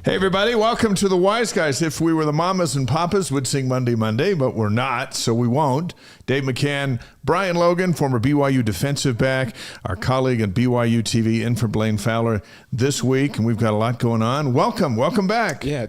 Hey, everybody. Welcome to the Wise Guys. If we were the mamas and papas, we'd sing Monday, Monday, but we're not, so we won't. Dave McCann, Brian Logan, former BYU defensive back, our colleague at BYU TV, in for Blaine Fowler this week, and we've got a lot going on. Welcome back. Yeah,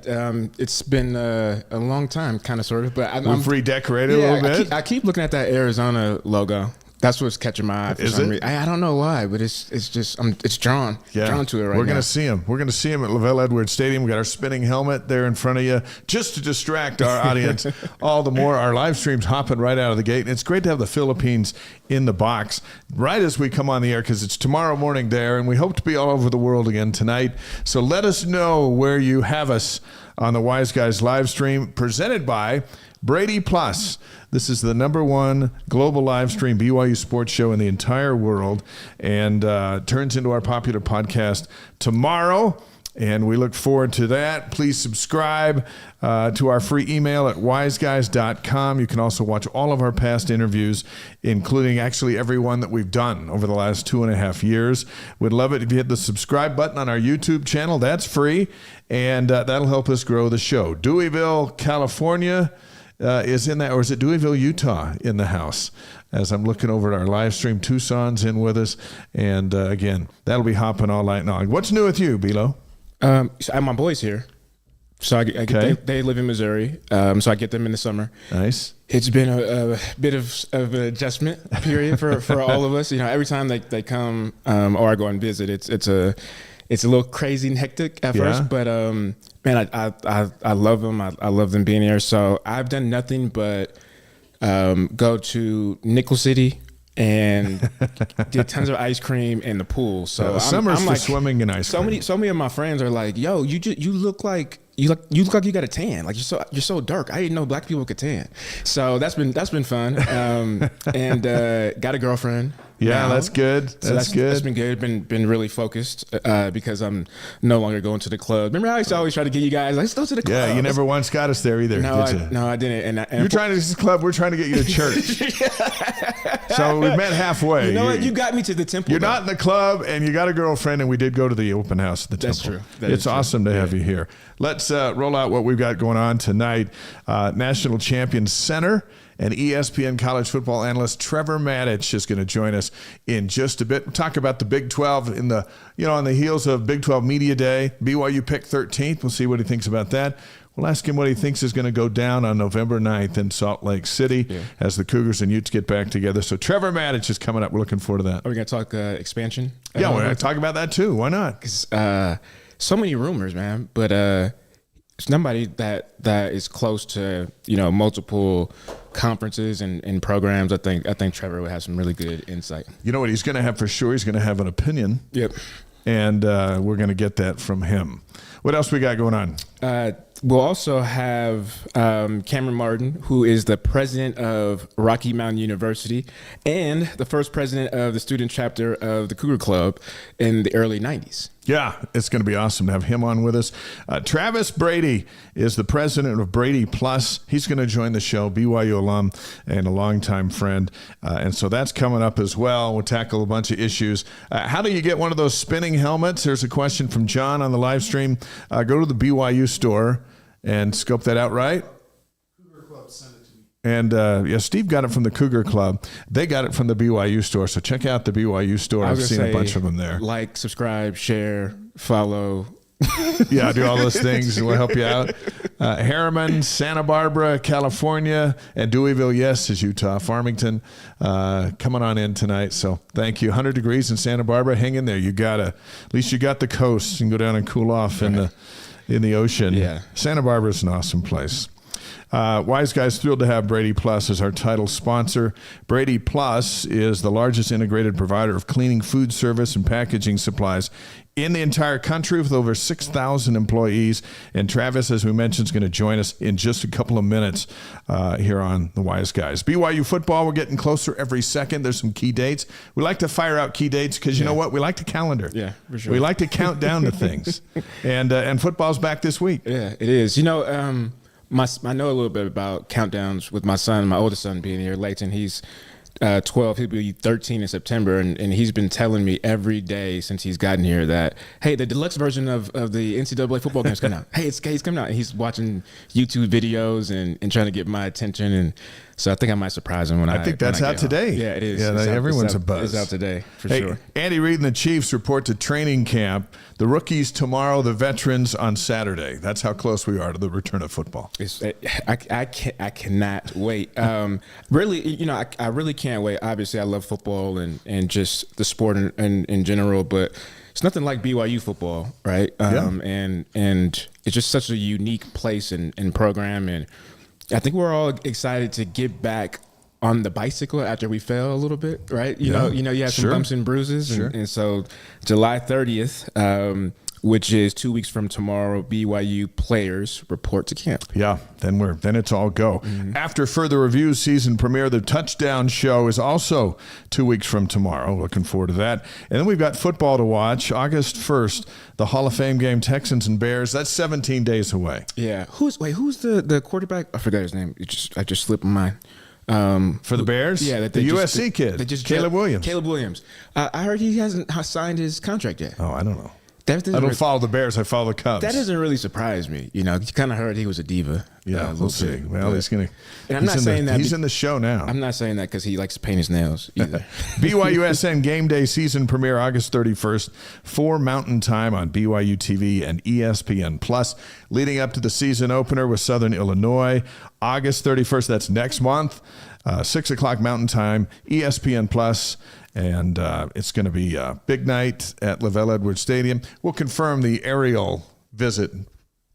it's been a long time, kind of, sort of, but we've redecorated a little bit. I keep looking at that Arizona logo. That's what's catching my eye for some reason. I don't know why, but it's just it's drawn to it right now. We're gonna see him. We're gonna see him at LaVell Edwards Stadium. We got our spinning helmet there in front of you, just to distract our audience all the more. Our live stream's hopping right out of the gate, and it's great to have the Philippines in the box right as we come on the air, because it's tomorrow morning there, and we hope to be all over the world again tonight. So let us know where you have us on the Wise Guys live stream, presented by BradyPlus. This is the #1 global live stream BYU sports show in the entire world, and turns into our popular podcast tomorrow, and we look forward to that. Please subscribe to our free email at wiseguys.com. You can also watch all of our past interviews, including actually every one that we've done over the last 2.5 years. We'd love it if you hit the subscribe button on our YouTube channel. That's free, and that'll help us grow the show. Deweyville, California is in that, or is it Deweyville, Utah, in the house? As I'm looking over at our live stream, Tucson's in with us, and again, that'll be hopping all night long. What's new with you, Bilo? So my boys here, so they live in Missouri, so I get them in the summer. Nice. It's been a bit of an adjustment period for all of us. You know, every time they come or I go and visit, it's a little crazy and hectic at first, but man, I love them. I love them being here. So I've done nothing but go to Nickel City and did tons of ice cream in the pool. So summer's I'm for like, swimming and ice cream. So many of my friends are like, "Yo, you look like you got a tan. Like you're so dark. I didn't know black people could tan." So that's been fun. And got a girlfriend. Yeah, now. That's good. That's good. That's been good. Been really focused because I'm no longer going to the club. Remember how I used to always try to get you guys, let's go to the club. Yeah, you never once got us there either, did you? No, I didn't. And you're trying to get to the club. We're trying to get you to church. So we met halfway. You know what? You got me to the temple. You're not in the club, and you got a girlfriend, and we did go to the open house at the temple. That's true. It's awesome to have you here. Let's roll out what we've got going on tonight. National champion center and ESPN college football analyst Trevor Matich is going to join us in just a bit. We'll talk about the Big 12 on the heels of Big 12 Media Day. BYU picked 13th. We'll see what he thinks about that. We'll ask him what he thinks is going to go down on November 9th in Salt Lake City as the Cougars and Utes get back together. So Trevor Matich is coming up. We're looking forward to that. Are we going to talk expansion? Yeah, we're going to talk about that too. Why not? Because so many rumors, man. But somebody that is close to multiple conferences and programs, I think Trevor would have some really good insight. You know what he's going to have for sure? He's going to have an opinion. Yep. And we're going to get that from him. What else we got going on? We'll also have Cameron Martin, who is the president of Rocky Mountain University and the first president of the student chapter of the Cougar Club in the early 90s. Yeah, it's going to be awesome to have him on with us. Travis Brady is the president of BradyPlus. He's going to join the show, BYU alum and a longtime friend. And so that's coming up as well. We'll tackle a bunch of issues. How do you get one of those spinning helmets? There's a question from John on the live stream. Go to the BYU store and scope that out, right? Cougar Club sent it to me. And Steve got it from the Cougar Club. They got it from the BYU store. So check out the BYU store. I've seen a bunch of them there. Like, subscribe, share, follow. Yeah, do all those things and we'll help you out. Harriman, Santa Barbara, California, and Deweyville, yes, is Utah. Farmington coming on in tonight. So thank you. 100 degrees in Santa Barbara. Hang in there. At least you got the coast. You can go down and cool off in the ocean. Yeah. Santa Barbara is an awesome place. Wise Guys, thrilled to have BradyPlus as our title sponsor. BradyPlus is the largest integrated provider of cleaning, food service, and packaging supplies in the entire country with over 6,000 employees. And Travis, as we mentioned, is going to join us in just a couple of minutes here on the Wise Guys. BYU football, we're getting closer every second. There's some key dates. We like to fire out key dates because you know what? We like to calendar. Yeah, for sure. We like to count down to things. And football's back this week. Yeah, it is. I know a little bit about countdowns with my son, my oldest son being here, Layton. He's 12. He'll be 13 in September, and he's been telling me every day since he's gotten here that, hey, the deluxe version of the NCAA football game's coming out. Hey, he's coming out. And he's watching YouTube videos and trying to get my attention, and so I think I might surprise him I think that's out today. Yeah, it is. Yeah, everyone's a buzz. It's out today for hey, sure. Andy Reid and the Chiefs report to training camp. The rookies tomorrow, the veterans on Saturday. That's how close we are to the return of football. I cannot wait. Really, I really can't wait. Obviously, I love football and just the sport in general, but it's nothing like BYU football, right? And it's just such a unique place and program, and I think we're all excited to get back on the bicycle after we fell a little bit, right? You know, you had some bumps and bruises, and so July 30th, which is 2 weeks from tomorrow, BYU players report to camp. Yeah, then it's all go. Mm-hmm. After further review, season premiere, the Touchdown Show is also 2 weeks from tomorrow. Looking forward to that. And then we've got football to watch. August 1st, the Hall of Fame game, Texans and Bears. That's 17 days away. Yeah. Who's the quarterback? I forgot his name. I just slipped my mind. For the Bears? Yeah, the USC kid, Caleb Williams. Caleb Williams. I heard he hasn't signed his contract yet. Oh, I don't know. I don't follow the Bears. I follow the Cubs. That doesn't really surprise me. You kind of heard he was a diva. Yeah, we'll see. Bit, well, he's going to. And I'm not saying that he's in the show now. I'm not saying that because he likes to paint his nails either. BYUSN Game Day season premiere August 31st, 4 Mountain Time on BYU TV and ESPN Plus. Leading up to the season opener with Southern Illinois, August 31st. That's next month. 6 o'clock Mountain Time, ESPN Plus. And it's going to be a big night at LaVell Edwards Stadium. We'll confirm the aerial visit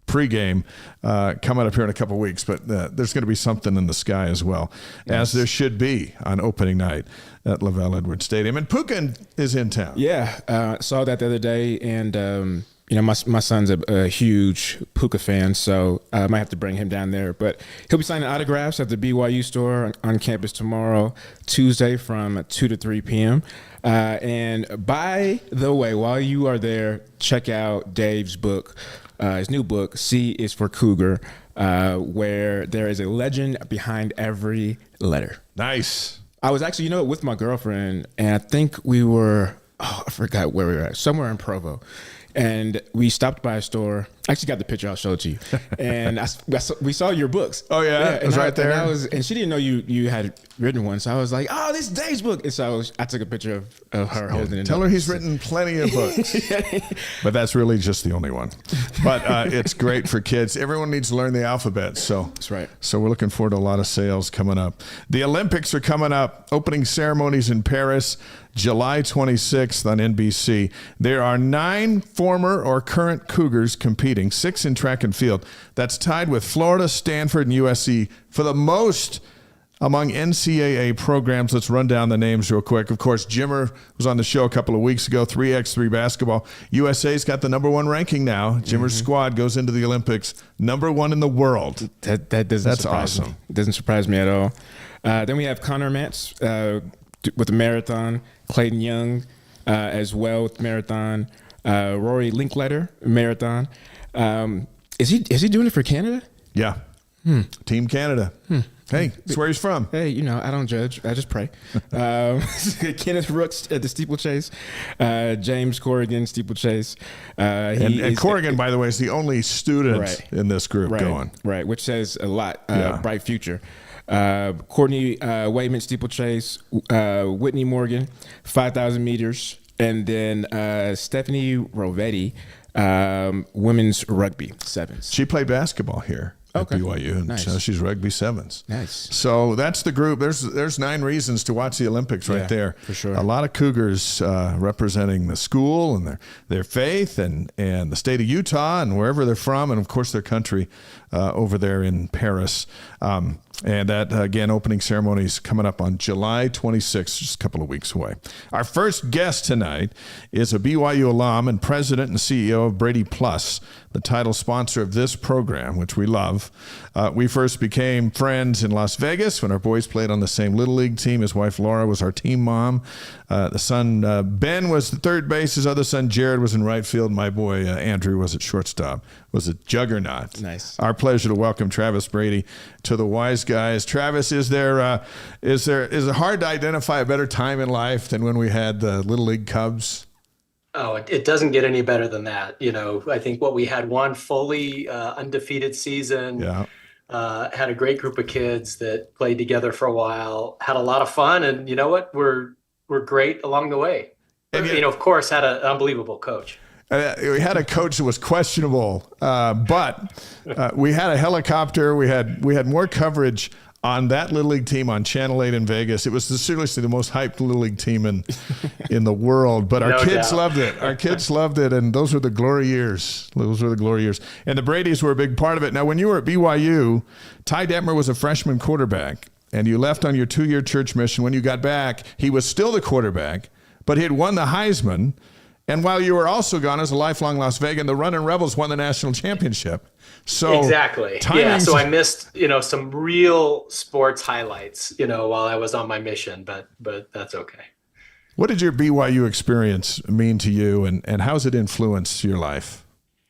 pregame coming up here in a couple of weeks, but there's going to be something in the sky as well, as there should be on opening night at LaVell Edwards Stadium. And Puka is in town. Yeah, saw that the other day, and my son's a huge Puka fan, so I might have to bring him down there. But he'll be signing autographs at the BYU store on campus tomorrow, Tuesday from 2 to 3 p.m. And by the way, while you are there, check out Dave's book, his new book, C is for Cougar, where there is a legend behind every letter. Nice. I was actually, with my girlfriend, and I think we were, I forgot where we were at, somewhere in Provo. And we stopped by a store. I actually got the picture. I'll show it to you. And we saw your books. Oh, yeah? It was right there? And she didn't know you had written one. So I was like, oh, this is Dave's book. And so I took a picture of her holding it. Tell her he's written plenty of books. But that's really just the only one. But it's great for kids. Everyone needs to learn the alphabet. So that's right. So we're looking forward to a lot of sales coming up. The Olympics are coming up. Opening ceremonies in Paris, July 26th on NBC. There are 9 former or current Cougars competing, 6 in track and field. That's tied with Florida, Stanford, and USC for the most among NCAA programs. Let's run down the names real quick. Of course, Jimmer was on the show a couple of weeks ago, 3x3 basketball. USA's got the #1 ranking now. Jimmer's squad goes into the Olympics, #1 in the world. That's surprise awesome. Me. It doesn't surprise me at all. Then we have Connor Matz with the marathon, Clayton Young as well with marathon, Rory Linkletter, marathon. Is he doing it for Canada? Yeah. Team Canada. Hey, that's where he's from. Hey, I don't judge. I just pray. Kenneth Rooks at the steeplechase. James Corrigan, steeplechase. And Corrigan, by the way, is the only student in this group going. Right, which says a lot. Bright future. Courtney Wayman, steeplechase. Whitney Morgan, 5,000 meters. And then Stephanie Rovetti, women's rugby, sevens. She played basketball here. At BYU, and nice. She's rugby sevens. Nice. So that's the group. There's 9 reasons to watch the Olympics right there. For sure. A lot of Cougars representing the school and their faith and the state of Utah and wherever they're from, and of course their country over there in Paris. And that, again, opening ceremony is coming up on July 26th, just a couple of weeks away. Our first guest tonight is a BYU alum and president and CEO of BradyPlus, the title sponsor of this program, which we love. love. We first became friends in Las Vegas when our boys played on the same Little League team. His wife, Laura, was our team mom. The son, Ben, was the third base. His other son, Jared, was in right field. My boy, Andrew, was at shortstop. Was a juggernaut. Nice. Our pleasure to welcome Travis Brady to the Wise Guys. Travis, is it hard to identify a better time in life than when we had the Little League Cubs? Oh, it doesn't get any better than that. I think we had one fully undefeated season. Yeah. Had a great group of kids that played together for a while, had a lot of fun, and you know what? We're great along the way. And, of course, had an unbelievable coach. We had a coach that was questionable, but we had a helicopter. We had more coverage on that Little League team on Channel 8 in Vegas. It was seriously the most hyped Little League team in the world. But our kids loved it. Our kids loved it, and those were the glory years. Those were the glory years. And the Bradys were a big part of it. Now, when you were at BYU, Ty Detmer was a freshman quarterback, and you left on your 2-year church mission. When you got back, he was still the quarterback, but he had won the Heisman. And while you were also gone as a lifelong Las Vegan, the Runnin' Rebels won the national championship. So exactly. Yeah. So I missed, some real sports highlights, while I was on my mission, but that's okay. What did your BYU experience mean to you, and how's it influenced your life?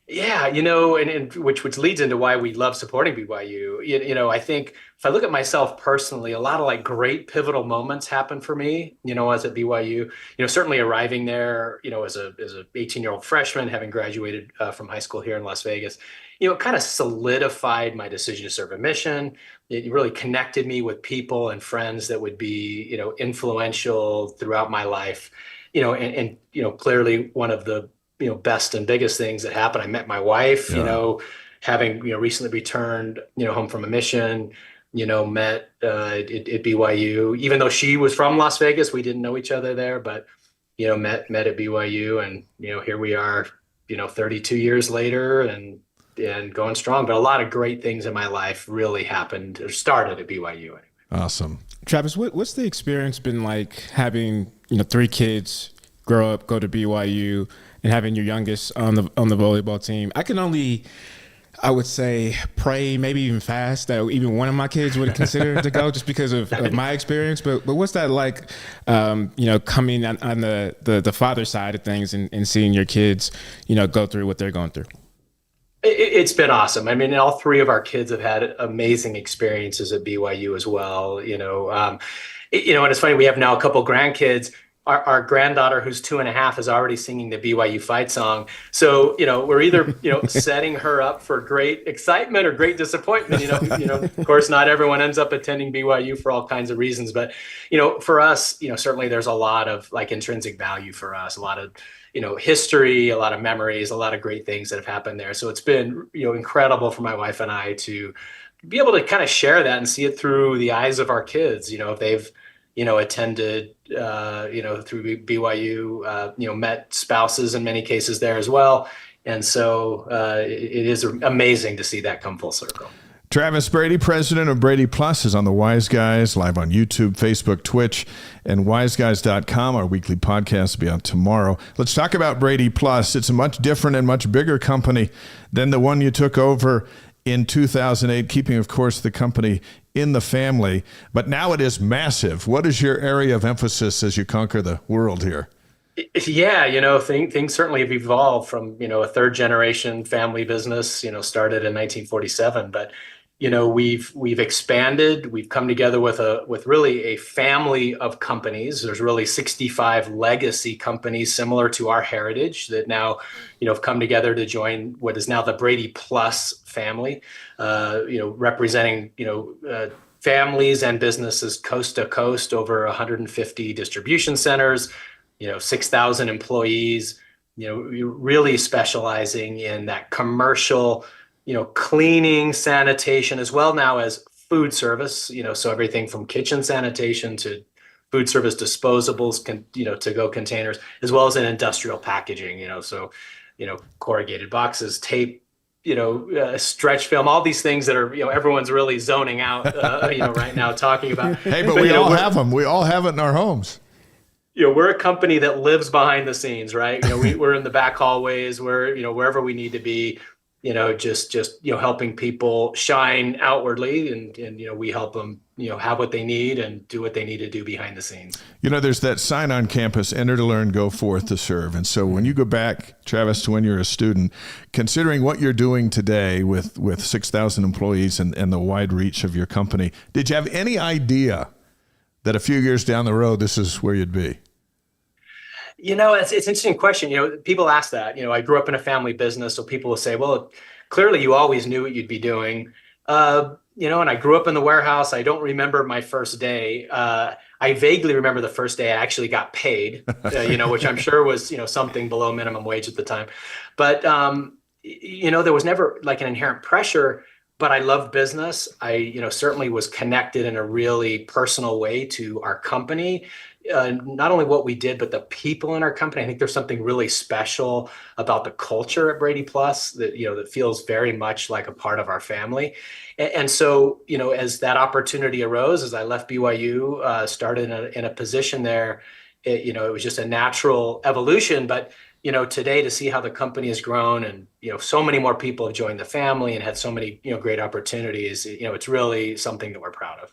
Yeah, and which leads into why we love supporting BYU. I think if I look at myself personally, a lot of great pivotal moments happened for me, as I was at BYU. Certainly arriving there, as a 18-year-old freshman, having graduated from high school here in Las Vegas, it kind of solidified my decision to serve a mission. It really connected me with people and friends that would be, influential throughout my life. And clearly one of the best and biggest things that happened. I met my wife, having, recently returned, home from a mission, met at BYU, even though she was from Las Vegas, we didn't know each other there, but, met at BYU, and, here we are, 32 years later and going strong. But a lot of great things in my life really happened or started at BYU. Anyway. Awesome. Travis, what's the experience been like having, 3 kids grow up, go to BYU, and having your youngest on the volleyball team? I can only, I would say, pray, maybe even fast, that even one of my kids would consider to go, just because of my experience. But what's that like, coming on the father side of things and seeing your kids, go through what they're going through? It's been awesome. I mean, all 3 of our kids have had amazing experiences at BYU as well. And it's funny, we have now a couple grandkids. Our granddaughter, who's 2.5, is already singing the BYU fight song. So, we're either, setting her up for great excitement or great disappointment. Of course, not everyone ends up attending BYU for all kinds of reasons. But, for us, certainly there's a lot of intrinsic value for us, a lot of, history, a lot of memories, a lot of great things that have happened there. So it's been, incredible for my wife and I to be able to kind of share that and see it through the eyes of our kids. If they've, attended, through BYU, met spouses in many cases there as well. And so it is amazing to see that come full circle. Travis Brady, president of BradyPlus, is on the Wise Guys, live on YouTube, Facebook, Twitch, and wiseguys.com. Our weekly podcast will be out tomorrow. Let's talk about BradyPlus. It's a much different and much bigger company than the one you took over in 2008, keeping, of course, the company in the family. But now it is massive. What is your area of emphasis as you conquer the world here? Yeah, things certainly have evolved from, a 3rd-generation family business, started in 1947. But, we've expanded. We've come together with really a family of companies. There's really 65 legacy companies similar to our heritage that now, have come together to join what is now the BradyPlus family, representing, families and businesses coast to coast, over 150 distribution centers, 6,000 employees, really specializing in that commercial, cleaning, sanitation, as well now as food service, so everything from kitchen sanitation to food service disposables, to-go containers, as well as in industrial packaging, so, corrugated boxes, tape, stretch film, all these things that are, everyone's really zoning out, right now talking about. Hey, but we all have them. We all have it in our homes. We're a company that lives behind the scenes, right? We're in the back hallways, we're, wherever we need to be, just helping people shine outwardly, and we help them have what they need and do what they need to do behind the scenes. There's that sign on campus: enter to learn, go forth to serve. And so when you go back, Travis, to when you're a student, considering what you're doing today with 6,000 employees and the wide reach of your company, did you have any idea that a few years down the road this is where you'd be? It's an interesting question. People ask that. I grew up in a family business, so people will say, well, clearly you always knew what you'd be doing. And I grew up in the warehouse. I don't remember my first day. I vaguely remember the first day I actually got paid, which I'm sure was, something below minimum wage at the time. But, there was never like an inherent pressure, but I loved business. I, certainly was connected in a really personal way to our company. Not only what we did, but the people in our company. I think there's something really special about the culture at BradyPlus that, that feels very much like a part of our family. And so, as that opportunity arose, as I left BYU, started in a position there, it was just a natural evolution. But, today, to see how the company has grown and, so many more people have joined the family and had so many, great opportunities, it's really something that we're proud of.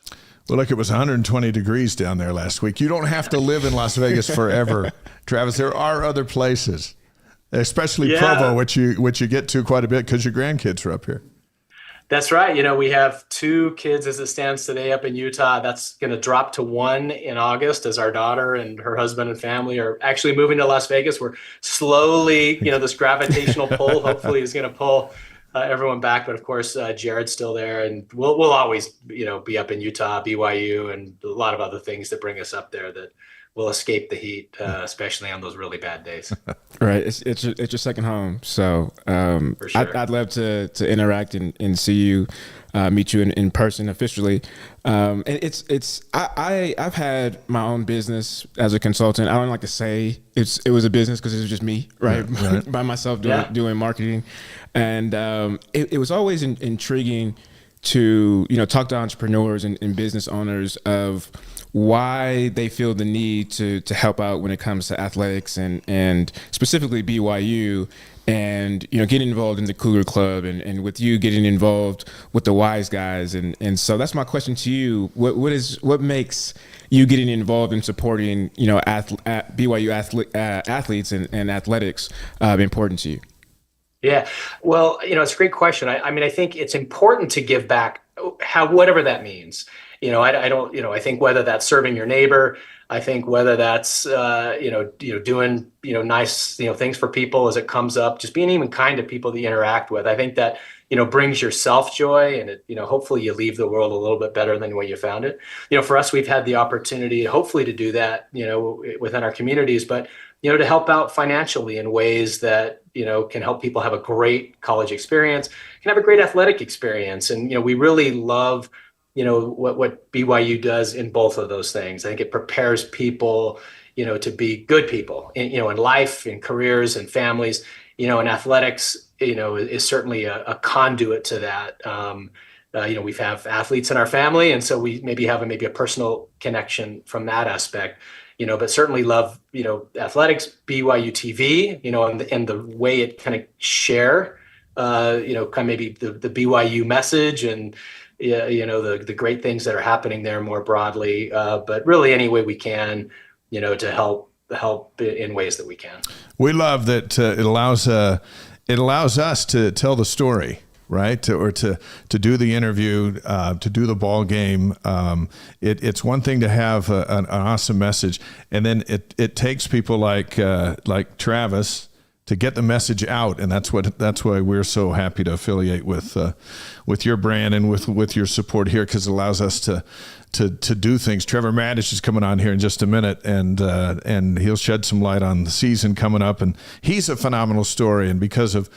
Well, look, it was 120 degrees down there last week. You don't have to live in Las Vegas forever, Travis. There are other places, especially Provo, which you get to quite a bit because your grandkids are up here. That's right. We have 2 kids as it stands today up in Utah. That's going to drop to 1 in August as our daughter and her husband and family are actually moving to Las Vegas. We're slowly, this gravitational pull hopefully is going to pull everyone back. But of course, Jared's still there, and we'll always, be up in Utah, BYU, and a lot of other things that bring us up there that will escape the heat, especially on those really bad days. Right. It's your second home. So For sure. I'd love to interact and see you, meet you in person officially. And I've had my own business as a consultant. I don't like to say it was a business because it was just me, right? By myself doing marketing. And it was always intriguing to, talk to entrepreneurs and business owners of why they feel the need to help out when it comes to athletics and specifically BYU and, getting involved in the Cougar Club and with you getting involved with the Wise Guys. And so that's my question to you. What makes you getting involved in supporting, BYU athletes and athletics important to you? Yeah, well, it's a great question. I think it's important to give back, whatever that means. I think whether that's serving your neighbor, I think whether that's doing nice things for people as it comes up, just being even kind to people that you interact with. I think that brings yourself joy, and it hopefully you leave the world a little bit better than when you found it. For us, we've had the opportunity hopefully to do that within our communities, but to help out financially in ways that can help people have a great college experience, can have a great athletic experience, and we really love what BYU does in both of those things. I think it prepares people, to be good people, in life, in careers, and families. And athletics, is certainly a conduit to that. We have athletes in our family, and so we maybe have a personal connection from that aspect. But certainly love, athletics, BYU TV, and the way it kind of share, kind of maybe the BYU message and, the great things that are happening there more broadly, but really any way we can, to help in ways that we can. We love that it allows us to tell the story, right? To do the interview, to do the ball game. It's one thing to have an awesome message, and then it takes people like Travis to get the message out, and that's why we're so happy to affiliate with your brand and with your support here, because it allows us to do things. Trevor Matich is coming on here in just a minute, and he'll shed some light on the season coming up, and he's a phenomenal story, and because of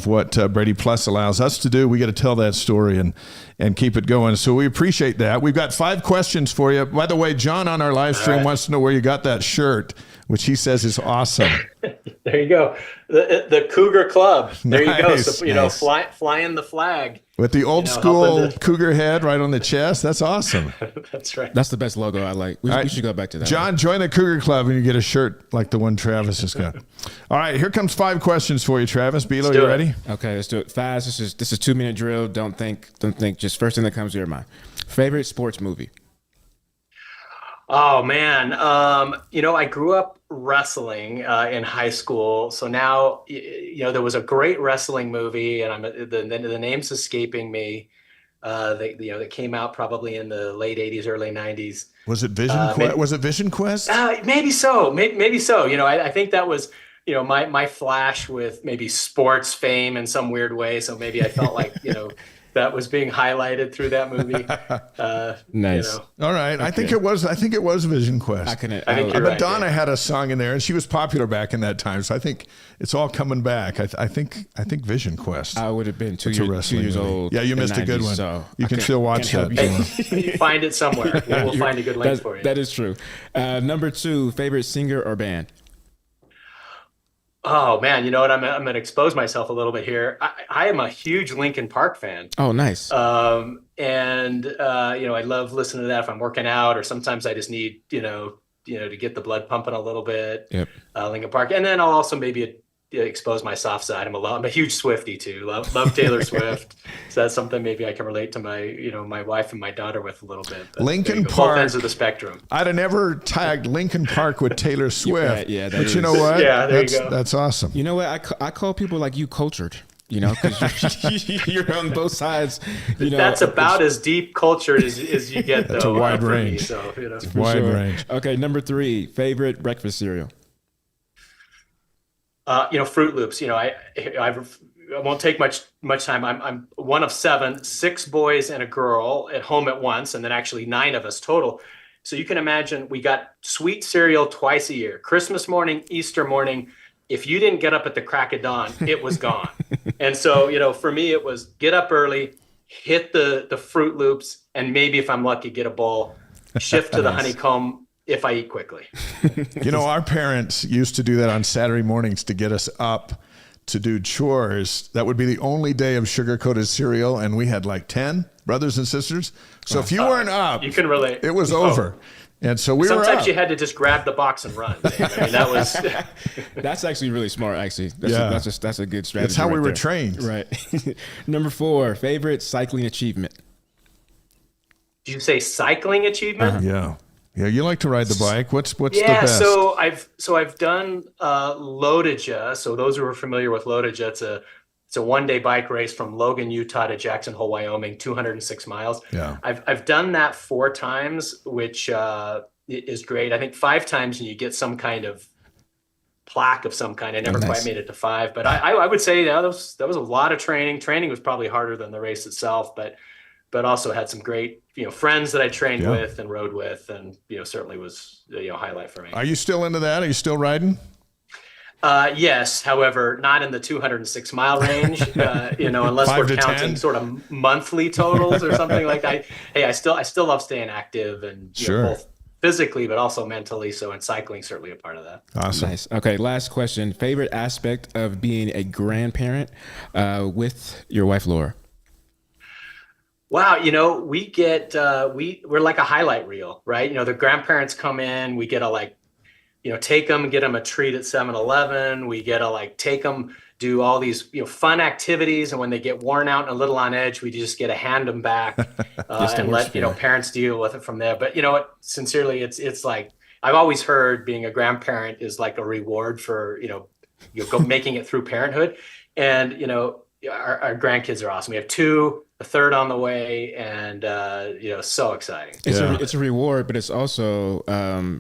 what BradyPlus allows us to do, we got to tell that story and keep it going. So we appreciate that. We've got 5 questions for you. By the way, John on our live stream wants to know where you got that shirt, which he says is awesome. There you go. The Cougar Club. There you go. So, Nice. Flying the flag. With the old school Cougar head right on the chest. That's awesome. That's right. That's the best logo I like. We should go back to that. John, join the Cougar Club and you get a shirt like the one Travis has got. All right, here comes 5 questions for you, Travis. Bilo, you ready? Okay, let's do it fast. This is 2-minute drill. Don't think. Just first thing that comes to your mind. Favorite sports movie? Oh man, I grew up wrestling in high school, so now there was a great wrestling movie, and the name's escaping me. That came out probably in the late '80s, early '90s. Was it Vision Quest? Was it Vision Quest? Maybe so. Maybe so. I think that was my flash with maybe sports fame in some weird way. So maybe I felt like that was being highlighted through that movie. Nice. All right. Okay. I think it was Vision Quest. I think you're right, Madonna had a song in there, and she was popular back in that time. So I think it's all coming back. I think Vision Quest. I would have been 2 years old. Yeah, you missed a good one. So you can still watch that. You find it somewhere. We'll find a good link for you. That is true. Number 2, favorite singer or band? Oh man, you know what? I'm going to expose myself a little bit here. I am a huge Linkin Park fan. Oh, nice. I love listening to that if I'm working out, or sometimes I just need to get the blood pumping a little bit. Yep. Linkin Park, and then I'll also maybe expose my soft side. I'm a huge Swiftie too. Love Taylor Swift. So that's something maybe I can relate to my wife and my daughter with a little bit. But Linkin Park, both ends of the spectrum. I'd have never tagged Linkin Park with Taylor Swift. But you know what? Yeah, there you go. That's awesome. You know what? I call people like you cultured. Because you're on both sides. That's about as deep cultured as you get. That's a wide range. Wide range. Okay, number 3, favorite breakfast cereal. Fruit Loops. I won't take much time. I'm one of 7, 6 boys and a girl at home at once, and then actually 9 of us total. So you can imagine we got sweet cereal twice a year: Christmas morning, Easter morning. If you didn't get up at the crack of dawn, it was gone. And so for me, it was get up early, hit the Fruit Loops, and maybe if I'm lucky, get a bowl. Shift to the honeycomb if I eat quickly. Our parents used to do that on Saturday mornings to get us up to do chores. That would be the only day of sugar-coated cereal, and we had like 10 brothers and sisters. So if you weren't up, you can relate. It was over. And so we sometimes were up. You had to just grab the box and run. That was. That's actually really smart. Actually, that's a good strategy. That's how we were there. trained. Right. Number 4, favorite cycling achievement. Did you say cycling achievement? Yeah. Yeah, you like to ride the bike. What's the best? I've done Lodija. So those who are familiar with Lodija, it's a one-day bike race from Logan, Utah to Jackson Hole, Wyoming, 206 miles. Yeah. I've done that 4 times, which is great. I think 5 times and you get some kind of plaque of some kind. I never quite made it to 5, but I would say that was a lot of training. Training was probably harder than the race itself, but also had some great friends that I trained with and rode with, and certainly was a highlight for me. Are you still into that? Are you still riding? Yes, however, not in the 206 mile range, unless we're counting 10? Sort of monthly totals or something like that. I still love staying active and both physically, but also mentally. So, and cycling certainly a part of that. Awesome. Nice. Okay. Last question. Favorite aspect of being a grandparent with your wife, Laura? Wow, we get we're like a highlight reel, right? The grandparents come in, we get to take them, get them a treat at 7-Eleven. We get to take them, do all these fun activities, and when they get worn out and a little on edge, we just get to hand them back and let parents deal with it from there. But sincerely, it's like I've always heard being a grandparent is like a reward for making it through parenthood, and our grandkids are awesome. We have 2. A 3rd on the way, and so exciting. It's a reward, but it's also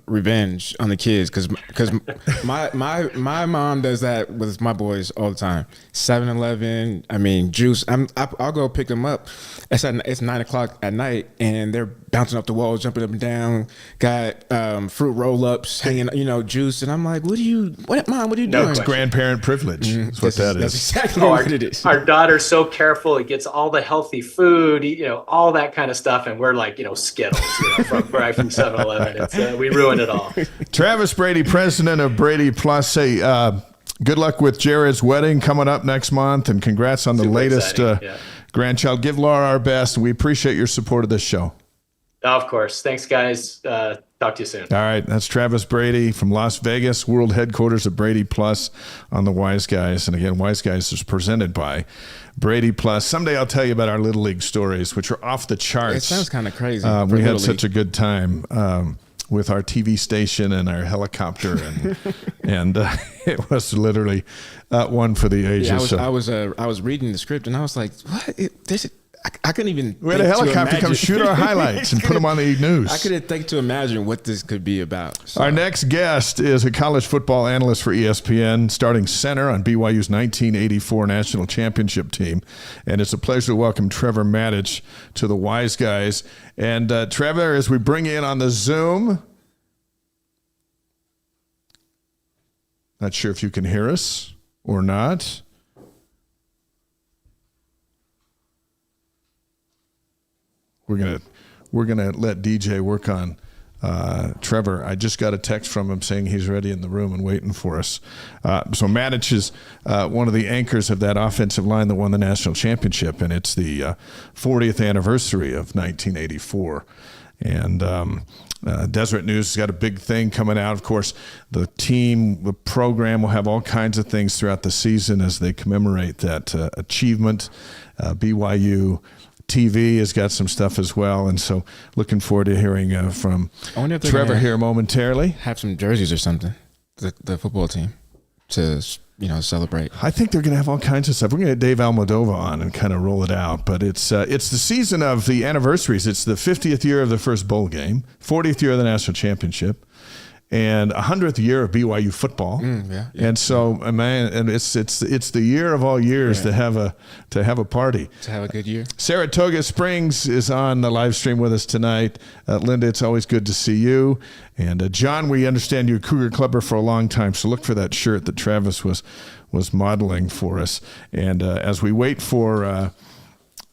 revenge on the kids because my mom does that with my boys all the time. 7-Eleven, juice. I'll go pick them up. It's 9:00 at night, and they're bouncing up the walls, jumping up and down. Got fruit roll-ups, hanging, juice, and I'm like, Mom? What are you doing? It's grandparent privilege. That's what that is. That's exactly what it is. Our daughter's so careful; it gets all the healthy food, all that kind of stuff, and we're like, Skittles, from 7-Eleven. We ruin it all. Travis Brady, president of BradyPlus. Say, Good luck with Jared's wedding coming up next month, and congrats on the latest grandchild. Give Laura our best, and we appreciate your support of this show. Of course. Thanks, guys. Talk to you soon. All right. That's Travis Brady from Las Vegas, world headquarters of BradyPlus on the Wise Guys. And again, Wise Guys is presented by BradyPlus. Someday I'll tell you about our Little League stories, which are off the charts. It sounds kind of crazy. We had such a good time with our TV station and our helicopter, and it was literally one for the ages. Yeah, I was reading the script, and I was like, "What? I couldn't even." We had a helicopter come shoot our highlights and put them on the news. I couldn't think to imagine what this could be about. So. Our next guest is a college football analyst for ESPN, starting center on BYU's 1984 national championship team. And it's a pleasure to welcome Trevor Matich to the Wise Guys. And Trevor, as we bring you in on the Zoom, not sure if you can hear us or not. We're gonna let DJ work on Trevor. I just got a text from him saying he's ready in the room and waiting for us. So Matich is one of the anchors of that offensive line that won the national championship, and it's the 40th anniversary of 1984. And Deseret News has got a big thing coming out. Of course, the program will have all kinds of things throughout the season as they commemorate that achievement. BYU TV has got some stuff as well, and so looking forward to hearing from Trevor here momentarily. Have some jerseys or something, the football team, to celebrate. I think they're going to have all kinds of stuff. We're going to get Dave Almodovar on and kind of roll it out, but it's the season of the anniversaries. It's the 50th year of the first bowl game, 40th year of the national championship, and 100th year of BYU football. And so, man, and it's the year of all years to have a party, to have a good year. Saratoga Springs is on the live stream with us tonight. Linda, it's always good to see you. And John, we understand you're a Cougar Clubber for a long time, so look for that shirt that Travis was modeling for us. And as we wait for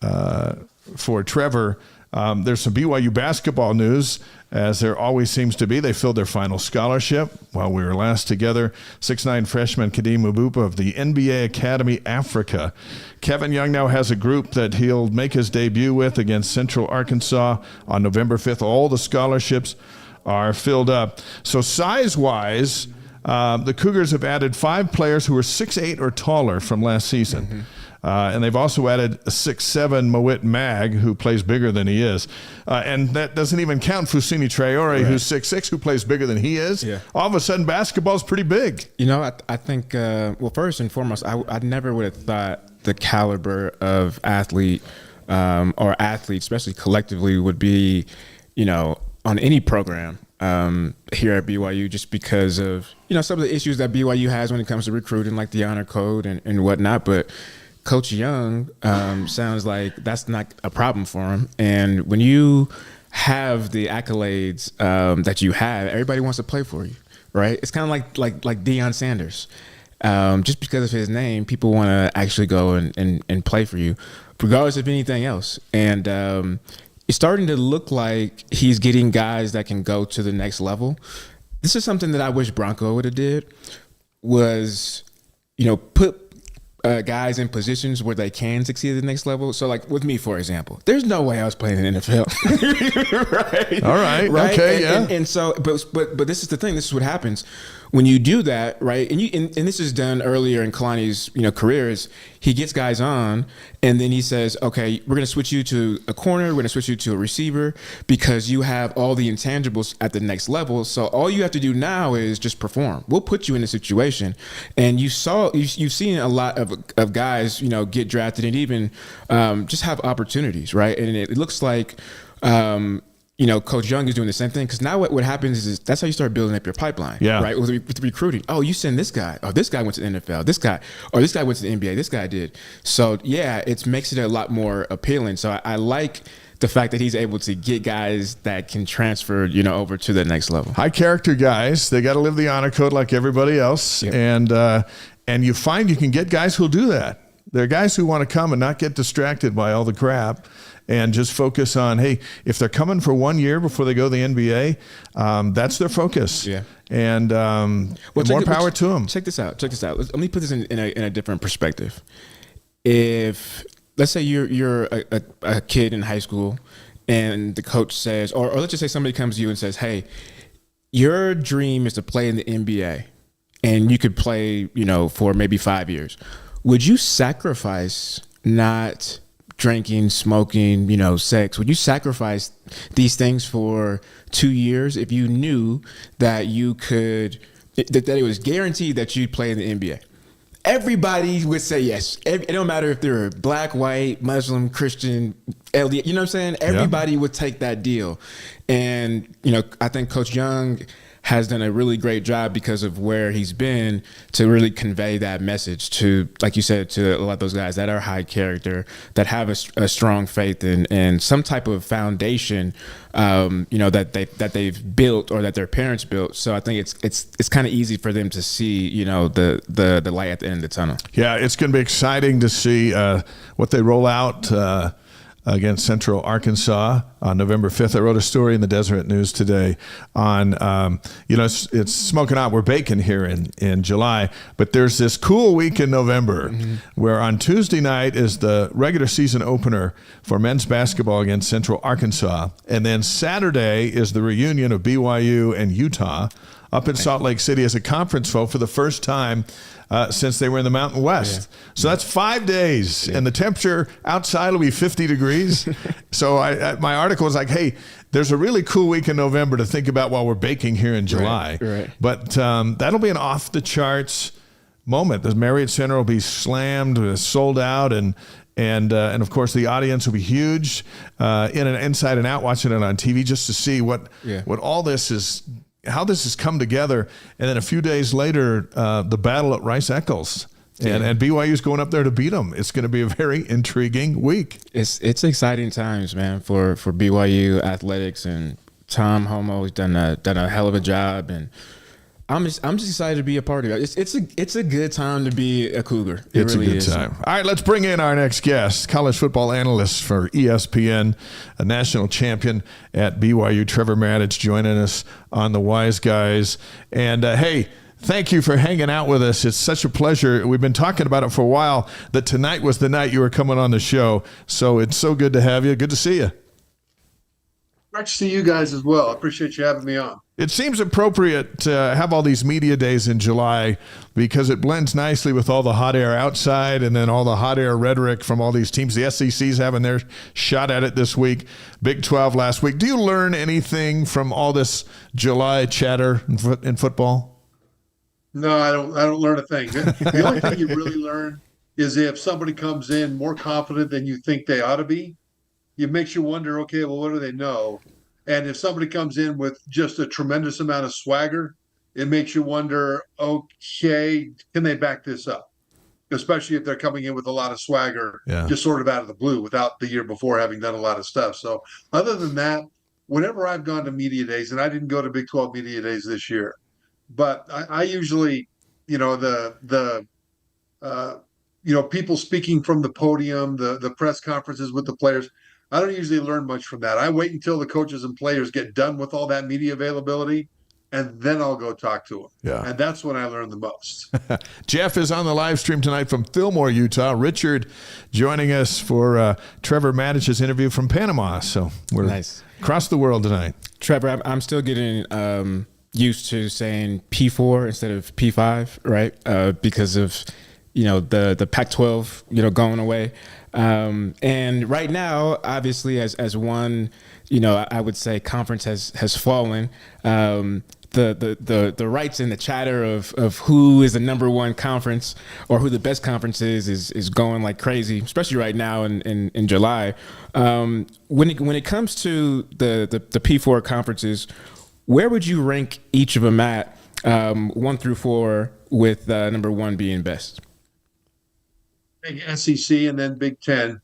Trevor, there's some BYU basketball news, as there always seems to be. They filled their final scholarship while we were last together. 6'9" freshman Kadeem Mubupa of the NBA Academy Africa. Kevin Young now has a group that he'll make his debut with against Central Arkansas on November 5th. All the scholarships are filled up. So size-wise, the Cougars have added 5 players who are 6'8" or taller from last season. Mm-hmm. And they've also added a 6'7" Mawit Mag, who plays bigger than he is. And that doesn't even count Fousseyni Traore, who's 6'6", who plays bigger than he is. Yeah. All of a sudden, basketball's pretty big. I think, first and foremost, I never would have thought the caliber of athlete or athletes, especially collectively, would be, on any program here at BYU, just because of, some of the issues that BYU has when it comes to recruiting, like the honor code and whatnot. But Coach Young sounds like that's not a problem for him. And when you have the accolades that you have, everybody wants to play for you, right? It's kind of like Deion Sanders. Just because of his name, people want to actually go and play for you, regardless of anything else. And it's starting to look like he's getting guys that can go to the next level. This is something that I wish Bronco would have did, was, put guys in positions where they can succeed at the next level. So, like with me, for example, there's no way I was playing in the NFL. Right. All right. Okay. And so, but this is the thing. This is what happens when you do that, right? And this is done earlier in Kalani's career. Is he gets guys on, and then he says, "Okay, we're going to switch you to a corner. We're going to switch you to a receiver because you have all the intangibles at the next level. So all you have to do now is just perform. We'll put you in a situation." And you've seen a lot of guys, get drafted and even just have opportunities, right? And it looks like. Coach Young is doing the same thing, because now what happens is that's how you start building up your pipeline, right? With recruiting. Oh, you send this guy. Oh, this guy went to the NFL. This guy went to the NBA. This guy did. So yeah, it makes it a lot more appealing. So I like the fact that he's able to get guys that can transfer, over to the next level. High character guys. They got to live the honor code like everybody else, and you find you can get guys who'll do that. There are guys who want to come and not get distracted by all the crap and just focus on, hey, if they're coming for 1 year before they go to the NBA, that's their focus. Yeah. And more power to them. Check this out. Let me put this in a different perspective. If, let's say you're a kid in high school and the coach says, or let's just say somebody comes to you and says, hey, your dream is to play in the NBA and you could play, for maybe 5 years. Would you sacrifice not drinking, smoking, sex? Would you sacrifice these things for 2 years if you knew that you could, that it was guaranteed that you'd play in the NBA? Everybody would say yes. It don't matter if they're black, white, Muslim, Christian, LDS, you know what I'm saying? Everybody would take that deal. And, I think Coach Young has done a really great job because of where he's been to really convey that message to, like you said, to a lot of those guys that are high character, that have a strong faith and some type of foundation, that they've built or that their parents built. So I think it's kind of easy for them to see, the light at the end of the tunnel. Yeah, it's going to be exciting to see what they roll out against Central Arkansas on November 5th. I wrote a story in the Deseret News today on, it's smoking hot. We're baking here in July, but there's this cool week in November where on Tuesday night is the regular season opener for men's basketball against Central Arkansas. And then Saturday is the reunion of BYU and Utah up in Salt Lake City as a conference vote for the first time since they were in the Mountain West. Yeah. So that's 5 days, and the temperature outside will be 50 degrees. So my article was like, hey, there's a really cool week in November to think about while we're baking here in July. Right. But that'll be an off-the-charts moment. The Marriott Center will be slammed, sold out, and of course the audience will be huge, in and inside and out, watching it on TV just to see what all this is, how this has come together. And then a few days later, the battle at Rice Eccles. And BYU's going up there to beat them. It's going to be a very intriguing week. It's exciting times, man, for BYU athletics, and Tom Homo's done a hell of a job, and I'm just excited to be a part of it. It's a good time to be a Cougar. It's really a good time. All right, let's bring in our next guest, college football analyst for ESPN, a national champion at BYU, Trevor Matich, joining us on the Wise Guys. And hey, thank you for hanging out with us. It's such a pleasure. We've been talking about it for a while, that tonight was the night you were coming on the show. So it's so good to have you. Good to see you. Great to see you guys as well. I appreciate you having me on. It seems appropriate to have all these media days in July because it blends nicely with all the hot air outside and then all the hot air rhetoric from all these teams. The SEC's having their shot at it this week, Big 12 last week. Do you learn anything from all this July chatter in football? No, I don't learn a thing. The only thing you really learn is if somebody comes in more confident than you think they ought to be, it makes you wonder, okay, well, what do they know? And if somebody comes in with just a tremendous amount of swagger, it makes you wonder, okay, can they back this up? Especially if they're coming in with a lot of swagger, just sort of out of the blue without the year before having done a lot of stuff. So other than that, whenever I've gone to media days, and I didn't go to Big 12 media days this year, but I usually, people speaking from the podium, the press conferences with the players, I don't usually learn much from that. I wait until the coaches and players get done with all that media availability, and then I'll go talk to them. Yeah. And that's when I learn the most. Jeff is on the live stream tonight from Fillmore, Utah. Richard joining us for Trevor Matich's interview from Panama. So we're across the world tonight. Trevor, I'm still getting used to saying P4 instead of P5, right? Because of the Pac-12 going away. And right now, obviously, as one, I would say conference has fallen. The rights and the chatter of who is the number one conference or who the best conference is going like crazy, especially right now in July. When it comes to the P4 conferences, where would you rank each of them at 1 through 4, with number 1 being best? Big SEC and then Big 10.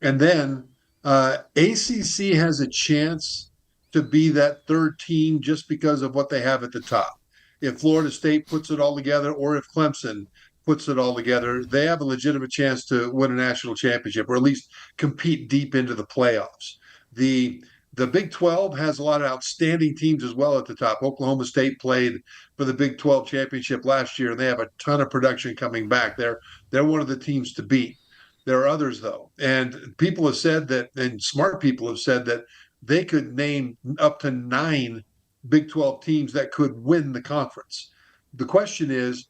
And then ACC has a chance to be that third team just because of what they have at the top. If Florida State puts it all together, or if Clemson puts it all together, they have a legitimate chance to win a national championship or at least compete deep into the playoffs. The Big 12 has a lot of outstanding teams as well at the top. Oklahoma State played for the Big 12 championship last year, and they have a ton of production coming back. They're one of the teams to beat. There are others though, and people have said that, and smart people have said that they could name up to 9 Big 12 teams that could win the conference. The question is,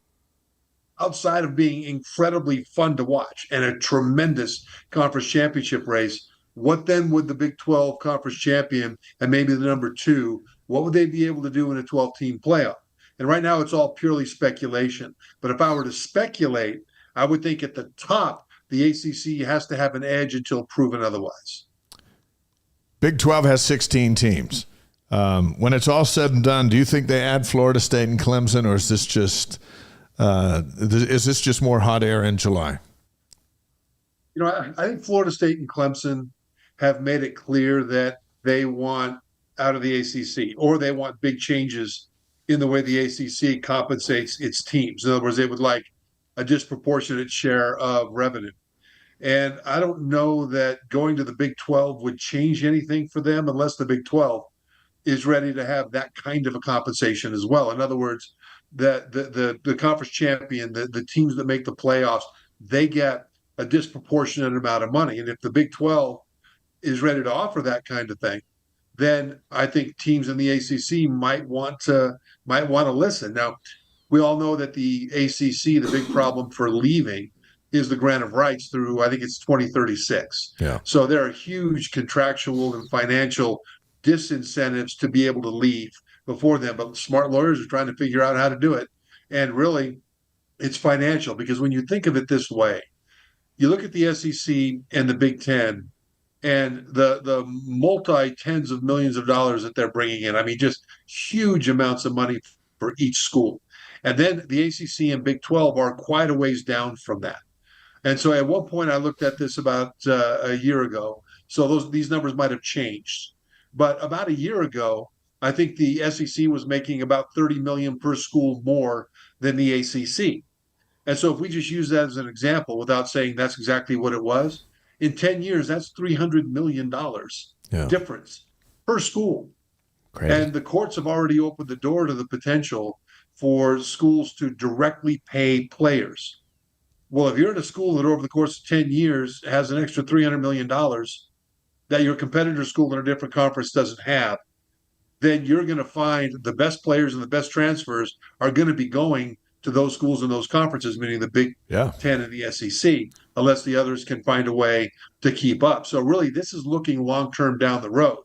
outside of being incredibly fun to watch and a tremendous conference championship race, what then would the Big 12 conference champion and maybe the number 2, what would they be able to do in a 12-team playoff? And right now it's all purely speculation. But if I were to speculate, I would think at the top, the ACC has to have an edge until proven otherwise. Big 12 has 16 teams. When it's all said and done, do you think they add Florida State and Clemson, or is this just more hot air in July? I think Florida State and Clemson have made it clear that they want out of the ACC, or they want big changes in the way the ACC compensates its teams. In other words, they would like a disproportionate share of revenue. And I don't know that going to the Big 12 would change anything for them unless the Big 12 is ready to have that kind of a compensation as well. In other words, the conference champion, the teams that make the playoffs, they get a disproportionate amount of money. And if the Big 12 is ready to offer that kind of thing, then I think teams in the ACC might want to listen. Now, we all know that the ACC, the big problem for leaving is the grant of rights through, I think it's 2036. Yeah. So there are huge contractual and financial disincentives to be able to leave before then. But smart lawyers are trying to figure out how to do it. And really, it's financial, because when you think of it this way, you look at the SEC and the Big Ten and the multi tens of millions of dollars that they're bringing in. I mean, just huge amounts of money for each school. And then the ACC and Big 12 are quite a ways down from that. And so at one point I looked at this about a year ago. So these numbers might have changed. But about a year ago, I think the SEC was making about $30 million per school more than the ACC. And so if we just use that as an example without saying that's exactly what it was, in 10 years, that's $300 million difference per school. Crazy. And the courts have already opened the door to the potential for schools to directly pay players. Well, if you're in a school that over the course of 10 years has an extra $300 million that your competitor school in a different conference doesn't have, then you're going to find the best players and the best transfers are going to be going to those schools and those conferences, meaning the Big Ten and the SEC, unless the others can find a way to keep up. So really, this is looking long-term down the road,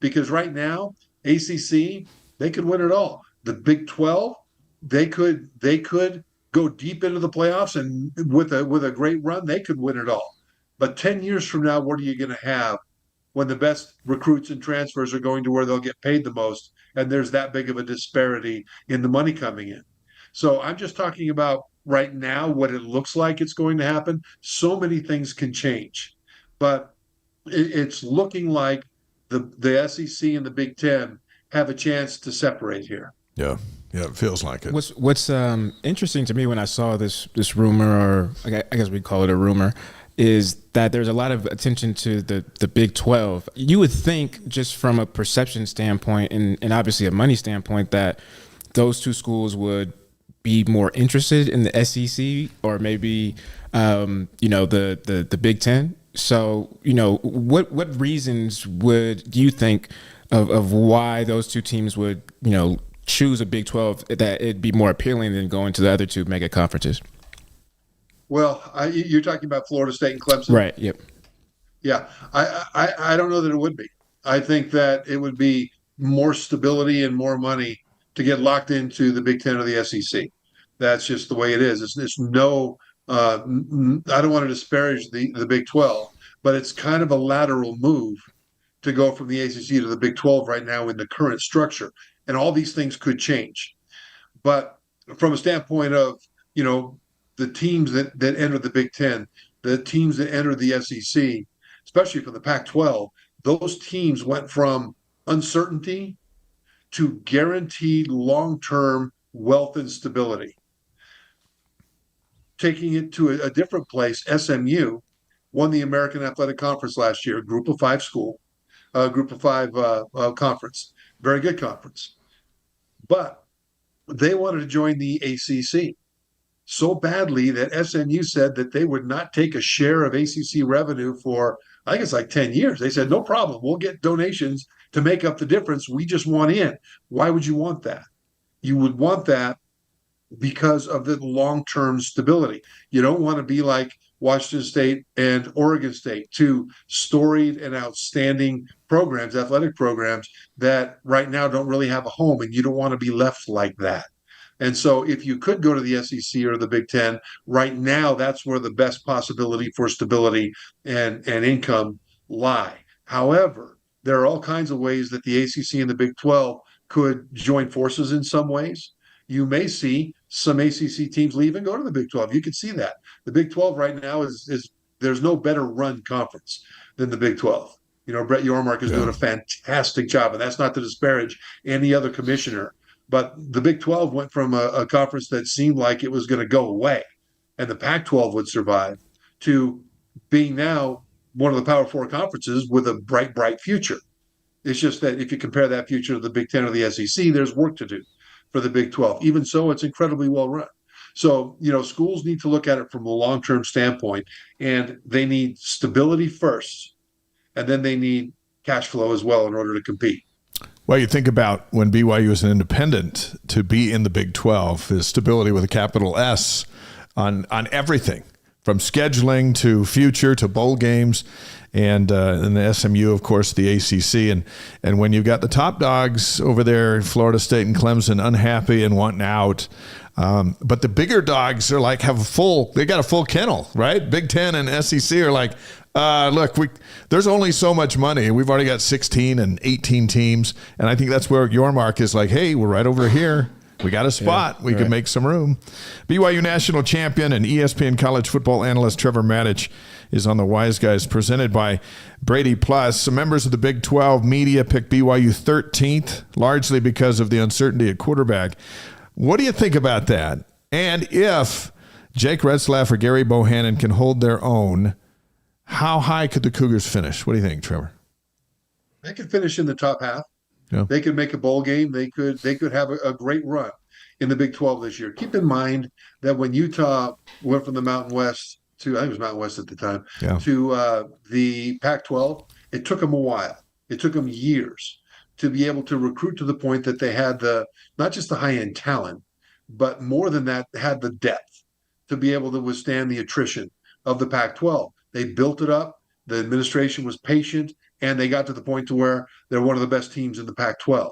because right now, ACC, they could win it all. The Big 12, they could go deep into the playoffs, and with a great run, they could win it all. But 10 years from now, what are you going to have when the best recruits and transfers are going to where they'll get paid the most, and there's that big of a disparity in the money coming in? So I'm just talking about right now what it looks like it's going to happen. So many things can change, but it's looking like the SEC and the Big Ten have a chance to separate here. Yeah, it feels like it. What's interesting to me when I saw this rumor, or I guess we call it a rumor, is that there's a lot of attention to the Big 12. You would think, just from a perception standpoint and obviously a money standpoint, that those two schools would be more interested in the SEC, or maybe the Big Ten. So what reasons do you think of why those two teams would choose a Big 12, that it'd be more appealing than going to the other two mega conferences? Well, you're talking about Florida State and Clemson, right? Yep. Yeah, I don't know that it would be. I think that it would be more stability and more money to get locked into the Big Ten or the SEC. That's just the way it is. It's no. I don't want to disparage the Big 12, but it's kind of a lateral move to go from the ACC to the Big 12 right now in the current structure, and all these things could change. But from a standpoint of the teams that enter the Big Ten, the teams that enter the SEC, especially from the Pac-12, those teams went from uncertainty to guaranteed long-term wealth and stability. taking it to a different place, SMU won the American Athletic Conference last year, group of five school, group of five conference, very good conference. But they wanted to join the ACC so badly that SMU said that they would not take a share of ACC revenue for, I think it's like 10 years. They said, no problem. We'll get donations to make up the difference. We just want in. Why would you want that? You would want that because of the long-term stability. You don't want to be like Washington State and Oregon State, two storied and outstanding programs, athletic programs that right now don't really have a home, and you don't want to be left like that. And so if you could go to the SEC or the Big Ten, right now, that's where the best possibility for stability and income lie. However, there are all kinds of ways that the ACC and the Big 12 could join forces in some ways. You may see some ACC teams leave and go to the Big 12. You could see that. The Big 12 right now is there's no better run conference than the Big 12. You know, Brett Yormark is doing a fantastic job, and that's not to disparage any other commissioner. But the Big 12 went from a conference that seemed like it was going to go away and the Pac 12 would survive to being now one of the Power Four conferences with a bright, bright future. It's just that if you compare that future to the Big 10 or the SEC, there's work to do for the Big 12. Even so, it's incredibly well run. So, you know, schools need to look at it from a long-term standpoint, and they need stability first, and then they need cash flow as well in order to compete. Well, you think about when BYU is an independent, to be in the Big 12 is stability with a capital S on everything, from scheduling to future to bowl games, and the SMU, of course, the ACC. And when you've got the top dogs over there, Florida State and Clemson, unhappy and wanting out, but the bigger dogs are like they got a full kennel, right? Big Ten and SEC are like, look, there's only so much money. We've already got 16 and 18 teams. And I think that's where Yormark is like, hey, we're right over here. We got a spot. We could make some room. BYU national champion and ESPN college football analyst Trevor Matich is on the Wise Guys, presented by BradyPlus. Some members of the Big 12 media picked BYU 13th, largely because of the uncertainty at quarterback. What do you think about that? And if Jake Retzlaff or Gary Bohannon can hold their own, how high could the Cougars finish? What do you think, Trevor? They could finish in the top half. Yeah. They could make a bowl game. They could have a great run in the Big 12 this year. Keep in mind that when Utah went from the Mountain West to, I think it was Mountain West at the time, to the Pac-12, it took them a while. It took them years to be able to recruit to the point that they had not just the high-end talent, but more than that, had the depth to be able to withstand the attrition of the Pac-12. They built it up. The administration was patient, and they got to the point to where they're one of the best teams in the Pac-12.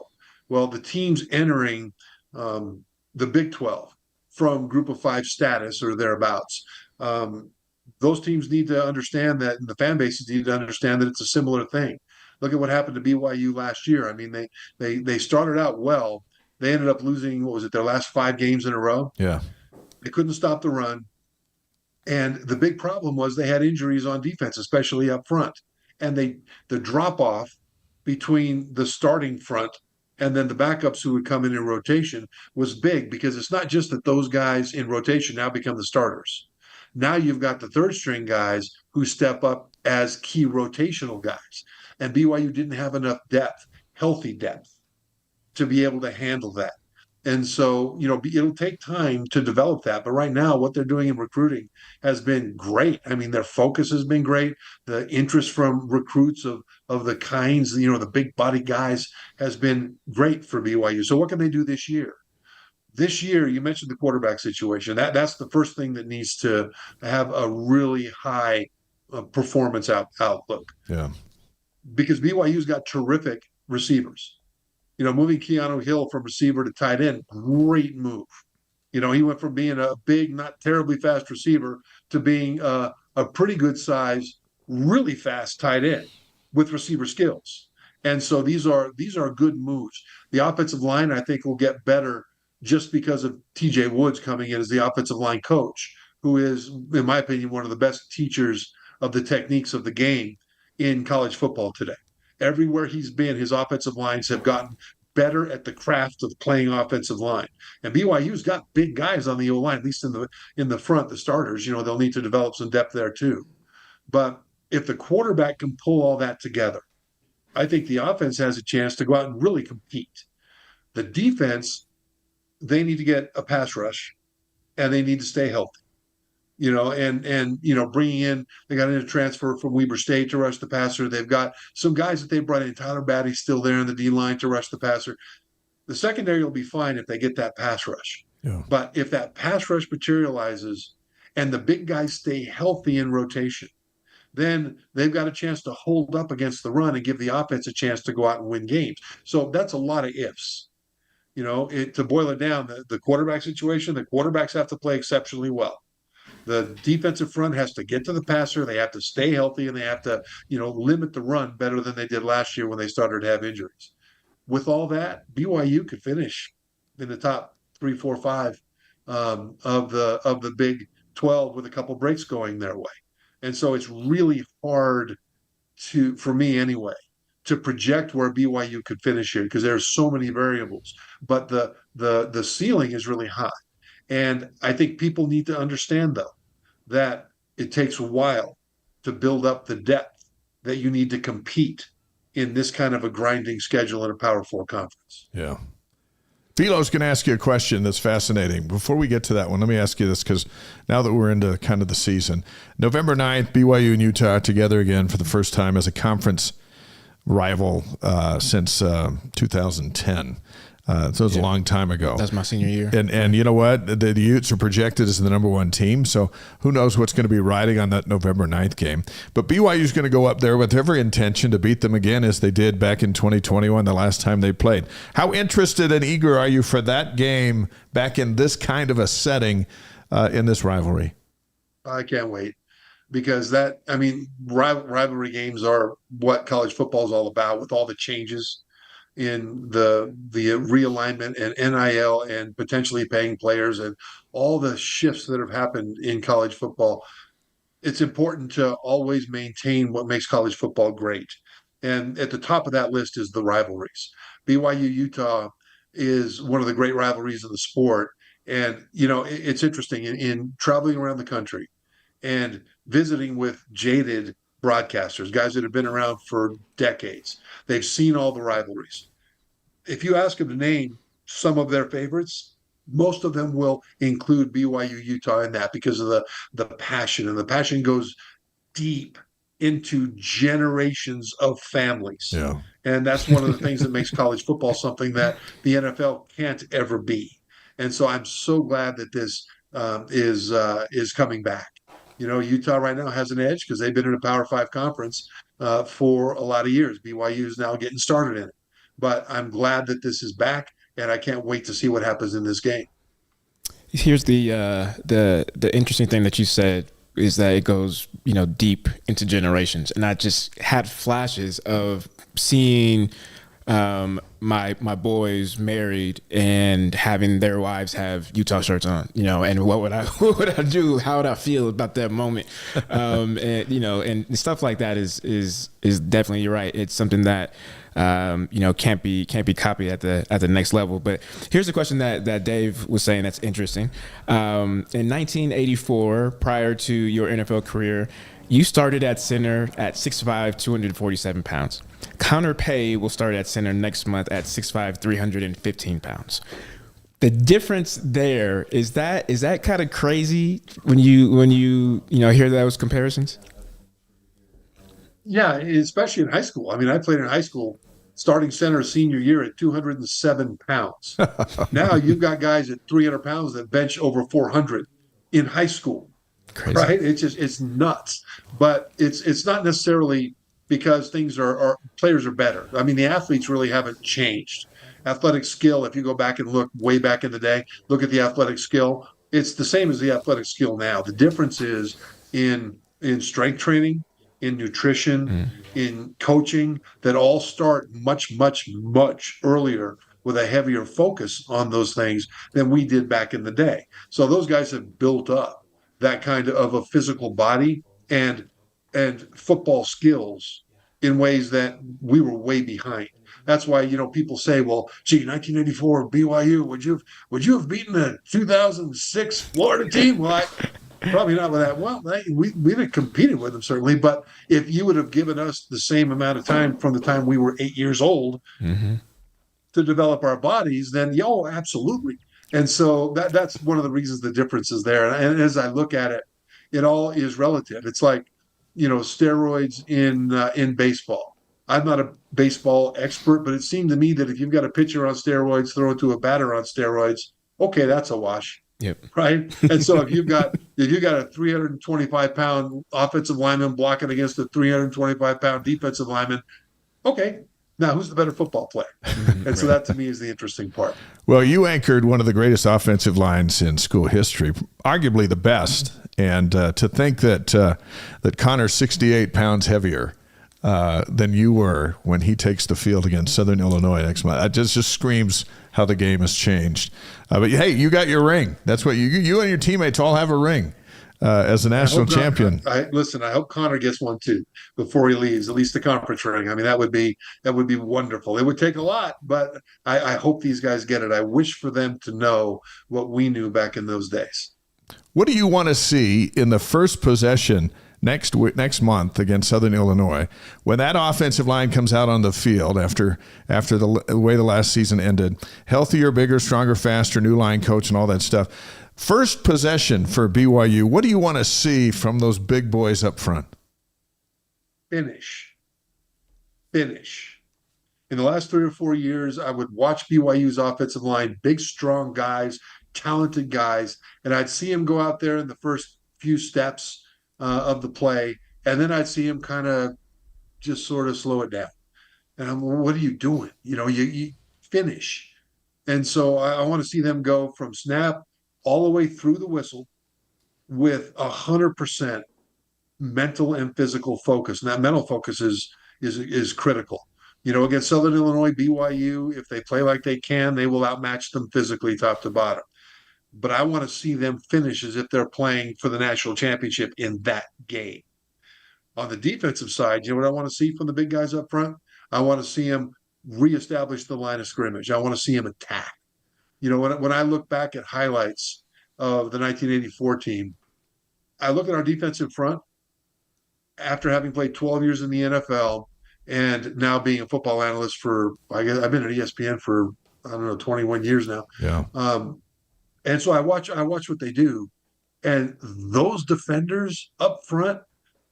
Well, the teams entering the Big 12 from Group of Five status or thereabouts, those teams need to understand that, and the fan bases need to understand that it's a similar thing. Look at what happened to BYU last year. I mean, they started out well. They ended up losing, their last 5 games in a row? Yeah. They couldn't stop the run. And the big problem was they had injuries on defense, especially up front. And the drop-off between the starting front and then the backups who would come in rotation was big, because it's not just that those guys in rotation now become the starters. Now you've got the third-string guys who step up as key rotational guys. And BYU didn't have enough depth, healthy depth, to be able to handle that. And so, it'll take time to develop that. But right now, what they're doing in recruiting has been great. I mean, their focus has been great. The interest from recruits of the kinds, the big body guys, has been great for BYU. So what can they do this year? This year, you mentioned the quarterback situation. That's the first thing that needs to have a really high performance outlook. Yeah. Because BYU's got terrific receivers. Moving Keanu Hill from receiver to tight end, great move. He went from being a big, not terribly fast receiver to being a pretty good size, really fast tight end with receiver skills. And so these are good moves. The offensive line, I think, will get better just because of TJ Woods coming in as the offensive line coach, who is, in my opinion, one of the best teachers of the techniques of the game in college football today. Everywhere he's been, his offensive lines have gotten better at the craft of playing offensive line. And BYU's got big guys on the O line, at least in the front, the starters. They'll need to develop some depth there too. But if the quarterback can pull all that together, I think the offense has a chance to go out and really compete. The defense, they need to get a pass rush, and they need to stay healthy. Bringing in, they got in a transfer from Weber State to rush the passer. They've got some guys that they brought in. Tyler Batty's still there in the D line to rush the passer. The secondary will be fine if they get that pass rush. Yeah. But if that pass rush materializes and the big guys stay healthy in rotation, then they've got a chance to hold up against the run and give the offense a chance to go out and win games. So that's a lot of ifs. To boil it down, the quarterback situation, the quarterbacks have to play exceptionally well. The defensive front has to get to the passer. They have to stay healthy, and they have to, limit the run better than they did last year when they started to have injuries. With all that, BYU could finish in the top 3, 4, 5 of the Big 12 with a couple breaks going their way. And so it's really hard for me anyway, to project where BYU could finish here because there's so many variables. But the ceiling is really high. And I think people need to understand, though, that it takes a while to build up the depth that you need to compete in this kind of a grinding schedule in a Power 4 conference. Yeah. Philo's going to ask you a question that's fascinating. Before we get to that one, let me ask you this, because now that we're into kind of the season, November 9th, BYU and Utah are together again for the first time as a conference rival since 2010. So it was a long time ago. That's my senior year. And you know what? The Utes are projected as the number one team, so who knows what's going to be riding on that November 9th game. But BYU is going to go up there with every intention to beat them again as they did back in 2021, the last time they played. How interested and eager are you for that game back in this kind of a setting in this rivalry? I can't wait. Because rivalry games are what college football is all about, with all the changes in the realignment and NIL and potentially paying players and all the shifts that have happened in college football. It's important to always maintain what makes college football great. And at the top of that list is the rivalries. BYU Utah is one of the great rivalries in the sport. And, it's interesting in traveling around the country and visiting with jaded broadcasters, guys that have been around for decades. They've seen all the rivalries. If you ask them to name some of their favorites, most of them will include BYU Utah in that because of the passion. And the passion goes deep into generations of families. Yeah. And that's one of the things that makes college football something that the NFL can't ever be. And so I'm so glad that this is coming back. Utah right now has an edge because they've been in a Power 5 conference for a lot of years. BYU is now getting started in it. But I'm glad that this is back, and I can't wait to see what happens in this game. Here's the interesting thing that you said is that it goes, deep into generations. And I just had flashes of seeing my boys married and having their wives have Utah shirts on, and what would I do? How would I feel about that moment? And stuff like that is definitely, you're right. It's something that can't be copied at the next level. But here's a question that Dave was saying that's interesting. In 1984, prior to your NFL career, you started at center at 6'5", 247 pounds. Connor Pay will start at center next month at 6'5", 315 pounds. The difference there is that kind of crazy when you hear those comparisons? Yeah, especially in high school. I played in high school starting center senior year at 207 pounds. Now you've got guys at 300 pounds that bench over 400 in high school. Crazy. Right? It's nuts. But it's not necessarily because things are players are better. The athletes really haven't changed. Athletic skill, if you go back and look way back in the day, look at the athletic skill, it's the same as the athletic skill now. The difference is in strength training, in nutrition, in coaching, that all start much, much, much earlier with a heavier focus on those things than we did back in the day. So those guys have built up that kind of a physical body and football skills in ways that we were way behind. That's why, people say, well, gee, 1984 BYU, would you have beaten the 2006 Florida team? Well, probably not with that. Well, we'd have competed with them, certainly. But if you would have given us the same amount of time from the time we were 8 years old to develop our bodies, then, absolutely. And so that's one of the reasons the difference is there. And as I look at it, it all is relative. It's like, steroids in baseball. I'm not a baseball expert, but it seemed to me that if you've got a pitcher on steroids throwing to a batter on steroids, okay, that's a wash. Yep. Right. And so if you've got a 325-pound offensive lineman blocking against a 325-pound defensive lineman, okay, now who's the better football player? And so that to me is the interesting part. Well, you anchored one of the greatest offensive lines in school history, arguably the best. And to think that Connor's 68 pounds heavier than you were when he takes the field against Southern Illinois next month, it just screams how the game has changed. But hey, you got your ring. That's what you and your teammates all have a ring as a national champion. Listen, I hope Connor gets one too before he leaves, at least the conference ring. I mean, that would be wonderful. It would take a lot, but I hope these guys get it. I wish for them to know what we knew back in those days. What do you want to see in the first possession next month against Southern Illinois when that offensive line comes out on the field after the way the last season ended? Healthier, bigger, stronger, faster, new line coach and all that stuff. First possession for BYU, what do you want to see from those big boys up front? Finish. In the last 3 or 4 years, I would watch BYU's offensive line, big, strong guys, talented guys, and I'd see him go out there in the first few steps of the play, and then I'd see him kind of just sort of slow it down. And I'm, well, what are you doing? You finish. And so I want to see them go from snap all the way through the whistle with 100% mental and physical focus. And that mental focus is critical. Against Southern Illinois, BYU, if they play like they can, they will outmatch them physically top to bottom. But I want to see them finish as if they're playing for the national championship in that game. On the defensive side, you know what I want to see from the big guys up front? I want to see them reestablish the line of scrimmage. I want to see them attack. When I look back at highlights of the 1984 team, I look at our defensive front after having played 12 years in the NFL and now being a football analyst for, I guess I've been at ESPN for, 21 years now. Yeah. And so I watch what they do, and those defenders up front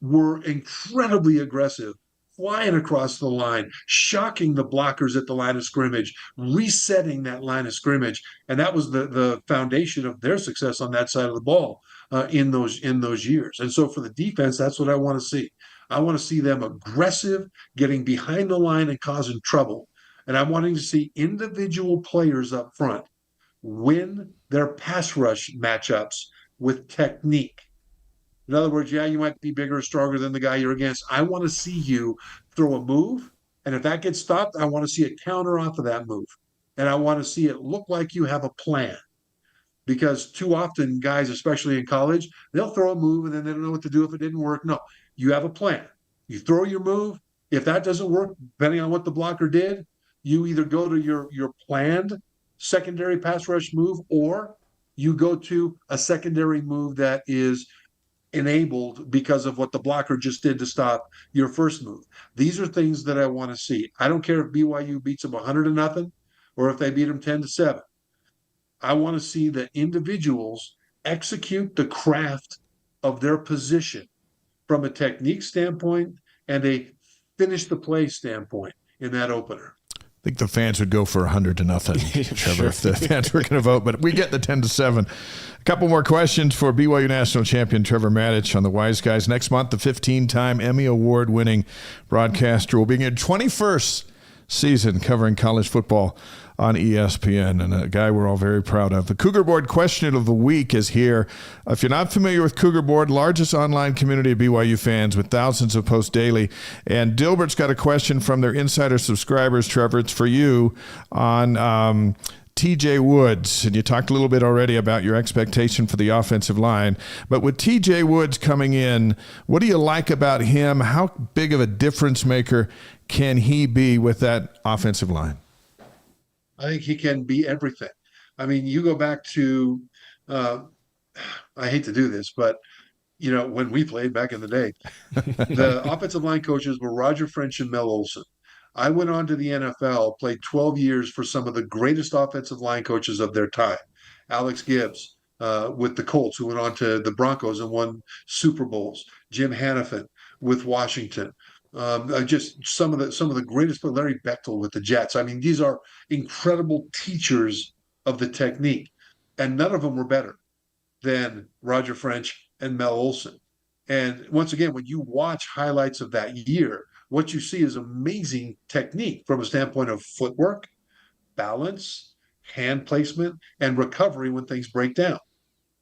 were incredibly aggressive, flying across the line, shocking the blockers at the line of scrimmage, resetting that line of scrimmage, and that was the foundation of their success on that side of the ball in those years. And so for the defense, that's what I want to see. I want to see them aggressive, getting behind the line and causing trouble, and I'm wanting to see individual players up front win their pass rush matchups with technique. In other words, you might be bigger or stronger than the guy you're against. I want to see you throw a move, and if that gets stopped, I want to see a counter off of that move. And I want to see it look like you have a plan. Because too often, guys, especially in college, they'll throw a move and then they don't know what to do if it didn't work. No, you have a plan. You throw your move. If that doesn't work, depending on what the blocker did, you either go to your planned secondary pass rush move, or you go to a secondary move that is enabled because of what the blocker just did to stop your first move. These are things that I want to see. I don't care if BYU beats them 100-0 or if they beat them 10-7. I want to see the individuals execute the craft of their position from a technique standpoint and a finish the play standpoint in that opener. I think the fans would go for 100-0, Trevor, if the fans were going to vote. But we get the 10-7. A couple more questions for BYU national champion Trevor Matich on the Wise Guys. Next month, the 15-time Emmy Award-winning broadcaster will begin 21st season covering college football on ESPN, and a guy we're all very proud of. The Cougar Board question of the week is here. If you're not familiar with Cougar Board, largest online community of BYU fans with thousands of posts daily. And Dilbert's got a question from their insider subscribers, Trevor. It's for you on TJ Woods, and you talked a little bit already about your expectation for the offensive line, but with TJ Woods coming in, what do you like about him? How big of a difference maker can he be with that offensive line? I think he can be everything. I mean, you go back to, I hate to do this, but when we played back in the day, the offensive line coaches were Roger French and Mel Olson. I went on to the NFL, played 12 years for some of the greatest offensive line coaches of their time. Alex Gibbs with the Colts, who went on to the Broncos and won Super Bowls. Jim Hannafin with Washington. Just some of the greatest, but Larry Bechtel with the Jets. I mean, these are incredible teachers of the technique, and none of them were better than Roger French and Mel Olson. And once again, when you watch highlights of that year, what you see is amazing technique from a standpoint of footwork, balance, hand placement, and recovery when things break down.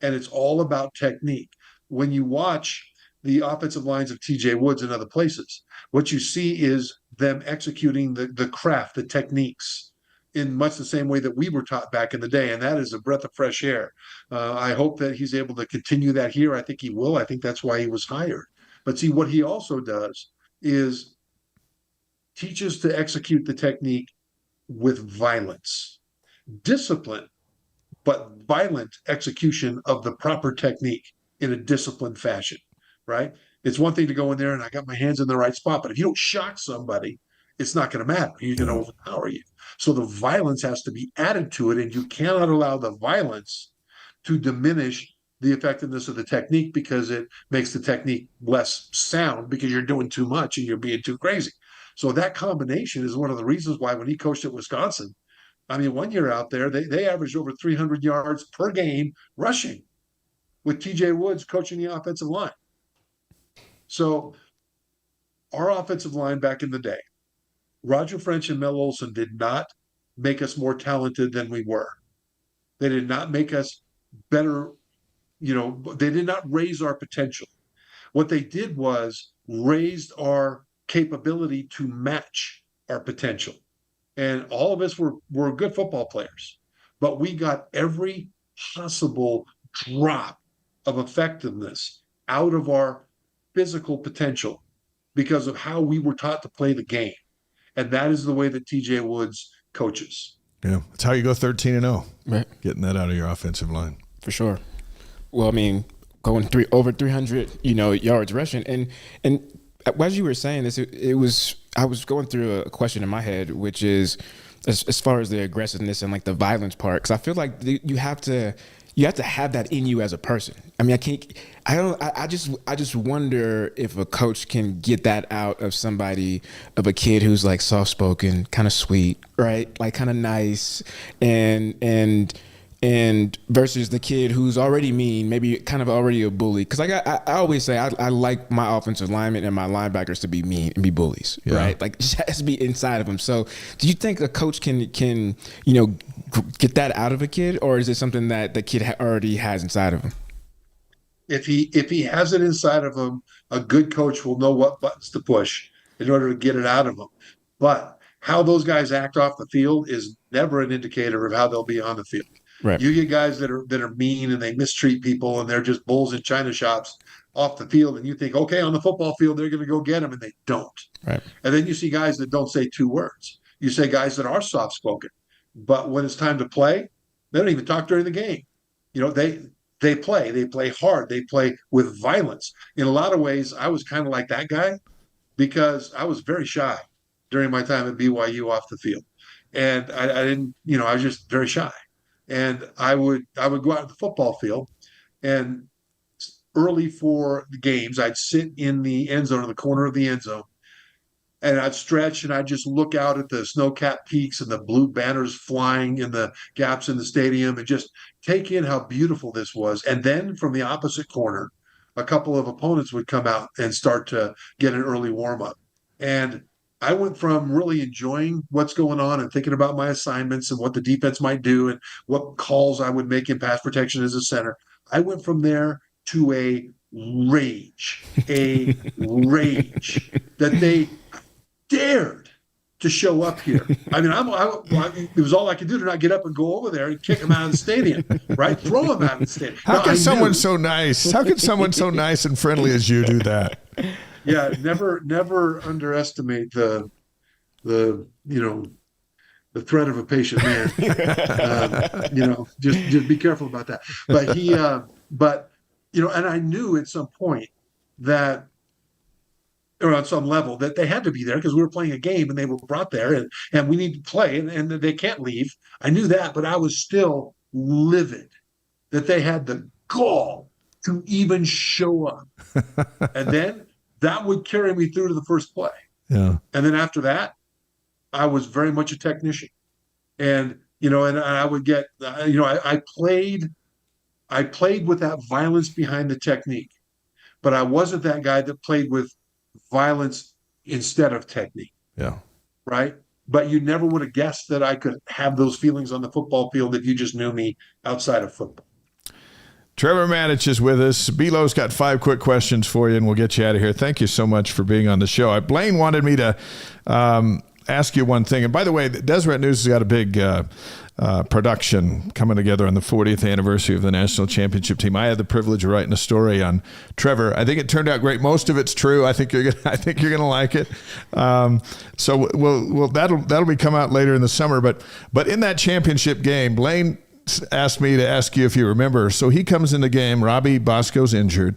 And it's all about technique. When you watch the offensive lines of TJ Woods and other places, what you see is them executing the craft, the techniques, in much the same way that we were taught back in the day. And that is a breath of fresh air. I hope that he's able to continue that here. I think he will. I think that's why he was hired. But see, what he also does is teaches to execute the technique with violence, discipline, but violent execution of the proper technique in a disciplined fashion, right? It's one thing to go in there and I got my hands in the right spot, but if you don't shock somebody, it's not going to matter. He's going to overpower you. So the violence has to be added to it, and you cannot allow the violence to diminish the effectiveness of the technique because it makes the technique less sound because you're doing too much and you're being too crazy. So that combination is one of the reasons why when he coached at Wisconsin, I mean, one year out there, they averaged over 300 yards per game rushing with TJ Woods coaching the offensive line. So our offensive line back in the day, Roger French and Mel Olson did not make us more talented than we were. They did not make us better. They did not raise our potential. What they did was raised our capability to match our potential. And all of us were good football players, but we got every possible drop of effectiveness out of our physical potential because of how we were taught to play the game. And that is the way that TJ Woods coaches. Yeah, that's how you go 13-0. Right. Getting that out of your offensive line. For sure. Well, I mean, going over 300, yards rushing. And as you were saying this, I was going through a question in my head, which is as far as the aggressiveness and like the violence part, because I feel like you have to have that in you as a person. I mean, I just wonder if a coach can get that out of a kid who's like soft-spoken, kind of sweet, right? Like kind of nice and versus the kid who's already mean, maybe kind of already a bully. Because I always say I like my offensive linemen and my linebackers to be mean and be bullies, right? Like it just has to be inside of them. So do you think a coach can get that out of a kid, or is it something that the kid already has inside of him? If he has it inside of him, a good coach will know what buttons to push in order to get it out of him. But how those guys act off the field is never an indicator of how they'll be on the field. Right. You get guys that are mean and they mistreat people and they're just bulls in china shops off the field, and you think, okay, on the football field they're going to go get them, and they don't. Right. And then you see guys that don't say two words. You say guys that are soft spoken, but when it's time to play, they don't even talk during the game. They play hard, they play with violence. In a lot of ways, I was kind of like that guy because I was very shy during my time at BYU off the field, and I didn't, I was just very shy. And I would go out to the football field, and early for the games, I'd sit in the end zone, in the corner of the end zone, and I'd stretch and I'd just look out at the snow-capped peaks and the blue banners flying in the gaps in the stadium and just take in how beautiful this was. And then from the opposite corner, a couple of opponents would come out and start to get an early warm-up. And I went from really enjoying what's going on and thinking about my assignments and what the defense might do and what calls I would make in pass protection as a center. I went from there to a rage that they dared to show up here. I mean, it was all I could do to not get up and go over there and kick him out of the stadium, right? Throw him out of the stadium. How can someone so nice? How can someone so nice and friendly as you do that? Yeah, never underestimate the threat of a patient man. Just be careful about that. But and I knew at some point that, or on some level, that they had to be there because we were playing a game and they were brought there and we need to play and they can't leave. I knew that, but I was still livid that they had the gall to even show up. And then that would carry me through to the first play. Yeah. And then after that, I was very much a technician. And, and I would get, I played with that violence behind the technique, but I wasn't that guy that played with violence instead of technique. Yeah. Right. But you never would have guessed that I could have those feelings on the football field if you just knew me outside of football. Trevor Matich is with us. Belo's got 5 quick questions for you, and we'll get you out of here. Thank you so much for being on the show. Blaine wanted me to ask you one thing. And by the way, Deseret News has got a big production coming together on the 40th anniversary of the national championship team. I had the privilege of writing a story on Trevor. I think it turned out great. Most of it's true. I think you're gonna like it. So that'll be come out later in the summer. But in that championship game, Blaine asked me to ask you if you remember. So he comes in the game. Robbie Bosco's injured,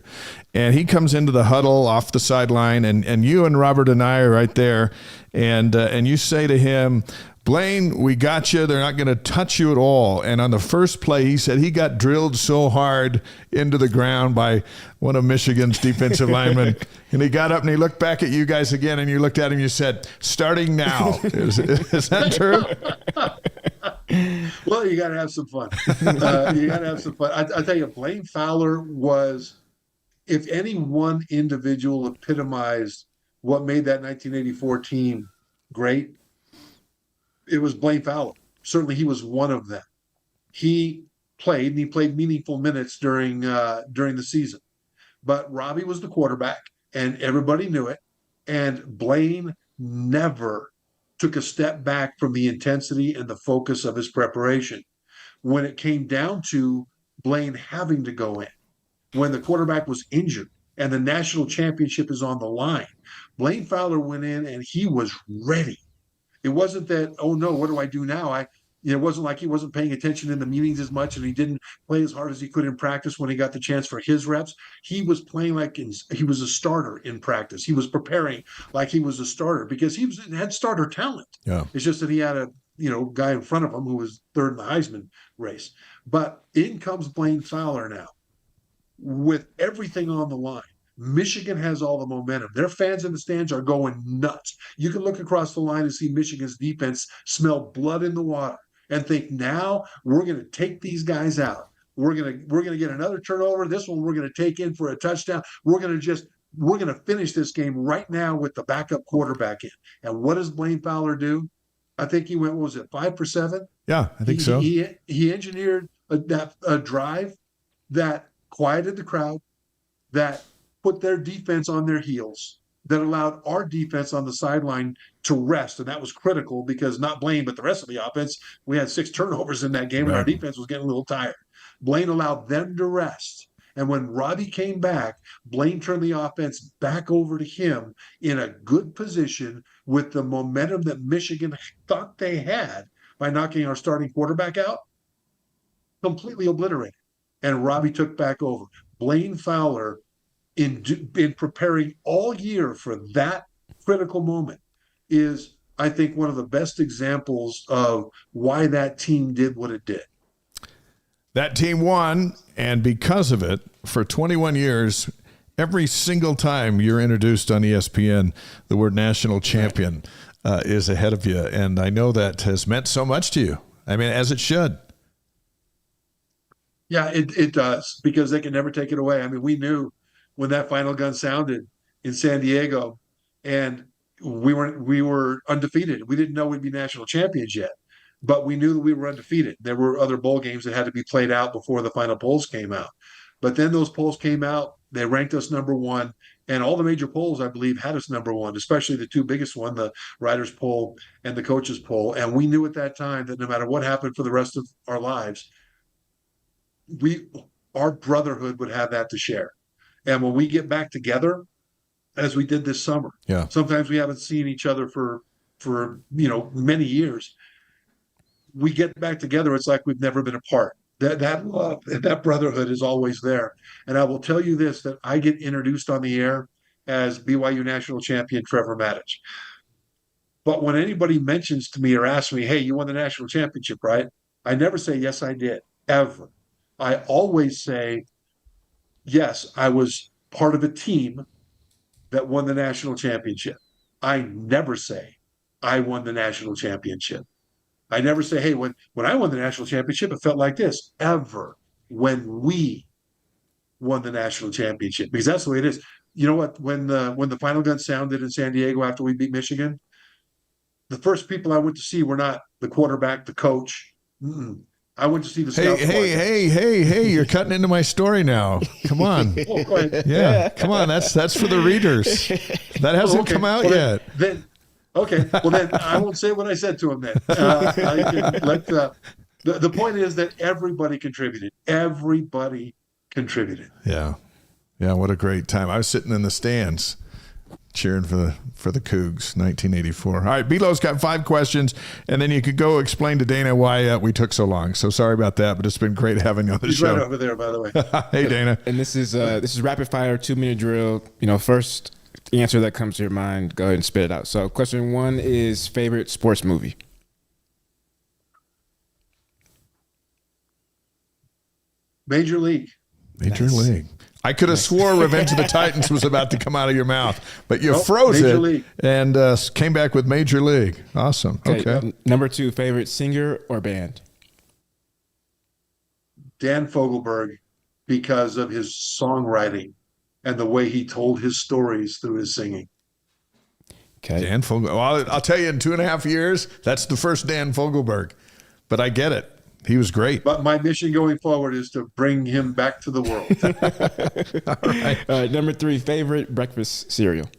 and he comes into the huddle off the sideline, and you and Robert and I are right there, and you say to him, Blaine, we got you. They're not going to touch you at all. And on the first play, he said he got drilled so hard into the ground by one of Michigan's defensive linemen. And he got up and he looked back at you guys again, and you looked at him and you said, starting now. Is that true? Well, you got to have some fun. I tell you, Blaine Fowler was, if any one individual epitomized what made that 1984 team great, it was Blaine Fowler. Certainly he was one of them. He played meaningful minutes during the season. But Robbie was the quarterback, and everybody knew it. And Blaine never took a step back from the intensity and the focus of his preparation. When it came down to Blaine having to go in, when the quarterback was injured and the national championship is on the line, Blaine Fowler went in and he was ready. It wasn't that, oh no, what do I do now? It wasn't like he wasn't paying attention in the meetings as much and he didn't play as hard as he could in practice when he got the chance for his reps. He was playing like he was a starter in practice. He was preparing like he was a starter because he had starter talent. Yeah. It's just that he had a guy in front of him who was third in the Heisman race. But in comes Blaine Fowler now with everything on the line. Michigan has all the momentum. Their fans in the stands are going nuts. You can look across the line and see Michigan's defense smell blood in the water and think, now we're going to take these guys out. We're going to get another turnover. This one we're going to take in for a touchdown. We're going to finish this game right now with the backup quarterback in. And what does Blaine Fowler do? I think he went, what was it, 5 for 7? Yeah, I think so. He engineered a drive that quieted the crowd, that put their defense on their heels, that allowed our defense on the sideline to rest. And that was critical because not Blaine, but the rest of the offense, we had 6 turnovers in that game and our defense was getting a little tired. Blaine allowed them to rest. And when Robbie came back, Blaine turned the offense back over to him in a good position with the momentum that Michigan thought they had by knocking our starting quarterback out, completely obliterated. And Robbie took back over. Blaine Fowler, in preparing all year for that critical moment, is, I think, one of the best examples of why that team did what it did. That team won, and because of it, for 21 years, every single time you're introduced on ESPN, the word national champion is ahead of you. And I know that has meant so much to you. I mean, as it should. Yeah, it does, because they can never take it away. I mean, we knew when that final gun sounded in San Diego, and we were undefeated. We didn't know we'd be national champions yet, but we knew that we were undefeated. There were other bowl games that had to be played out before the final polls came out. But then those polls came out, they ranked us number 1, And all the major polls, I believe, had us number one, especially the two biggest one, the writers' poll and the coaches' poll. And we knew at that time that no matter what happened for the rest of our lives, our brotherhood would have that to share. And when we get back together, as we did this summer, sometimes we haven't seen each other for many years. We get back together, it's like we've never been apart. That love and that brotherhood is always there. And I will tell you this, that I get introduced on the air as BYU national champion Trevor Matich. But when anybody mentions to me or asks me, hey, you won the national championship, right? I never say, yes, I did, ever. I always say, yes, I was part of a team that won the national championship. I never say, I won the national championship. I never say, hey, when I won the national championship, it felt like this. Ever. When we won the national championship, because that's the way it is. You know what? When the final gun sounded in San Diego after we beat Michigan, the first people I went to see were not the quarterback, the coach. I went to see the scouts. Hey! You're cutting into my story now. Come on. Oh, go ahead. Yeah, come on. That's for the readers. That hasn't come out yet. Okay, well then I won't say what I said to him then. The point is that everybody contributed. Everybody contributed. Yeah. What a great time! I was sitting in the stands cheering for the Cougs, 1984. All right, Belo's got 5 questions, and then you could go explain to Dana why we took so long. So sorry about that, but it's been great having you on the show. He's right over there, by the way. Hey, Dana. And this is rapid fire 2-minute drill. First answer that comes to your mind, go ahead and spit it out. So question 1 is favorite sports movie. Major League. Major League. I could have swore Revenge of the Titans was about to come out of your mouth, but you froze Major it League. And came back with Major League. Awesome. Okay. Number 2, favorite singer or band? Dan Fogelberg, because of his songwriting and the way he told his stories through his singing. Okay. Dan Fogelberg. Well, I'll tell you, in 2.5 years, that's the first Dan Fogelberg. But I get it. He was great. But my mission going forward is to bring him back to the world. All right. Number 3, favorite breakfast cereal.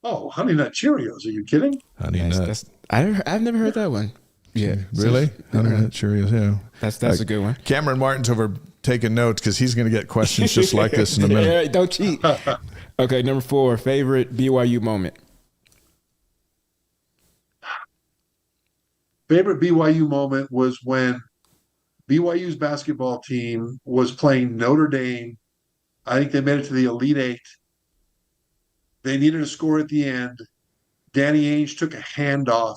Oh, Honey Nut Cheerios. Are you kidding? Honey Nut. I've never heard that one. Yeah. Really? Honey Nut Cheerios, yeah. That's a good one. Cameron Martin's over taking notes because he's going to get questions just like this in a minute. Yeah, don't cheat. Okay, number 4, favorite BYU moment. Favorite BYU moment was when BYU's basketball team was playing Notre Dame. I think they made it to the Elite Eight. They needed a score at the end. Danny Ainge took a handoff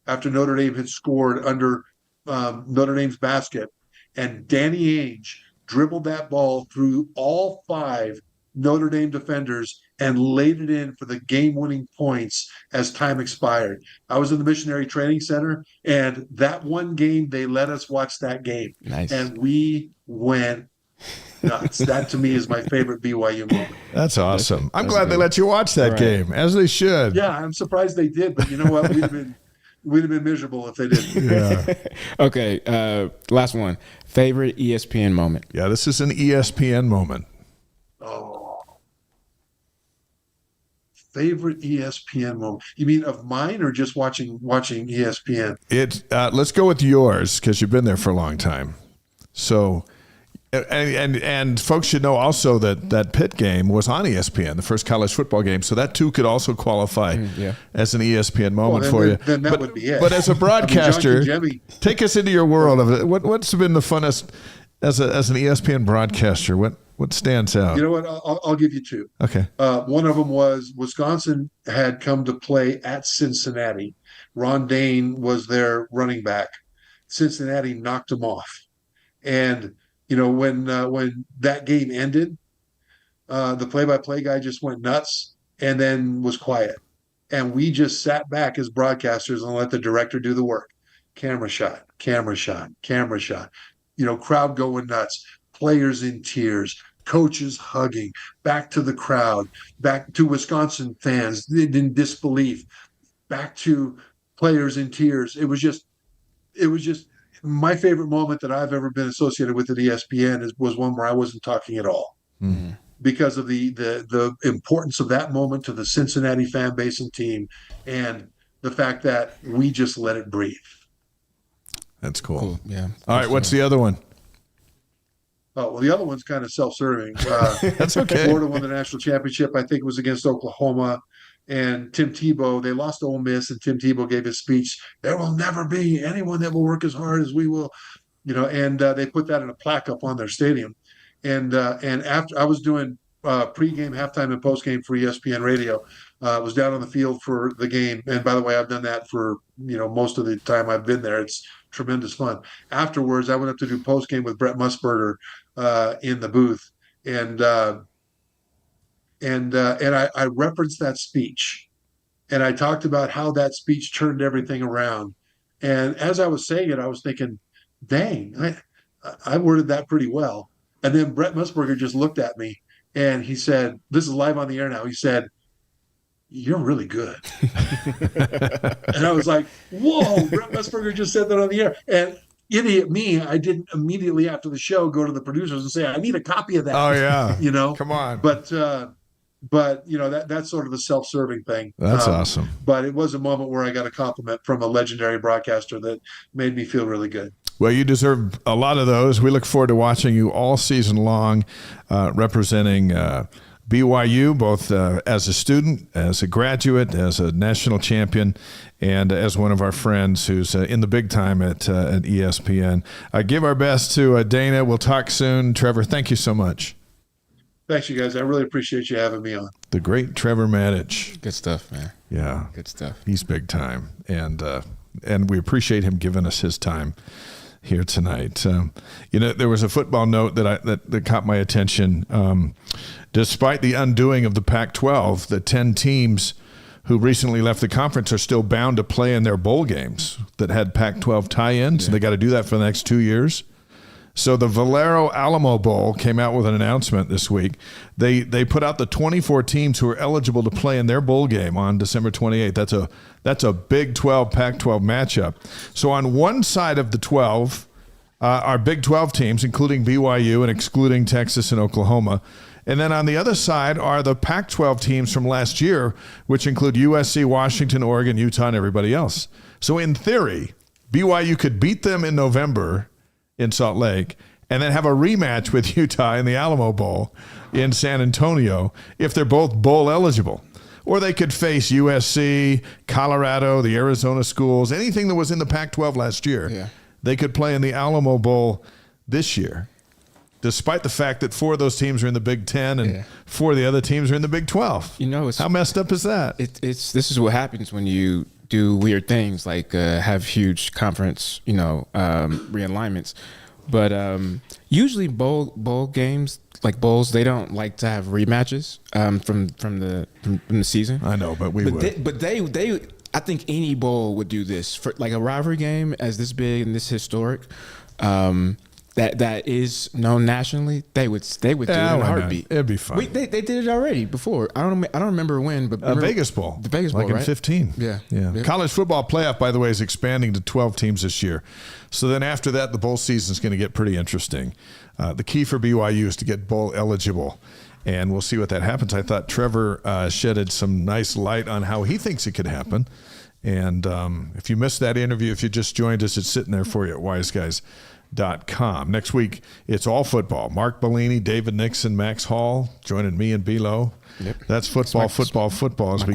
after Notre Dame had scored under Notre Dame's basket. And Danny Ainge dribbled that ball through all 5 Notre Dame defenders and laid it in for the game-winning points as time expired. I was in the Missionary Training Center, and that one game, they let us watch that game. Nice. And we went nuts. That, to me, is my favorite BYU moment. That's awesome. I'm glad they let you watch that game, as they should. Yeah, I'm surprised they did, but you know what? We'd have been miserable if they didn't. Yeah. Okay, last one. Favorite ESPN moment. Yeah, this is an ESPN moment. Oh. Favorite ESPN moment. You mean of mine or just watching ESPN? Let's go with yours because you've been there for a long time. So, and folks should know also that Pitt game was on ESPN, the first college football game. So that too could also qualify as an ESPN moment for you. Then that would be it. But as a broadcaster, take us into your world of it. What's been the funnest as an ESPN broadcaster? What stands out? You know what? I'll give you 2. Okay. One of them was Wisconsin had come to play at Cincinnati. Ron Dane was their running back. Cincinnati knocked him off. And, when that game ended, the play-by-play guy just went nuts and then was quiet. And we just sat back as broadcasters and let the director do the work. Camera shot, camera shot, camera shot. Crowd going nuts. Players in tears, coaches hugging, back to the crowd, back to Wisconsin fans in disbelief, back to players in tears. It was just my favorite moment that I've ever been associated with at ESPN was one where I wasn't talking at all. Mm-hmm. because of the importance of that moment to the Cincinnati fan base and team, and the fact that we just let it breathe. That's cool. Yeah. All right, what's the other one? Oh, well, the other one's kind of self-serving. That's okay. Florida won the national championship. I think it was against Oklahoma. And Tim Tebow, they lost to Ole Miss, and Tim Tebow gave his speech. There will never be anyone that will work as hard as we will, and they put that in a plaque up on their stadium. And after I was doing pregame, halftime, and postgame for ESPN radio, was down on the field for the game. And by the way, I've done that for most of the time I've been there. It's tremendous fun. Afterwards, I went up to do postgame with Brett Musburger in the booth, and I referenced that speech, and I talked about how that speech turned everything around. And as I was saying it, I was thinking, dang, I worded that pretty well. And then Brett Musburger just looked at me and he said, this is live on the air now. He said, "You're really good." And I was like, whoa, Brett Musburger just said that on the air. And idiot me, I didn't immediately after the show go to the producers and say, I need a copy of that. Oh, yeah. Come on. But that's sort of a self-serving thing. That's awesome. But it was a moment where I got a compliment from a legendary broadcaster that made me feel really good. Well, you deserve a lot of those. We look forward to watching you all season long, representing BYU, both as a student, as a graduate, as a national champion, and as one of our friends who's in the big time at ESPN. Give our best to Dana. We'll talk soon. Trevor, thank you so much. Thanks, you guys. I really appreciate you having me on. The great Trevor Matich. Good stuff, man. Yeah. Good stuff. He's big time. And we appreciate him giving us his time here tonight. There was a football note that caught my attention. Despite the undoing of the Pac-12, the 10 teams who recently left the conference are still bound to play in their bowl games that had Pac-12 tie-ins. Yeah. They got to do that for the next 2 years. So the Valero Alamo Bowl came out with an announcement this week. They put out the 24 teams who are eligible to play in their bowl game on December 28th. That's a Big 12, Pac-12 matchup. So on one side of the 12 are Big 12 teams, including BYU and excluding Texas and Oklahoma. And then on the other side are the Pac-12 teams from last year, which include USC, Washington, Oregon, Utah, and everybody else. So in theory, BYU could beat them in November in Salt Lake, and then have a rematch with Utah in the Alamo Bowl in San Antonio if they're both bowl eligible. Or they could face USC, Colorado, the Arizona schools, anything that was in the Pac-12 last year. Yeah. They could play in the Alamo Bowl this year, despite the fact that 4 of those teams are in the Big 10 and 4 of the other tems are in the Big 12. How messed up is that? This is what happens when you do weird things like have huge conference, realignments. But usually bowl games, like bowls, they don't like to have rematches from the season. I know, but would. But they I think any bowl would do this for like a rivalry game as this big and this historic. That is known nationally, they would do it in a heartbeat. It'd be fun. They did it already before. I don't remember when, but Vegas Bowl. The Vegas Bowl, like in 15. Yeah. College football playoff, by the way, is expanding to 12 teams this year. So then after that, the bowl season is going to get pretty interesting. The key for BYU is to get bowl eligible, and we'll see what that happens. I thought Trevor shedded some nice light on how he thinks it could happen. And if you missed that interview, if you just joined us, it's sitting there for you at wiseguys.com. Next week, it's all football. Mark Bellini, David Nixon, Max Hall joining me and Bilo. Yep. That's football as we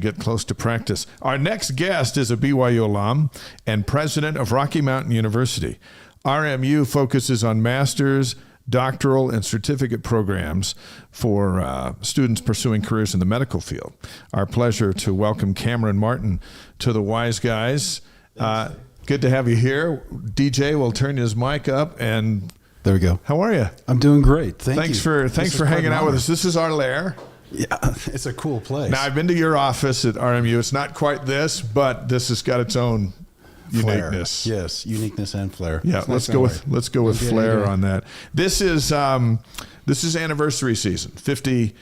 get close to practice. Our next guest is a BYU alum and president of Rocky Mountain University. RMU focuses on master's, doctoral, and certificate programs for students pursuing careers in the medical field. Our pleasure to welcome Cameron Martin to the Wise Guys. Good to have you here. DJ will turn his mic up, and there we go. How are you? I'm doing great. Thanks for hanging out with us. This is our lair. Yeah, it's a cool place. Now, I've been to your office at RMU. It's not quite this, but this has got its own flair. Uniqueness. Yes, uniqueness and flair. Yeah, let's go with flair on that. This is anniversary season. 50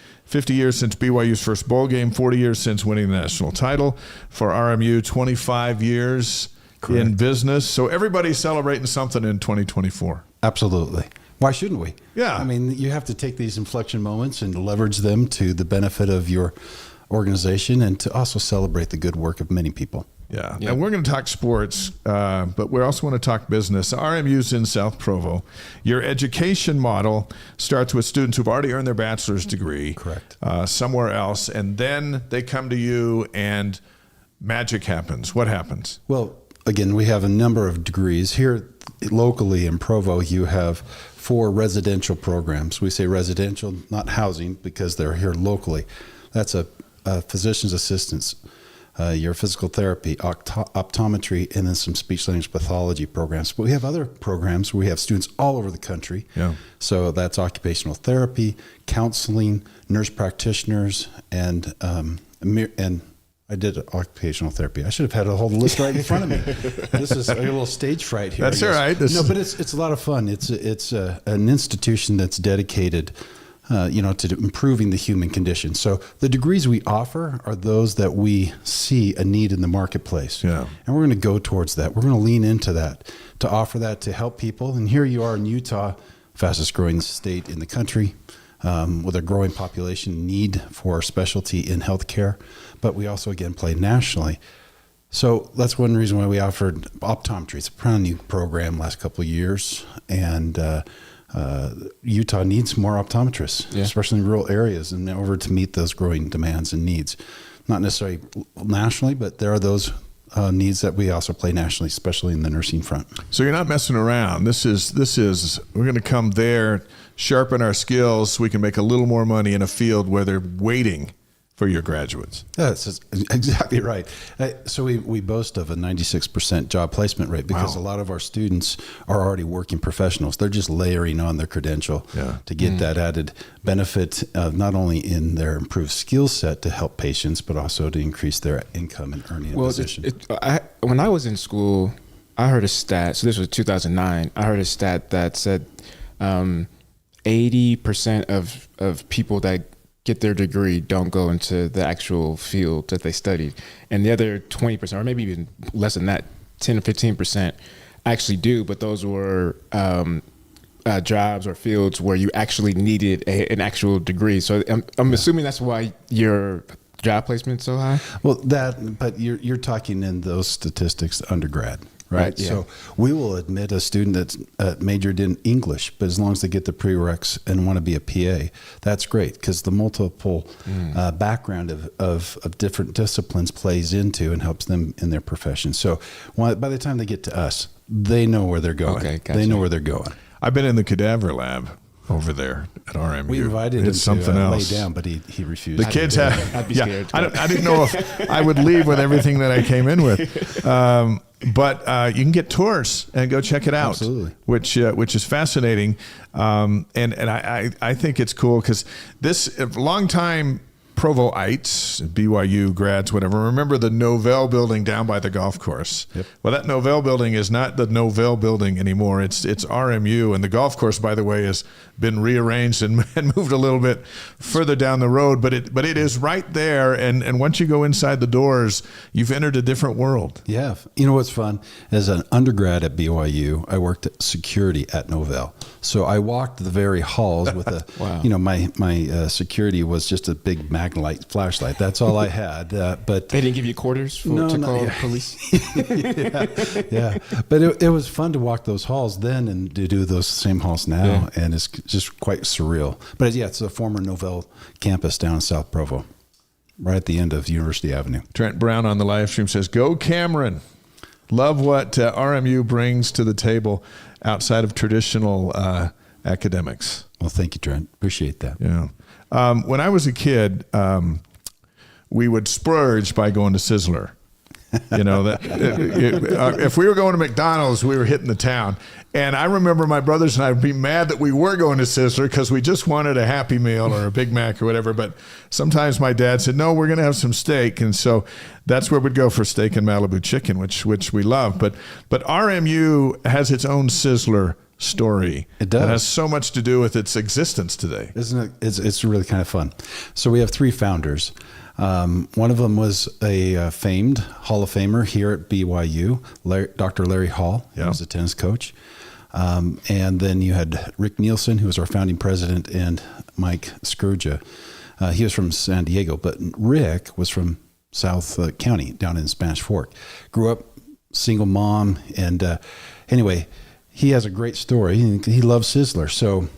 years since BYU's first bowl game, 40 years since winning the national title. For RMU, 25 years in business. So everybody's celebrating something in 2024. Absolutely. Why shouldn't we? Yeah. I mean, you have to take these inflection moments and leverage them to the benefit of your organization and to also celebrate the good work of many people. Yeah. And we're going to talk sports, but we also want to talk business. RMU's in South Provo. Your education model starts with students who've already earned their bachelor's degree. Correct. Somewhere else, and then they come to you and magic happens. What happens? Well, again, we have a number of degrees. Here locally in Provo, you have 4 residential programs. We say residential, not housing, because they're here locally. That's a physician's assistants, your physical therapy, optometry, and then some speech language pathology programs. But we have other programs where we have students all over the country. Yeah. So that's occupational therapy, counseling, nurse practitioners, and I did occupational therapy. I should have had a whole list right in front of me. This is a little stage fright here. That's all right. No, but it's a lot of fun. It's an institution that's dedicated to improving the human condition. So the degrees we offer are those that we see a need in the marketplace. Yeah. And we're going to go towards that. We're going to lean into that, to offer that to help people. And here you are in Utah, fastest growing state in the country, with a growing population need for specialty in healthcare. But we also, again, play nationally. So that's one reason why we offered optometry. It's a brand new program last couple of years. And Utah needs more optometrists, especially in rural areas, in order to meet those growing demands and needs. Not necessarily nationally, but there are those needs that we also play nationally, especially in the nursing front. So you're not messing around. This is we're going to come there, sharpen our skills so we can make a little more money in a field where they're waiting for your graduates. That's exactly right. So we boast of a 96% job placement rate because a lot of our students are already working professionals. They're just layering on their credential to get that added benefit, not only in their improved skill set to help patients, but also to increase their income and earning a position. When I was in school, I heard a stat. So this was 2009. I heard a stat that said 80% of people that get their degree don't go into the actual field that they studied. And the other 20%, or maybe even less than that, 10 or 15% actually do, but those were jobs or fields where you actually needed an actual degree. So I'm assuming that's why your job placement's so high? Well, but you're talking in those statistics undergrad. Right. Yeah. So we will admit a student that's majored in English, but as long as they get the prereqs and want to be a PA, that's great because the multiple background of different disciplines plays into and helps them in their profession. So by the time they get to us, they know where they're going. Okay, gotcha. They know where they're going. I've been in the cadaver lab over there at RMU. We invited it's him something to else. lay down, but he refused. The kids have. I'd be scared. I didn't know if I would leave with everything that I came in with. But you can get tours and go check it out. Absolutely. Which is fascinating. And I think it's cool because this long time Provoites, BYU grads, whatever, remember the Novell building down by the golf course. Yep. Well, that Novell building is not the Novell building anymore. It's RMU, and the golf course, by the way, has been rearranged and moved a little bit further down the road. But it is right there, and once you go inside the doors, you've entered a different world. Yeah. You know what's fun? As an undergrad at BYU, I worked at security at Novell. So I walked the very halls with a, Wow. my security was just a big Magnite flashlight. That's all I had. But They didn't give you quarters to call the police? yeah. But it was fun to walk those halls then and to do those same halls now. Yeah. And it's just quite surreal. But it's a former Novell campus down in South Provo, right at the end of University Avenue. Trent Brown on the live stream says, "Go Cameron." Love what RMU brings to the table outside of traditional academics. Well, thank you, Trent. Appreciate that. Yeah. When I was a kid, we would splurge by going to Sizzler. If we were going to McDonald's, we were hitting the town. And I remember my brothers and I would be mad that we were going to Sizzler because we just wanted a Happy Meal or a Big Mac or whatever. But sometimes my dad said, no, we're going to have some steak. And so that's where we'd go for steak and Malibu chicken, which we love. But RMU has its own Sizzler story. It does. It has so much to do with its existence today. Isn't it? It's really kind of fun. So we have 3 founders. One of them was a famed Hall of Famer here at BYU, Dr. Larry Hall. He was a tennis coach. And then you had Rick Nielsen, who was our founding president, and Mike Scourgia. He was from San Diego, but Rick was from South County down in Spanish Fork. Grew up single mom. And anyway, he has a great story. He loves Sizzler. So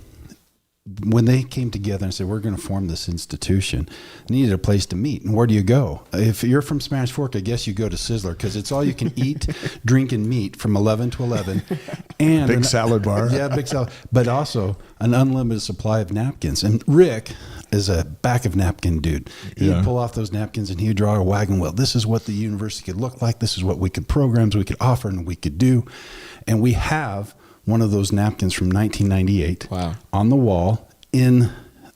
when they came together and said, we're going to form this institution, they needed a place to meet. And where do you go? If you're from Spanish Fork, I guess you go to Sizzler because it's all you can eat, drink, and meet from 11 to 11. And big salad bar. Yeah, big salad. But also an unlimited supply of napkins. And Rick is a back of napkin dude. He'd pull off those napkins and he'd draw a wagon wheel. This is what the university could look like. This is what programs we could offer and we could do. And we have one of those napkins from 1998 on the wall in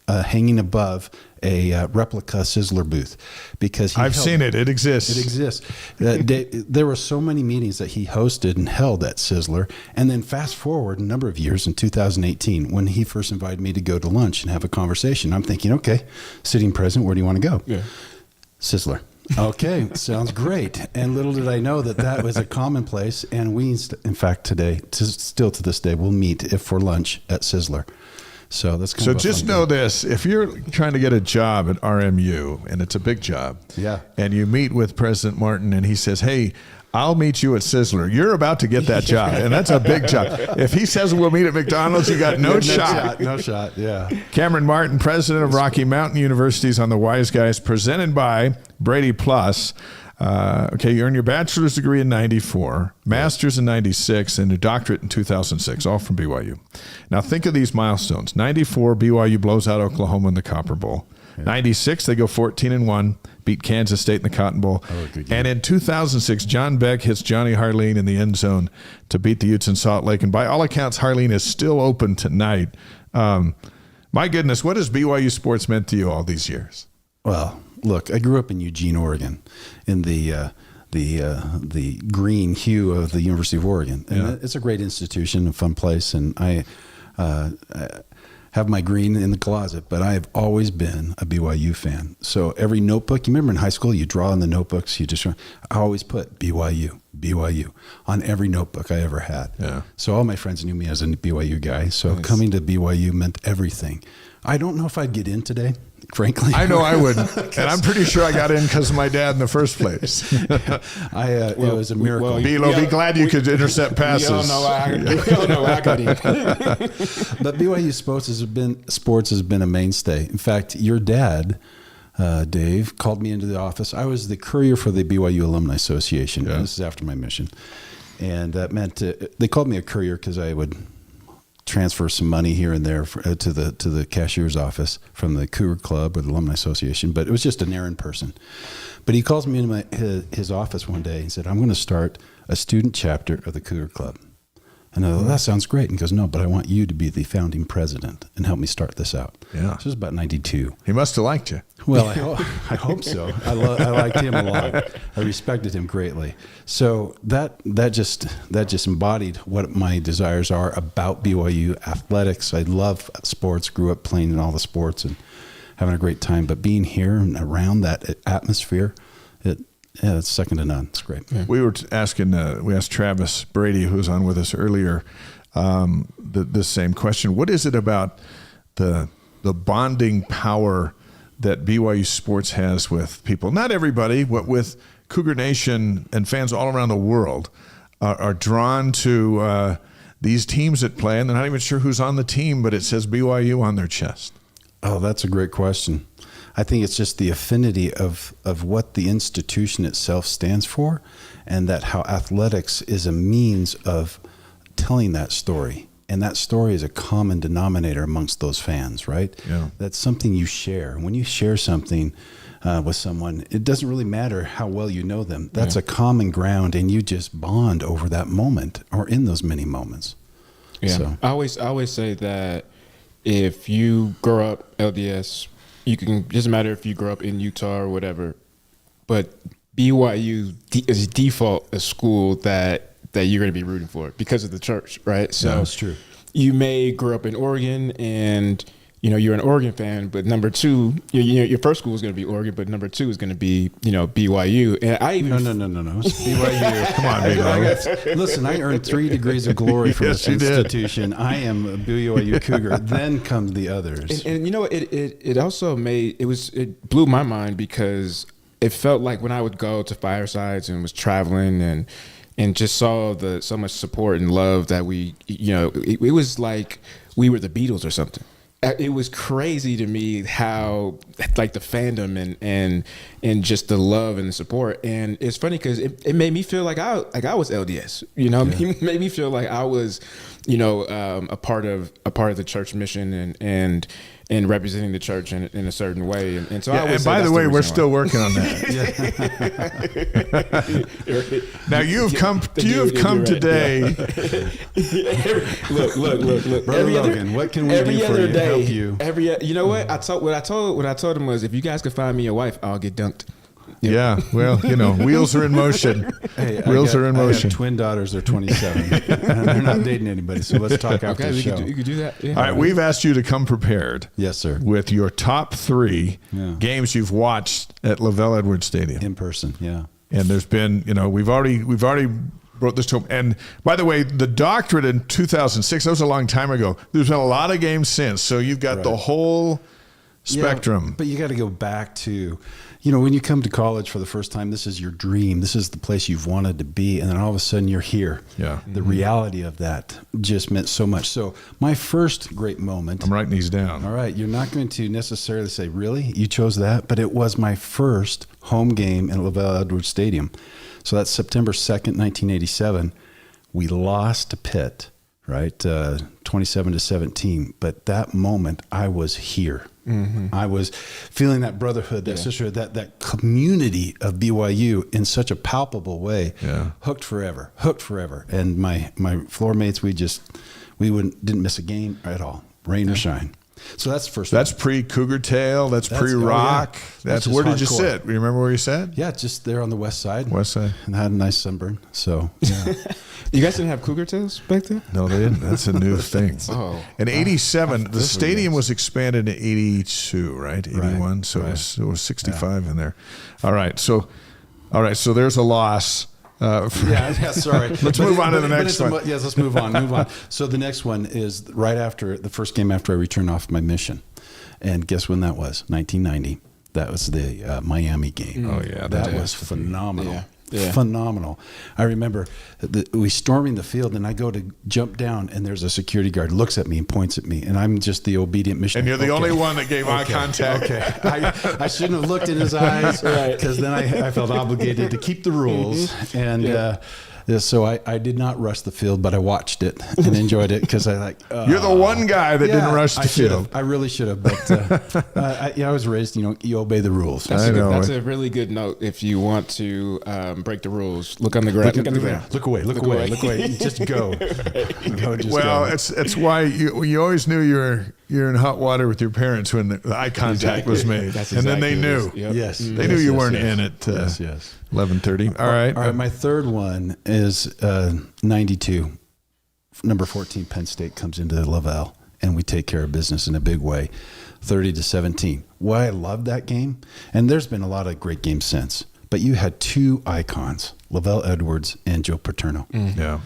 hanging above a replica Sizzler booth because I've seen it. It exists. It exists. There were so many meetings that he hosted and held at Sizzler. And then fast forward a number of years in 2018 when he first invited me to go to lunch and have a conversation. I'm thinking, okay, sitting president, where do you want to go? Yeah. Sizzler. Okay, sounds great. And little did I know that was a commonplace. And we, in fact, today, still to this day, we'll meet for lunch at Sizzler. So that's kind of just know this: if you're trying to get a job at RMU, and it's a big job, and you meet with President Martin, and he says, "Hey, I'll meet you at Sizzler," you're about to get that job, and that's a big job. If he says we'll meet at McDonald's, you got no shot. No shot. Yeah. Cameron Martin, president of Rocky Mountain Universities, on the Wise Guys, presented by BradyPlus. Okay, you earned your bachelor's degree in 94, master's in 96, and a doctorate in 2006, all from BYU. Now think of these milestones. 94, BYU blows out Oklahoma in the Copper Bowl. 96, they go 14-1, beat Kansas State in the Cotton Bowl. And in 2006, John Beck hits Johnny Harleen in the end zone to beat the Utes in Salt Lake. And by all accounts, Harleen is still open tonight. My goodness, what has BYU sports meant to you all these years? Well, look, I grew up in Eugene, Oregon, in the green hue of the University of Oregon. And it's a great institution, a fun place. And I have my green in the closet, but I have always been a BYU fan. So every notebook, you remember in high school, you draw in the notebooks, I always put BYU on every notebook I ever had. Yeah. So all my friends knew me as a BYU guy. So coming to BYU meant everything. I don't know if I'd get in today, frankly. I know I wouldn't. And I'm pretty sure I got in because of my dad in the first place. It was a miracle. Bilo, be glad you could intercept passes. We all know I got in. But BYU sports has been a mainstay. In fact, your dad, Dave, called me into the office. I was the courier for the BYU Alumni Association. Yeah. This is after my mission. And that meant they called me a courier because I would transfer some money here and there to the cashier's office from the Cougar Club or the Alumni Association, but it was just an errand person. But he calls me into his office one day and said, "I'm going to start a student chapter of the Cougar Club." And I thought, that sounds great. And he goes, "No, but I want you to be the founding president and help me start this out." Yeah. This was about 92. He must have liked you. Well, I hope so. I liked him a lot. I respected him greatly. So that just embodied what my desires are about BYU athletics. I love sports, grew up playing in all the sports and having a great time. But being here and around that atmosphere, it's second to none. It's great. Yeah. We asked Travis Brady, who was on with us earlier, the same question. What is it about the bonding power that BYU sports has with people? Not everybody, but with Cougar Nation and fans all around the world are drawn to these teams that play, and they're not even sure who's on the team, but it says BYU on their chest. Oh, that's a great question. I think it's just the affinity of what the institution itself stands for, and that how athletics is a means of telling that story. And that story is a common denominator amongst those fans, right? Yeah. That's something you share. When you share something with someone, it doesn't really matter how well you know them. That's a common ground, and you just bond over that moment or in those many moments. Yeah. So. I always say that if you grow up LDS, doesn't matter if you grow up in Utah or whatever, but BYU is default a school that you're going to be rooting for because of the church, right? So that's true. You may grow up in Oregon and you're an Oregon fan, but number two, your first school is going to be Oregon, but number two is going to be, BYU. And I even no. It's BYU. Come on, BYU. Listen, I earned 3 degrees of glory from this institution. I am a BYU Cougar. Then come the others. And it also it blew my mind because it felt like when I would go to firesides and was traveling and just saw so much support and love that it was like we were the Beatles or something. It was crazy to me how like the fandom and just the love and the support. And it's funny because it made me feel like I was LDS, It made me feel like I was, a part of the church mission and representing the church in a certain way. And so and by the way, we're still working on that. Now you've come today. Look. Brother Logan, what can we do for you to help you? You know what? What I told him was, if you guys could find me a wife, I'll get dunked. Yep. Yeah, well, wheels are in motion. Hey, wheels are in motion. I have twin daughters. They're 27, and they're not dating anybody. So let's talk after the show. You could do that. Yeah. All right, we've asked you to come prepared. Yes, sir. With your top 3 games you've watched at Lavelle Edwards Stadium in person. Yeah, and there's been, we've already wrote this to him. And by the way, the doctorate in 2006, that was a long time ago. There's been a lot of games since, so you've got the whole spectrum. Yeah, but you got to go back to, when you come to college for the first time, this is your dream. This is the place you've wanted to be. And then all of a sudden you're here. Yeah. The reality of that just meant so much. So my first great moment. I'm writing these down. All right. You're not going to necessarily say, really? You chose that? But it was my first home game in Lavelle Edwards Stadium. So that's September 2nd, 1987. We lost to Pitt, right? 27-17. But that moment I was here. Mm-hmm. I was feeling that brotherhood, that sisterhood, that community of BYU in such a palpable way. Yeah. Hooked forever. And my floor mates, we didn't miss a game at all, rain or shine. So that's the first. That's pre-Cougar Tail. That's pre-Rock. That's where did you sit? You remember where you sat? Yeah, just there on the west side. West side. And I had a nice sunburn. So yeah. You guys didn't have Cougar Tails back then? No, they didn't. That's a new thing. Oh. In 87, the stadium was expanded in 82, right? 81. Right. So it was 65 in there. All right. So there's a loss. Sorry. Let's move on to the next one. Yes, let's move on. So the next one is right after the first game after I returned off my mission. And guess when that was? 1990. That was the Miami game. Oh, yeah. That was phenomenal. Yeah. Phenomenal. I remember we storming the field, and I go to jump down, and there's a security guard looks at me and points at me, and I'm just the obedient missionary. And you're the only one that gave eye contact. Okay. I shouldn't have looked in his eyes, because then I felt obligated to keep the rules. And so I did not rush the field, but I watched it and enjoyed it because I you're the one guy that didn't rush the field. I really should have, but I was raised, you obey the rules. That's a really good note. If you want to break the rules, look on the ground. Look away. Just go. It's why you always knew you're in hot water with your parents when the eye contact was made. And then they knew. Yep. Yes. They knew you weren't in at 11:30. All right. My third one is 92. Number 14, Penn State comes into Lavelle, and we take care of business in a big way, 30-17. Why I love that game, and there's been a lot of great games since, but you had 2 icons, Lavelle Edwards and Joe Paterno. Yeah.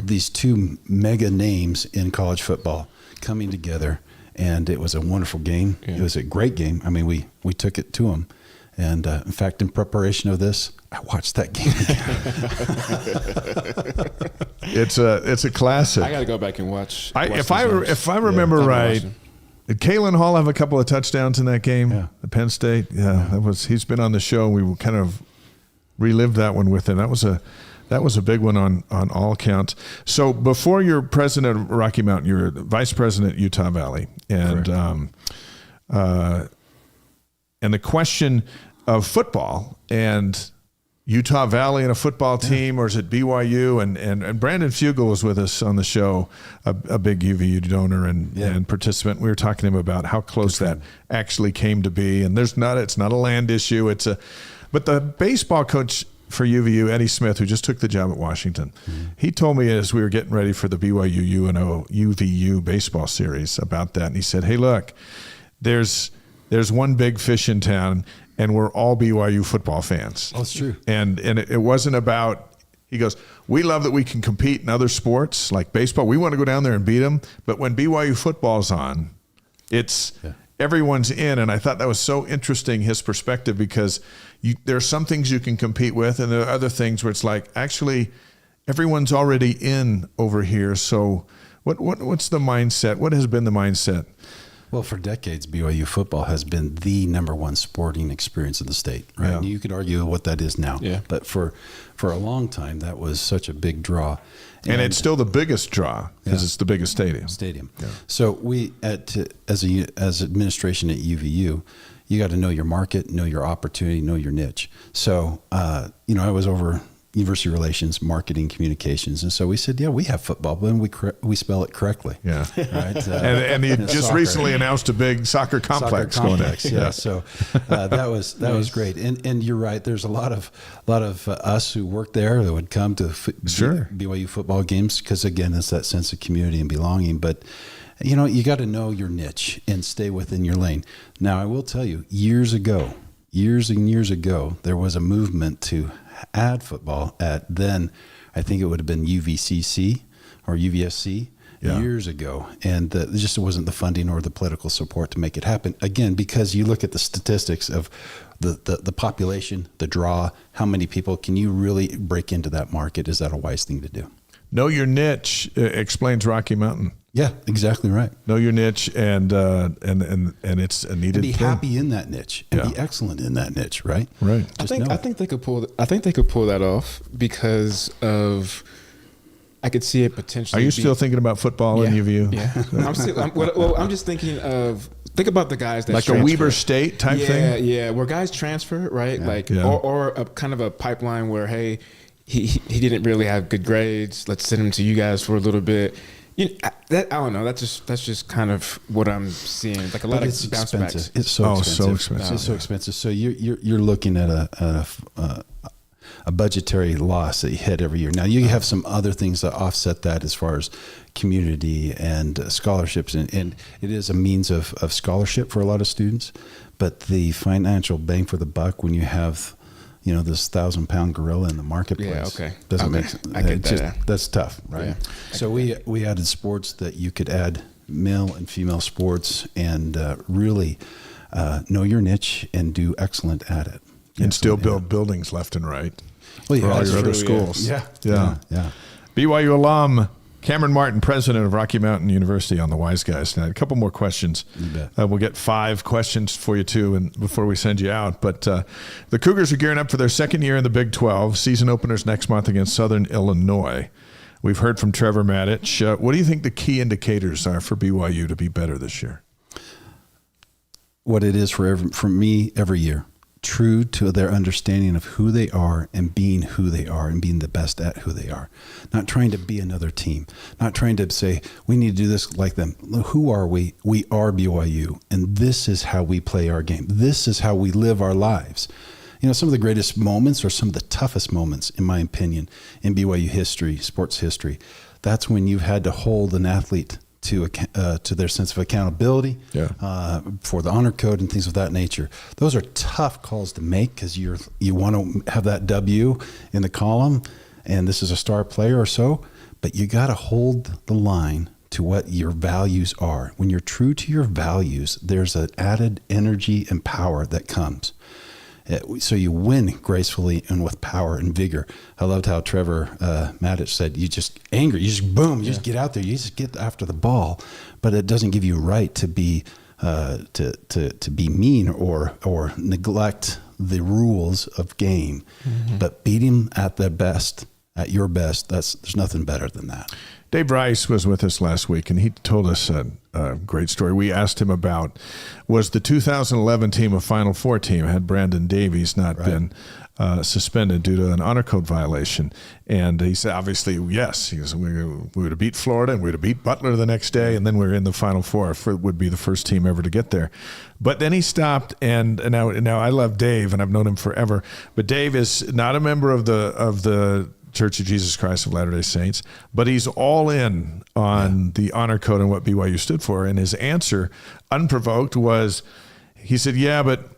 These 2 mega names in college football coming together, and it was a wonderful game. Yeah. It was a great game. I mean, we took it to them. And in fact, in preparation of this, I watched that game again. It's a classic. I got to go back and watch. If I remember right, did Kalen Hall have a couple of touchdowns in that game? Yeah. At Penn State. Yeah. He's been on the show. We kind of relived that one with him. That was a big one on all counts. So before you're president of Rocky Mountain, you're vice president at Utah Valley, and the question of football and Utah Valley and a football team, or is it BYU? And Brandon Fugel was with us on the show, a big UVU donor and participant. We were talking to him about how close that actually came to be. And it's not a land issue. But the baseball coach for UVU, Eddie Smith, who just took the job at Washington, he told me as we were getting ready for the BYU UVU baseball series about that. And he said, hey, look, there's one big fish in town, and we're all BYU football fans. Oh, that's true. And it wasn't about, he goes, we love that we can compete in other sports like baseball. We want to go down there and beat them. But when BYU football's on, it's everyone's in. And I thought that was so interesting, his perspective, because there are some things you can compete with, and there are other things where it's like, actually, everyone's already in over here. So what's the mindset? What has been the mindset? Well, for decades, BYU football has been the number one sporting experience in the state, right? Yeah. And you could argue what that is now. Yeah. But for a long time, that was such a big draw. And it's still the biggest draw because it's the biggest stadium. Yeah. So we, as administration at UVU, you got to know your market, know your opportunity, know your niche. So, I was over University Relations, Marketing, Communications. And so we said, yeah, we have football, but we spell it correctly. Yeah. Right. And he just soccer. Recently announced a big soccer complex going in. Yeah. So that was great. And you're right. There's a lot of us who work there that would come to BYU football games because, again, it's that sense of community and belonging. But you got to know your niche and stay within your lane. Now, I will tell you, years and years ago, there was a movement to add football at then, I think it would have been UVCC or UVSC years ago. And there just wasn't the funding or the political support to make it happen. Again, because you look at the statistics of the population, the draw, how many people, can you really break into that market? Is that a wise thing to do? Know your niche explains Rocky Mountain. Yeah, exactly right. Know your niche, and it's a needed. And be thing. happy in that niche, and be excellent in that niche, right? Right. I think they could pull that off because of. I could see it potentially. Are you still thinking about football in UVU? Yeah. I'm just thinking of. Think about the guys that like transfer. A Weber State type thing. Yeah, where guys transfer, right? Or a kind of a pipeline where, hey, he didn't really have good grades. Let's send him to you guys for a little bit. I don't know. That's just kind of what I'm seeing. Like a lot of bounce backs. It's so expensive. expensive. It's so expensive. So you're looking at a budgetary loss that you hit every year. Now you have some other things that offset that as far as community and scholarships, and it is a means of scholarship for a lot of students. But the financial bang for the buck when you have this 1,000-pound gorilla in the marketplace. Doesn't make sense. I get that. That's tough, right? Yeah. So we added sports that you could add male and female sports and really know your niche and do excellent at it. And still build buildings left and right for all your other schools. Yeah. BYU alum Cameron Martin, president of Rocky Mountain University, on the Wise Guys tonight. A couple more questions. We'll get 5 questions for you, too, and before we send you out. But the Cougars are gearing up for their second year in the Big 12. Season openers next month against Southern Illinois. We've heard from Trevor Matich. What do you think the key indicators are for BYU to be better this year? What it is for me every year. True to their understanding of who they are and being who they are and being the best at who they are. Not trying to be another team. Not trying to say, we need to do this like them. Who are we? We are BYU. And this is how we play our game. This is how we live our lives. Some of the greatest moments or some of the toughest moments, in my opinion, in BYU history, sports history, that's when you've had to hold an athlete to their sense of accountability, for the honor code and things of that nature. Those are tough calls to make because you want to have that W in the column, and this is a star player or so, but you got to hold the line to what your values are. When you're true to your values, there's an added energy and power that comes. So you win gracefully and with power and vigor. I loved how Trevor Matich said, you just angry, you just boom, you just get out there, you just get after the ball, but it doesn't give you right to be to be mean or neglect the rules of game. Mm-hmm. But beat him at their best at your best, there's nothing better than that. Dave Rice was with us last week, and he told us a great story. We asked him about, was the 2011 team a Final Four team had Brandon Davies not been suspended due to an honor code violation? And he said, obviously, yes. He goes, we would have beat Florida, and we would have beat Butler the next day, and then we were in the Final Four. Would be the first team ever to get there. But then he stopped, and now I love Dave, and I've known him forever. But Dave is not a member of the Church of Jesus Christ of Latter-day Saints, but he's all in on the honor code and what BYU stood for. And his answer, unprovoked, was, he said, yeah, but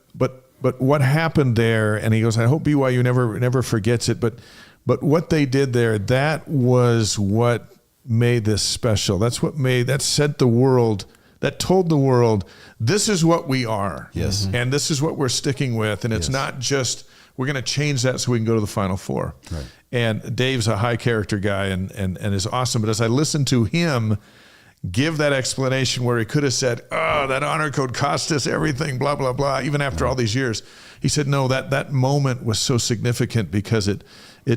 what happened there? And he goes, I hope BYU never forgets it. But what they did there, that was what made this special. That set the world, that told the world, this is what we are. Yes. And this is what we're sticking with. And it's not just, we're going to change that so we can go to the Final Four. Right. And Dave's a high character guy and is awesome. But as I listened to him give that explanation where he could have said, oh, that honor code cost us everything, blah, blah, blah, even after all these years, he said, no, that moment was so significant because it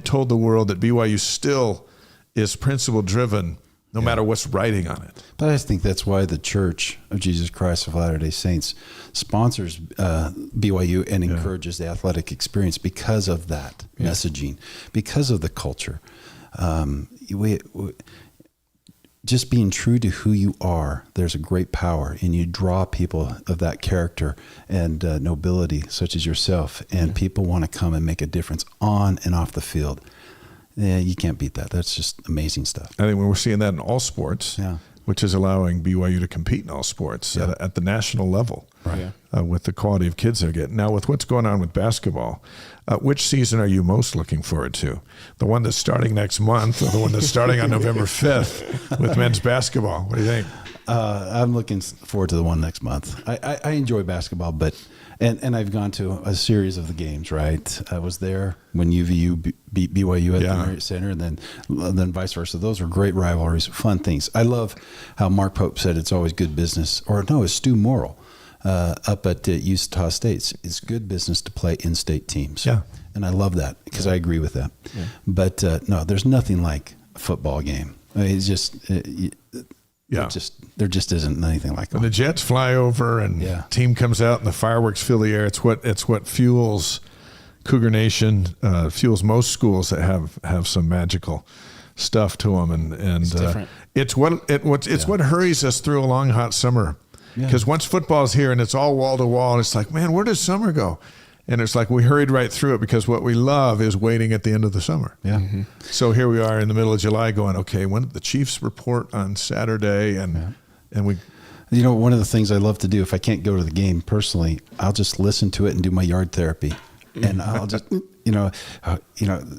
told the world that BYU still is principle driven no matter what's writing on it. But I think that's why the Church of Jesus Christ of Latter-day Saints sponsors BYU and encourages the athletic experience because of that messaging, because of the culture. Just being true to who you are, there's a great power, and you draw people of that character and nobility, such as yourself, and people want to come and make a difference on and off the field. Yeah, you can't beat that. That's just amazing stuff. I think we're seeing that in all sports, which is allowing BYU to compete in all sports at the national level, with the quality of kids they're getting. Now, with what's going on with basketball, which season are you most looking forward to? The one that's starting next month or the one that's starting on November 5th with men's basketball? What do you think? I'm looking forward to the one next month. I enjoy basketball, but and I've gone to a series of the games, right? I was there when UVU beat BYU at the Marriott Center, and then vice versa. Those are great rivalries, fun things. I love how Mark Pope said it's always good business, or no, it's Stu Morrill up at Utah State. It's good business to play in-state teams. Yeah. And I love that because I agree with that. Yeah. But no, there's nothing like a football game. I mean, it's just... there just isn't anything like that. When the jets fly over and team comes out and the fireworks fill the air, it's what fuels Cougar Nation, fuels most schools that have some magical stuff to them, and it's what hurries us through a long hot summer. Because once football's here and it's all wall to wall, and it's like, man, where does summer go? And it's like we hurried right through it because what we love is waiting at the end of the summer. Yeah. Mm-hmm. So here we are in the middle of July going, okay, when did the Chiefs report on Saturday? And we... You know, one of the things I love to do, if I can't go to the game personally, I'll just listen to it and do my yard therapy. And I'll just, you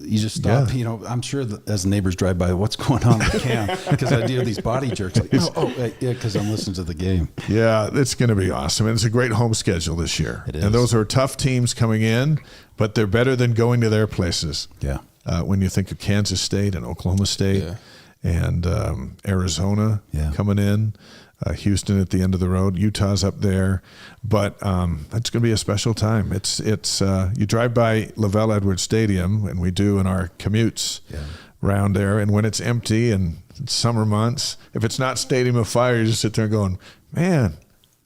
just stop. You know, I'm sure that as the neighbors drive by, what's going on with Cam? Because I do these body jerks. Like, because I'm listening to the game. Yeah, it's going to be awesome. And it's a great home schedule this year. It is. And those are tough teams coming in, but they're better than going to their places. Yeah. When you think of Kansas State and Oklahoma State and Arizona coming in. Houston at the end of the road, Utah's up there, but it's going to be a special time. It's you drive by Lavelle Edwards Stadium, and we do in our commutes around there, and when it's empty and it's summer months, if it's not Stadium of Fire, you just sit there going, man,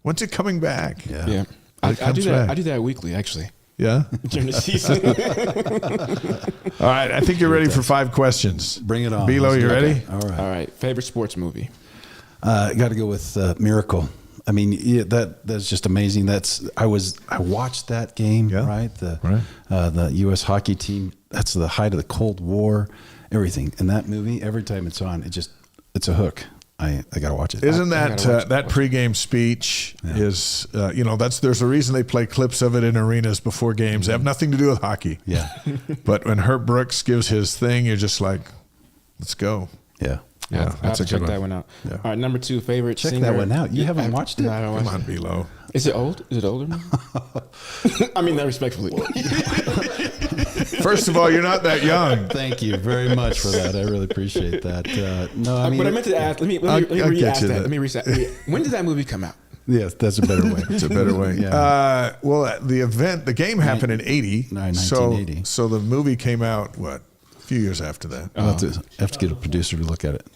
when's it coming back? I do that. I do that weekly, actually. Yeah, during the season. All right, I think you're ready for 5 questions. Bring it on, Bilo. You ready? All right. Favorite sports movie. Got to go with Miracle. I mean, that's just amazing. I watched that game, right? The U.S. hockey team. That's the height of the Cold War. Everything in that movie. Every time it's on, it's a hook. I got to watch it. Isn't that pregame speech is there's a reason they play clips of it in arenas before games. They have nothing to do with hockey. Yeah. But when Herb Brooks gives his thing, you're just like, let's go. Yeah. Yeah, I have to check that one out. Yeah. All right, number 2, favorite singer. Check that one out. You haven't watched it? No, I haven't watched it. Come on, Bilo. Is it old? Is it older now? I mean that respectfully. First of all, you're not that young. Thank you very much for that. I really appreciate that. But I meant to ask. Let me re-ask that. Let me reset. When did that movie come out? Yes, that's a better way. It's a better way. The game happened in 80. 1980. So the movie came out, what? few years after that. I'll have to get a producer to look at it.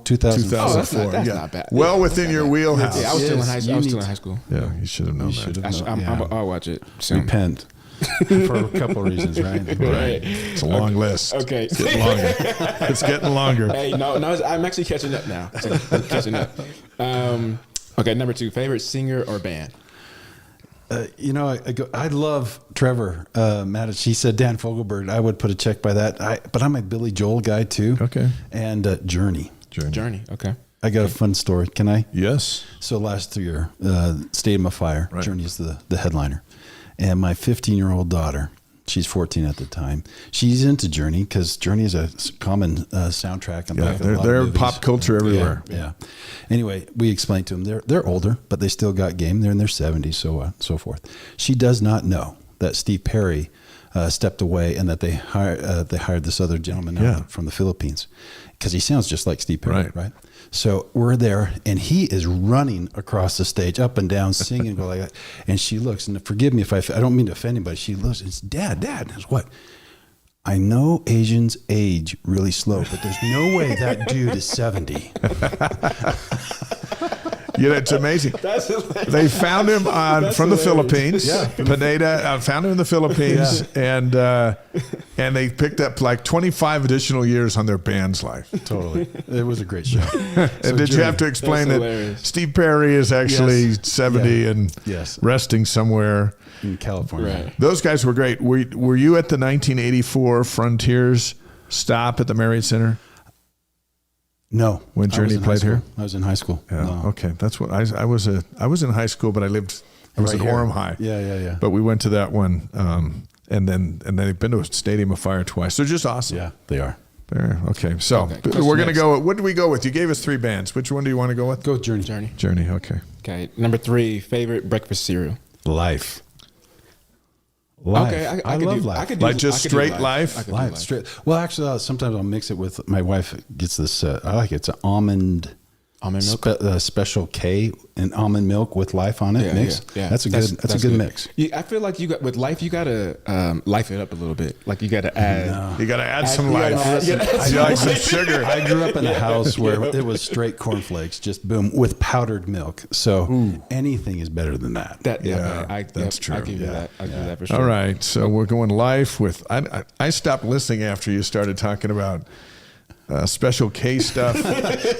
2004. 2004. That's not bad. Well within your wheelhouse. Yeah, I was still in high school. Yeah, you should have known that. I'll watch it soon. Repent. For a couple of reasons, right? Right. It's a long list. Okay. It's getting longer. It's getting longer. Hey, no, I'm actually catching up now. Catching up. Okay, number 2, favorite singer or band? I love Trevor Matich. He said Dan Fogelberg. I would put a check by that. But I'm a Billy Joel guy too. Okay. And Journey. Okay. I got a fun story. Can I? Yes. So last year, Stadium of Fire, right. Journey is the headliner. And my 15-year-old daughter, she's 14 at the time, she's into Journey because Journey is a common soundtrack. They're pop culture everywhere. Yeah. Anyway, we explained to them they're older, but they still got game. They're in their 70s, so forth. She does not know that Steve Perry stepped away and that they hired this other gentleman from the Philippines because he sounds just like Steve Perry, right? So we're there, and he is running across the stage, up and down, singing, go like that. And she looks, and forgive me if I don't mean to offend anybody. She looks, and it's Dad. It's what? I know Asians age really slow, but there's no way that dude is 70. It's amazing. They found him from the Philippines. Yeah. Pineda found him in the Philippines, and they picked up like 25 additional years on their band's life. Totally. It was a great show. And did you have to explain that Steve Perry is actually 70 and resting somewhere in California? Right. Those guys were great. Were you at the 1984 Frontiers stop at the Marriott Center? No. When Journey played here? I was in high school. Yeah. No. Okay. That's what I was in high school, but I was Right at here. Orem High. Yeah. But we went to that one, and then they've been to a Stadium of Fire twice. They're just awesome. Yeah, they are. Okay. So we're going to go. What did we go with? You gave us 3 bands. Which one do you want to go with? Go with Journey. Journey. Okay. Okay. Number 3, favorite breakfast cereal. Life. Okay, I love Life. I could do Like just I could do straight Life? I could do Life straight. Well, actually, sometimes I'll mix it with my wife. Gets this. I like it. It's an almond milk. Special K and almond milk with Life on it mix. Yeah. That's a good mix. I feel like with Life, you gotta life it up a little bit. Like you gotta add. You got to add some Life. You like some sugar. I grew up in a house where it was straight cornflakes, just boom, with powdered milk. So anything is better than that. That's true. I'll give you that. I'll give you that for sure. All right. So we're going Life with. I stopped listening after you started talking about Special K stuff.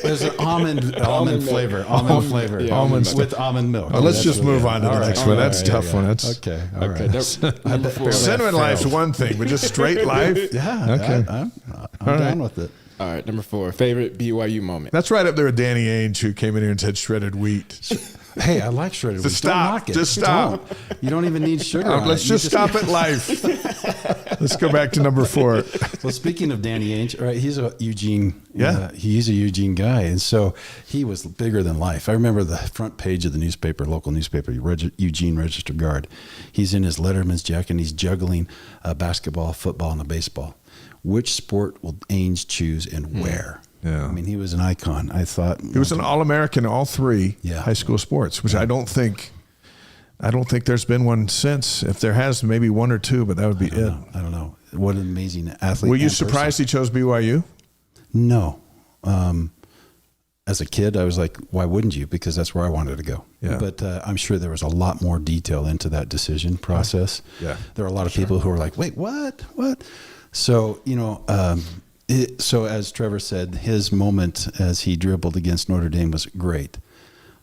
There's an almond flavor. Almond flavor. Yeah, almonds with almond milk. Well, let's just move on to the next one. That's a tough one. That's okay. All right. Number 4. Cinnamon Life's one thing, but just straight Life. Yeah. Okay. I'm down with it. All right. Number 4, favorite BYU moment. That's right up there with Danny Ainge, who came in here and said shredded wheat. Hey, I like shredded wheat. Just stop. Don't knock it. Just stop. You don't even need sugar. on Let's it. just stop at Life. Let's go back to number 4. Well, speaking of Danny Ainge, right? He's a Eugene. Yeah. He's a Eugene guy, and so he was bigger than life. I remember the front page of the newspaper, local newspaper, Eugene Register Guard. He's in his Letterman's jacket, and he's juggling a basketball, football, and a baseball. Which sport will Ainge choose and where? Yeah. I mean, he was an icon. I thought He was an All-American in all 3 Yeah. high school sports, which I don't think there's been one since. If there has, maybe 1 or 2, but that would be it. I don't know. What an amazing athlete. Were you and person. surprised he chose BYU? No. As a kid, I was like, why wouldn't you? Because that's where I wanted to go. Yeah. But I'm sure there was a lot more detail into that decision process. Yeah. There are a lot of people who were like, wait, what? So, so as Trevor said, his moment as he dribbled against Notre Dame was great.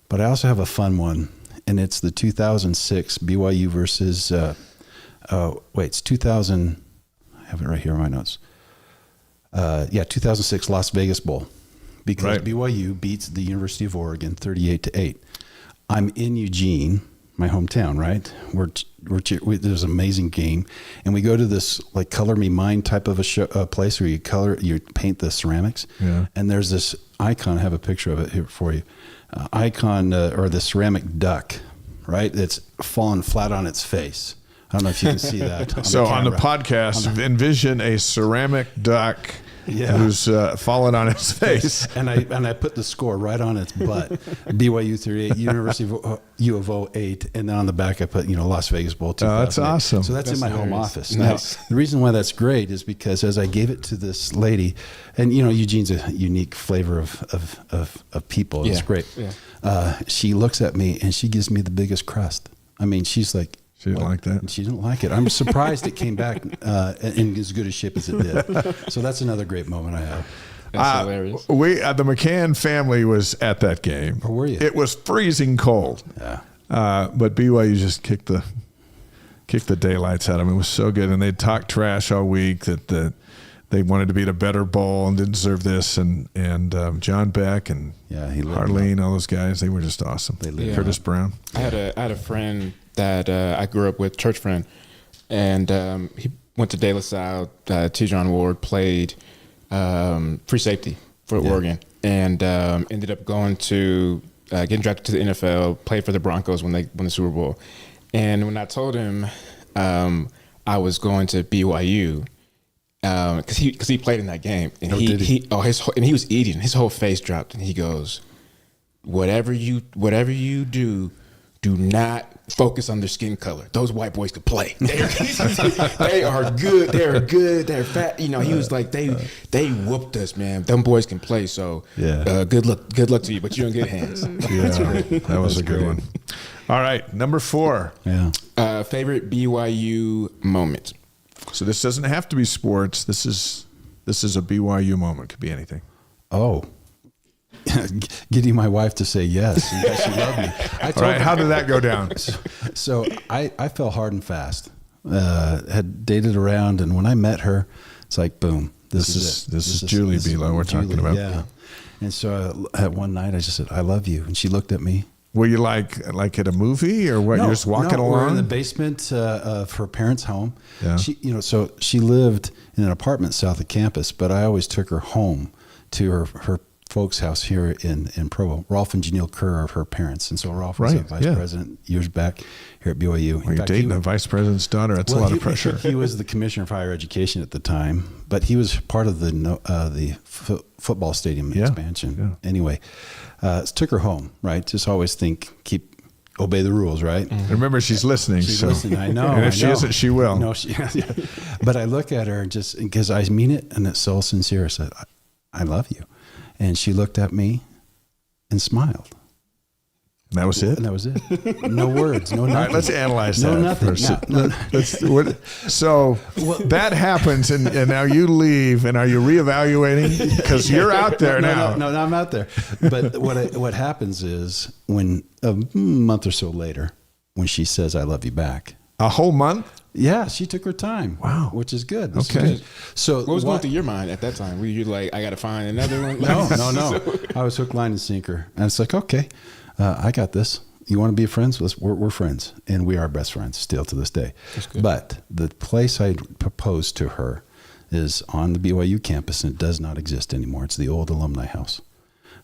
But I also have a fun one, and it's the 2006 BYU versus, it's 2000, I have it right here in my notes. 2006 Las Vegas Bowl, because BYU beats the University of Oregon 38-8. I'm in Eugene, my hometown, right? There's an amazing game, and we go to this like Color Me Mine type of a place where you paint the ceramics, and there's this icon. I have a picture of it here for you. Or the ceramic duck, right? It's fallen flat on its face. I don't know if you can see that. On the podcast, envision a ceramic duck who's fallen on his face. And I put the score right on its butt. BYU 38, University of U of O 8, and then on the back I put Las Vegas Bowl 2008. Oh, that's awesome. So that's in my home office. Nice. Now, the reason why that's great is because as I gave it to this lady, and Eugene's a unique flavor of people. It's great. Yeah. She looks at me and she gives me the biggest crust. I mean, she's like, she didn't like that. She didn't like it. I'm surprised it came back in as good a shape as it did. So that's another great moment I have. That's hilarious. The McCann family was at that game. Or were you? It was freezing cold. Yeah. But BYU just kicked the daylights out of them. It was so good, and they'd talked trash all week that they wanted to be at a better bowl and didn't deserve this. And John Beck and Harleen, all those guys, they were just awesome. Curtis Brown. I had a friend that I grew up with, church friend, and he went to De La Salle. T-John Ward played free safety for Oregon, and ended up going to getting drafted to the NFL, played for the Broncos when they won the Super Bowl. And when I told him I was going to BYU, because he played in that game, and he was eating, his whole face dropped, and he goes, whatever you do not focus on their skin color. Those white boys could play. They are good. They're good. They're fat. He was like, they whooped us, man. Them boys can play. So good luck to you, but you're in good hands. Yeah, that was a good one. All right, number 4. Yeah. Favorite BYU moment. So this doesn't have to be sports. This is a BYU moment. Could be anything. Oh. Getting my wife to say yes and that she loved me. All right, how did that go down? So I fell hard and fast. Had dated around, and when I met her, it's like boom. This is Julie Bilo we're talking about. Yeah. And so at one night I just said, "I love you," and she looked at me. Were you like at a movie or what? No, You're just walking along? We're in the basement of her parents' home. Yeah. So she lived in an apartment south of campus, but I always took her home to her folks' house here in Provo. Rolf and Janelle Kerr are her parents, and so Rolf was a vice president years back here at BYU. You're dating a vice president's daughter. That's a lot of pressure. He was the commissioner of higher education at the time, but he was part of the football stadium expansion. Yeah. Anyway, took her home. Right, just always obey the rules. Right. Mm-hmm. Remember, she's listening. She's listening. I know. And if she isn't, she will. No, But I look at her just because I mean it, and it's so sincere. I said, "I love you." And she looked at me and smiled. And that was it? And that was it. No words, no nothing. All right, let's analyze that. No nothing. So that happens, and now you leave, and are you reevaluating? Because you're out there now. No, I'm out there. But what happens is when a month or so later, when she says, "I love you" back. A whole month? Yeah, she took her time. Wow. Which is good. Okay. So what was going through your mind at that time? Were you like, I got to find another one? No. I was hook, line, and sinker. And it's like, okay, I got this. You want to be friends? We're friends. And we are best friends still to this day. But the place I proposed to her is on the BYU campus, and it does not exist anymore. It's the old alumni house.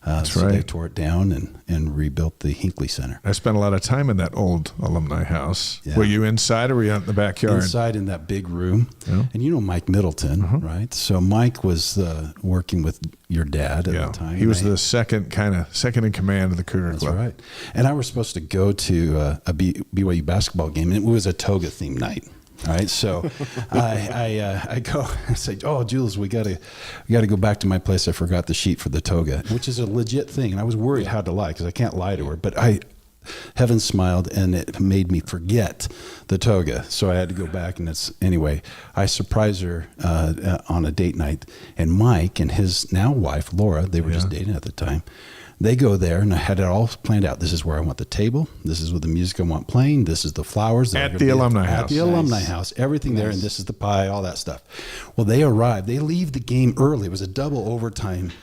That's right. They tore it down and rebuilt the Hinckley Center. I spent a lot of time in that old alumni house. Yeah. Were you inside or were you out in the backyard? Inside in that big room. Yeah. And Mike Middleton, right? So Mike was working with your dad at the time. He was the second in command of the Cougar Club. That's right. And I was supposed to go to a BYU basketball game, and it was a toga themed night. All right, so I go and say, "Oh, Jules, we gotta go back to my place. I forgot the sheet for the toga," which is a legit thing. And I was worried how to lie because I can't lie to her. But heaven smiled, and it made me forget the toga. So I had to go back, and anyway. I surprised her on a date night, and Mike and his now wife Laura, they were just dating at the time. They go there, and I had it all planned out. This is where I want the table. This is what the music I want playing. This is the flowers. At the alumni house. At the alumni house. Everything there, and this is the pie, all that stuff. Well, they arrived. They leave the game early. It was a double overtime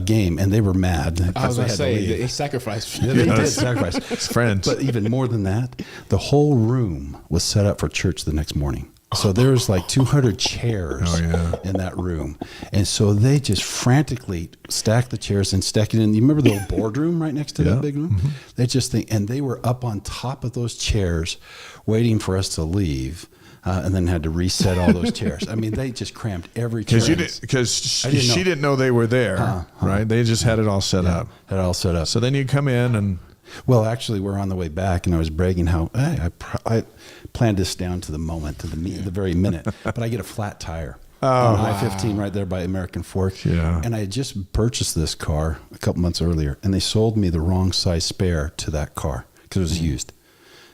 game, and they were mad. I was going to say, they sacrificed. Yeah, they did sacrifice. It's friends. But even more than that, the whole room was set up for church the next morning. So there's like 200 chairs in that room. And so they just frantically stacked the chairs and stacked it in. You remember the old boardroom right next to that big room? Mm-hmm. They just think, and they were up on top of those chairs waiting for us to leave. and then had to reset all those chairs. I mean, they just crammed every chair. Because she didn't know they were there, right? They just had it all set up. Had it all set up. So then you come in and... Well, actually, we're on the way back, and I was bragging how I planned this down to the moment, to the very minute. But I get a flat tire on I-15 right there by American Fork. Yeah. And I had just purchased this car a couple months earlier, and they sold me the wrong size spare to that car because it was used.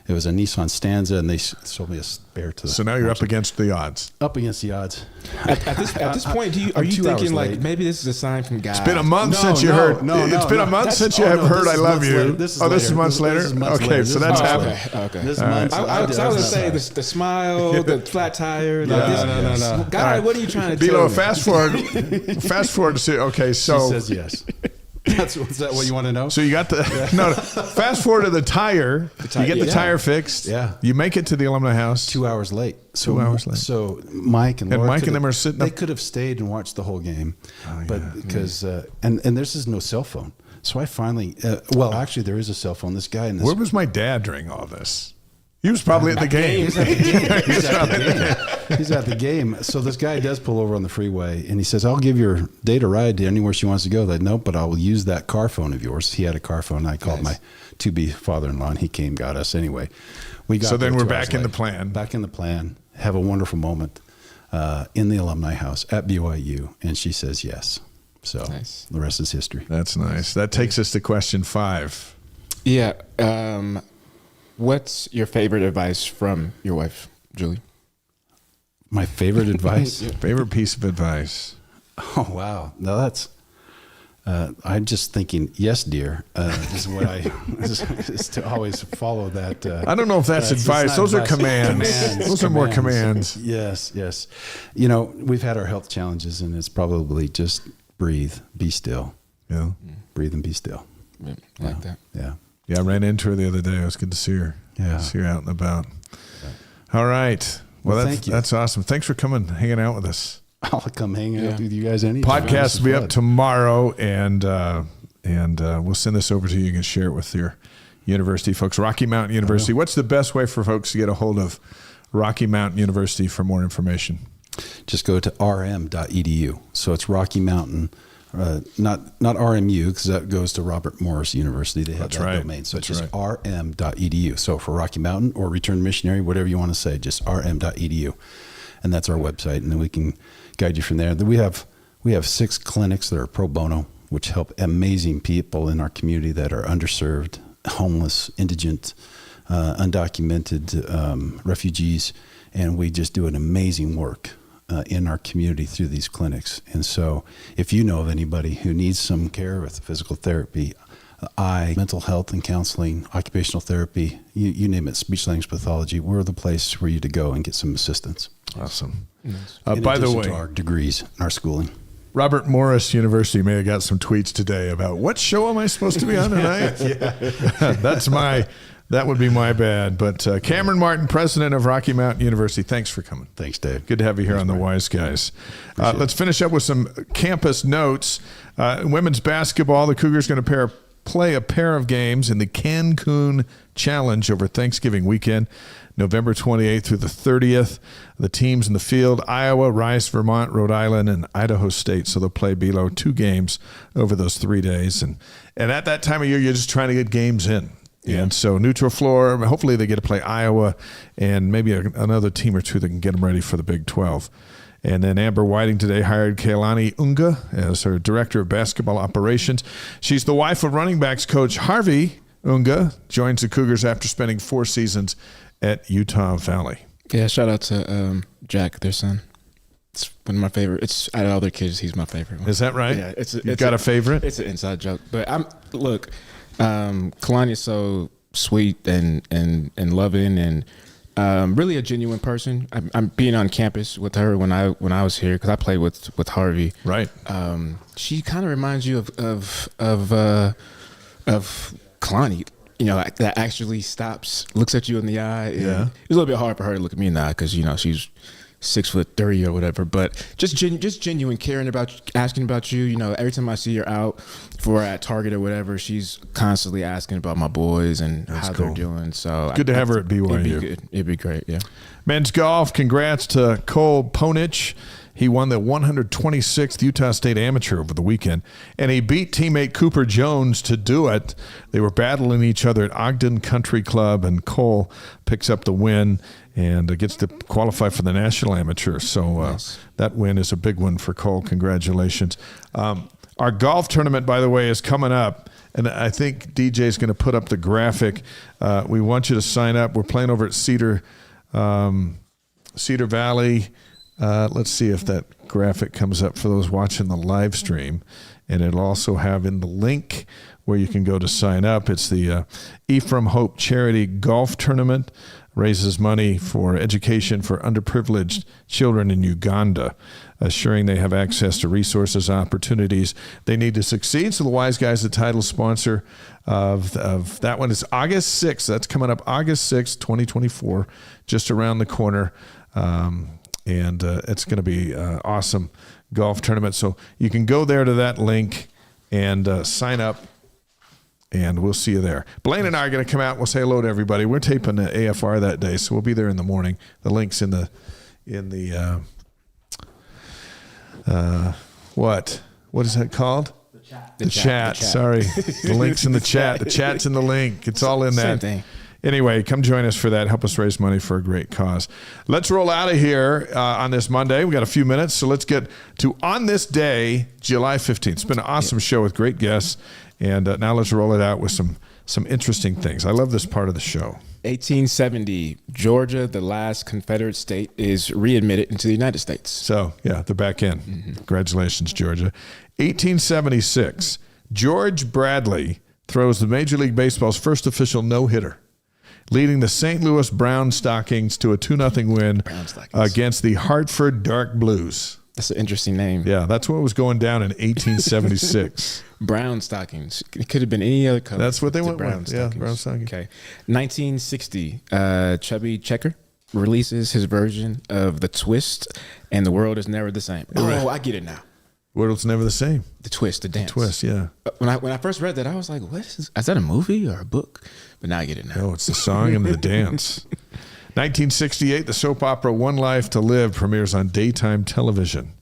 It was a Nissan Stanza, and they sold me a spare to that. So now you're up against the odds. Up against the odds. At this point, are you thinking like maybe this is a sign from God? It's been a month since you heard. It's been a month since you have heard "I love you." This is months later. Okay, so that's happened. Okay. This month. I was going to say the smile, the flat tire. No. God, what are you trying to tell me? Fast forward to see. Okay, so she says yes. Is that what you want to know? So you got fast forward to the tire. You get the tire fixed. Yeah. You make it to the alumni house. 2 hours late. 2 hours late. So Mike and Laura them are sitting They up. could have stayed and watched the whole game, but because and there's no cell phone. So I finally actually there is a cell phone. This guy in this. Where was my dad during all this? He was probably at the game. He's at the game. So this guy does pull over on the freeway, and he says, "I'll give your date a ride to anywhere she wants to go." Like, nope, but I will use that car phone of yours. He had a car phone. I called my to-be father-in-law, and he came, got us anyway. We got. So then we're 2 hours back in the late. plan. Back in the plan. Have a wonderful moment in the alumni house at BYU, and she says yes. So the rest is history. That's nice. That takes us to question 5. Yeah. What's your favorite advice from your wife, Julie? My favorite advice? Favorite piece of advice? Oh, wow. Now that's, I'm just thinking, yes, dear, is what is to always follow that. I don't know if that's advice. Those are commands. Those are more commands. Yes. You know, we've had our health challenges, and it's probably just breathe, be still. Yeah. Breathe and be still. Yeah, I like that. Yeah. Yeah, I ran into her the other day. It was good to see her. Yeah. See her out and about. All right. Well, thank you. That's awesome. Thanks for coming, hanging out with us. I'll come hang out with you guys anytime. Podcast will be up tomorrow, and we'll send this over to you. You can share it with your university folks. Rocky Mountain University. What's the best way for folks to get a hold of Rocky Mountain University for more information? Just go to rm.edu. So it's Rocky Mountain. Not RMU, because that goes to Robert Morris University. They have that domain. So it's just rm.edu. So for Rocky Mountain or Return Missionary, whatever you want to say, just rm.edu. And that's our website. And then we can guide you from there. We have 6 clinics that are pro bono, which help amazing people in our community that are underserved, homeless, indigent, undocumented refugees. And we just do an amazing work in our community through these clinics. And so if you know of anybody who needs some care with physical therapy, mental health and counseling, occupational therapy, you name it, speech language pathology, we're the place for you to go and get some assistance. Awesome. Nice. By the way, to our degrees and our schooling. Robert Morris University may have got some tweets today about what show am I supposed to be on tonight? That would be my bad. But Cameron Martin, president of Rocky Mountain University, thanks for coming. Thanks, Dave. Good to have you here on The Wise Guys. Let's finish up with some campus notes. Women's basketball, the Cougars going to play a pair of games in the Cancun Challenge over Thanksgiving weekend, November 28th through the 30th. The teams in the field, Iowa, Rice, Vermont, Rhode Island, and Idaho State. So they'll play below 2 games over those 3 days. And at that time of year, you're just trying to get games in. Yeah. And so neutral floor, hopefully they get to play Iowa and maybe another team or two that can get them ready for the Big 12. And then Amber Whiting today hired Kailani Unga as her director of basketball operations. She's the wife of running backs coach Harvey Unga, joins the Cougars after spending 4 seasons at Utah Valley. Yeah, shout out to Jack, their son. It's one of my favorite. It's out of all their kids, he's my favorite one. Is that right? Yeah, it's got a favorite? It's an inside joke, but Kalani is so sweet and loving and really a genuine person. I'm being on campus with her when I was here because I played with Harvey. Right. She kind of reminds you of Kalani. You know, that actually stops, looks at you in the eye. And yeah. It's a little bit hard for her to look at me in the eye because she's 6'3" or whatever, but just genuine caring about, asking about you. You know, every time I see her out for at Target or whatever, she's constantly asking about my boys and how they're doing. So good to have her at BYU. It'd be good. It'd be great. Yeah. Men's golf. Congrats to Cole Ponich. He won the 126th Utah State Amateur over the weekend, and he beat teammate Cooper Jones to do it. They were battling each other at Ogden Country Club, and Cole picks up the win and gets to qualify for the National Amateur. So nice. That win is a big one for Cole. Congratulations. Our golf tournament, by the way, is coming up, and I think DJ is going to put up the graphic. We want you to sign up. We're playing over at Cedar Valley. Let's see if that graphic comes up for those watching the live stream. And it'll also have in the link where you can go to sign up. It's the Ephraim Hope Charity Golf Tournament. Raises money for education for underprivileged children in Uganda, assuring they have access to resources and opportunities they need to succeed. So the Wise Guys, the title sponsor of that one, is August 6th. That's coming up August 6th, 2024, just around the corner. And it's going to be an awesome golf tournament. So you can go there to that link and sign up, and we'll see you there. Blaine and I are going to come out. We'll say hello to everybody. We're taping the AFR that day, so we'll be there in the morning. The link's in the what is that called? The chat. Sorry. The link's in the chat. The chat's in the link. It's all in that. Same thing. Anyway, come join us for that. Help us raise money for a great cause. Let's roll out of here on this Monday. We got a few minutes, so let's get to On This Day, July 15th. It's been an awesome show with great guests, and now let's roll it out with some interesting things. I love this part of the show. 1870, Georgia, the last Confederate state, is readmitted into the United States. So, yeah, they're back in. Mm-hmm. Congratulations, Georgia. 1876, George Bradley throws the Major League Baseball's first official no-hitter, leading the St. Louis Brown Stockings to a 2-0 win against the Hartford Dark Blues. That's an interesting name. Yeah, that's what was going down in 1876. Brown Stockings. It could have been any other color. That's what they went with. Yeah, Brown Stockings. Okay. 1960, Chubby Checker releases his version of The Twist, and the world is never the same. Oh, I get it now. World's never the same. The Twist, the dance. The Twist, yeah. When I first read that, I was like, what is that a movie or a book? But now I get it now. No, it's the song and the dance. 1968, the soap opera One Life to Live premieres on daytime television.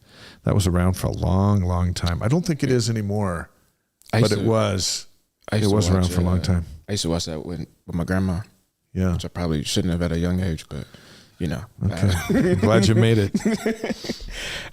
That was around for a long, long time. I don't think it is anymore, but it was. It was around for a long time. I used to watch that with my grandma. Yeah. Which I probably shouldn't have at a young age, but, you know. Okay. I'm glad you made it.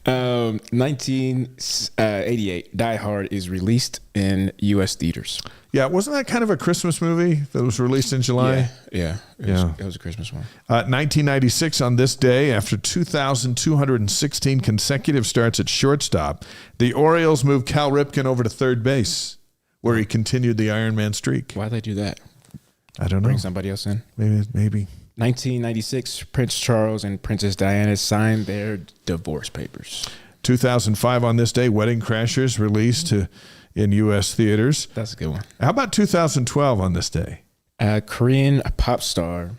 1988, Die Hard is released in U.S. theaters. Yeah, wasn't that kind of a Christmas movie that was released in July? Yeah. It was a Christmas one. 1996, on this day, after 2,216 consecutive starts at shortstop, the Orioles moved Cal Ripken over to third base, where he continued the Iron Man streak. Why'd they do that? I don't know. Bring somebody else in? Maybe. 1996, Prince Charles and Princess Diana signed their divorce papers. 2005, on this day, Wedding Crashers released in U.S. theaters. That's a good one. How about 2012 on this day? Korean pop star,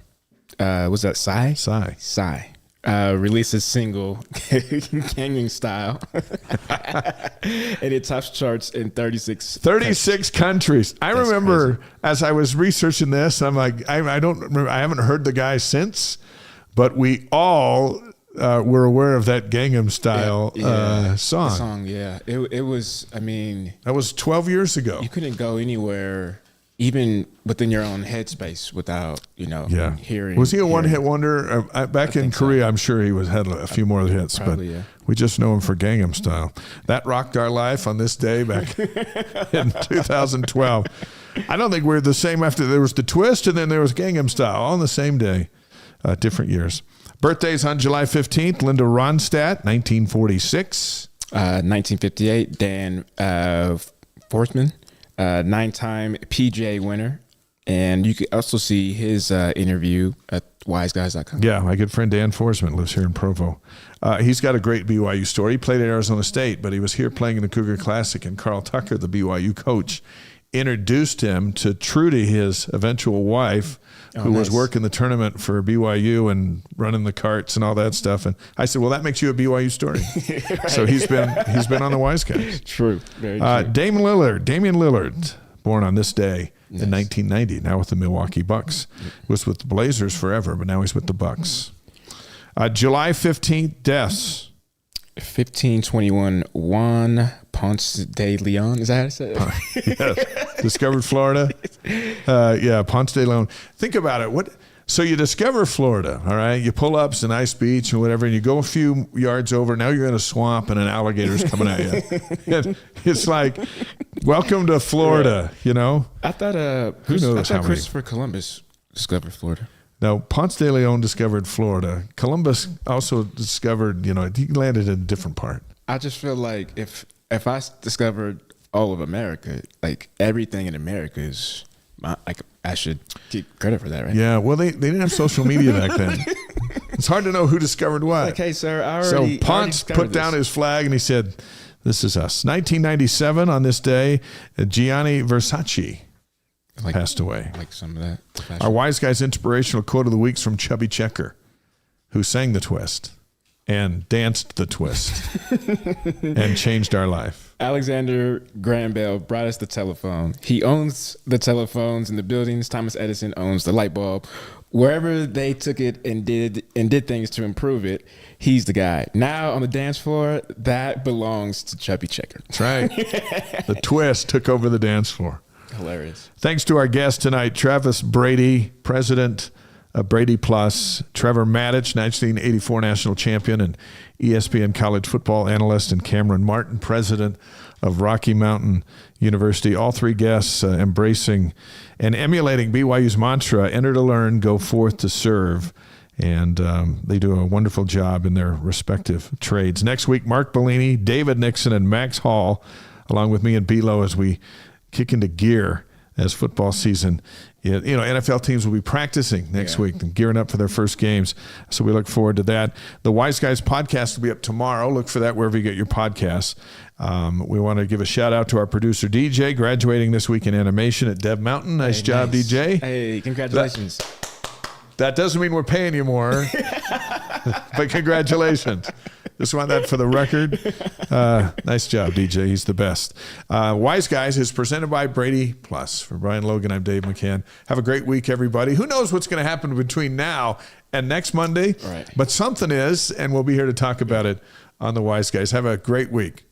was that Psy? Psy. Releases single, Gangnam Style. And it tops charts in 36 countries. I remember crazy. As I was researching this, I'm like, I don't remember, I haven't heard the guy since, but we all were aware of that Gangnam Style song. The song, yeah. It was, I mean. That was 12 years ago. You couldn't go anywhere, even within your own headspace, without, hearing. Was he a one-hit wonder? Back in Korea, so. I'm sure he had a few more hits, probably, but we just know him for Gangnam Style. That rocked our life on this day back in 2012. I don't think we're the same after there was The Twist and then there was Gangnam Style, all on the same day, different years. Birthdays on July 15th, Linda Ronstadt, 1946. 1958, Dan Forsman. 9-time PGA winner. And you can also see his interview at wiseguys.com. Yeah, my good friend Dan Forsman lives here in Provo. He's got a great BYU story. He played at Arizona State, but he was here playing in the Cougar Classic, and Carl Tucker, the BYU coach, introduced him to Trudy, his eventual wife, who was working the tournament for BYU and running the carts and all that stuff. And I said, well, that makes you a BYU story. Right. So he's been on the Wise Guys. True. Very true. Damian Lillard, born on this day in 1990, now with the Milwaukee Bucks. Was with the Blazers forever, but now he's with the Bucks. July 15th, deaths. 1521 Juan Ponce de Leon. Is that how to say it? Yes. Discovered Florida. Ponce de Leon. Think about it. So you discover Florida, all right? You pull up, it's a nice beach or whatever, and you go a few yards over. Now you're in a swamp and an alligator's coming at you. It's like, welcome to Florida, you know? I thought Christopher Columbus discovered Florida. No, Ponce de Leon discovered Florida. Columbus also discovered, he landed in a different part. I just feel like if I discovered all of America, like everything in America is, I should get credit for that, right? Yeah, well, they didn't have social media back then. It's hard to know who discovered what. Like, hey, sir, So Ponce put down his flag and he said, this is us. 1997 on this day, Gianni Versace passed away. Like some of that. Our Wise Guys inspirational quote of the week is from Chubby Checker, who sang the twist and danced the twist and changed our life. Alexander Graham Bell brought us the telephone. He owns the telephones in the buildings. Thomas Edison owns the light bulb. Wherever they took it and did things to improve it, he's the guy. Now on the dance floor, that belongs to Chubby Checker. That's right. The twist took over the dance floor. Hilarious. Thanks to our guest tonight, Travis Brady, president of BradyPlus, Trevor Matich, 1984 national champion and ESPN college football analyst, and Cameron Martin, president of Rocky Mountain University. All three guests embracing and emulating BYU's mantra, enter to learn, go forth to serve. And they do a wonderful job in their respective trades. Next week, Mark Bellini, David Nixon, and Max Hall, along with me and Belo, as we kick into gear as football season. NFL teams will be practicing next week and gearing up for their first games. So we look forward to that. The Wise Guys podcast will be up tomorrow. Look for that wherever you get your podcasts. We want to give a shout out to our producer, DJ, graduating this week in animation at Dev Mountain. Nice job, DJ. Hey, congratulations. That doesn't mean we're paying you more, but congratulations. Just want that for the record. Nice job, DJ. He's the best. Wise Guys is presented by BradyPlus. For Brian Logan, I'm Dave McCann. Have a great week, everybody. Who knows what's going to happen between now and next Monday? Right. But something is, and we'll be here to talk about it on the Wise Guys. Have a great week.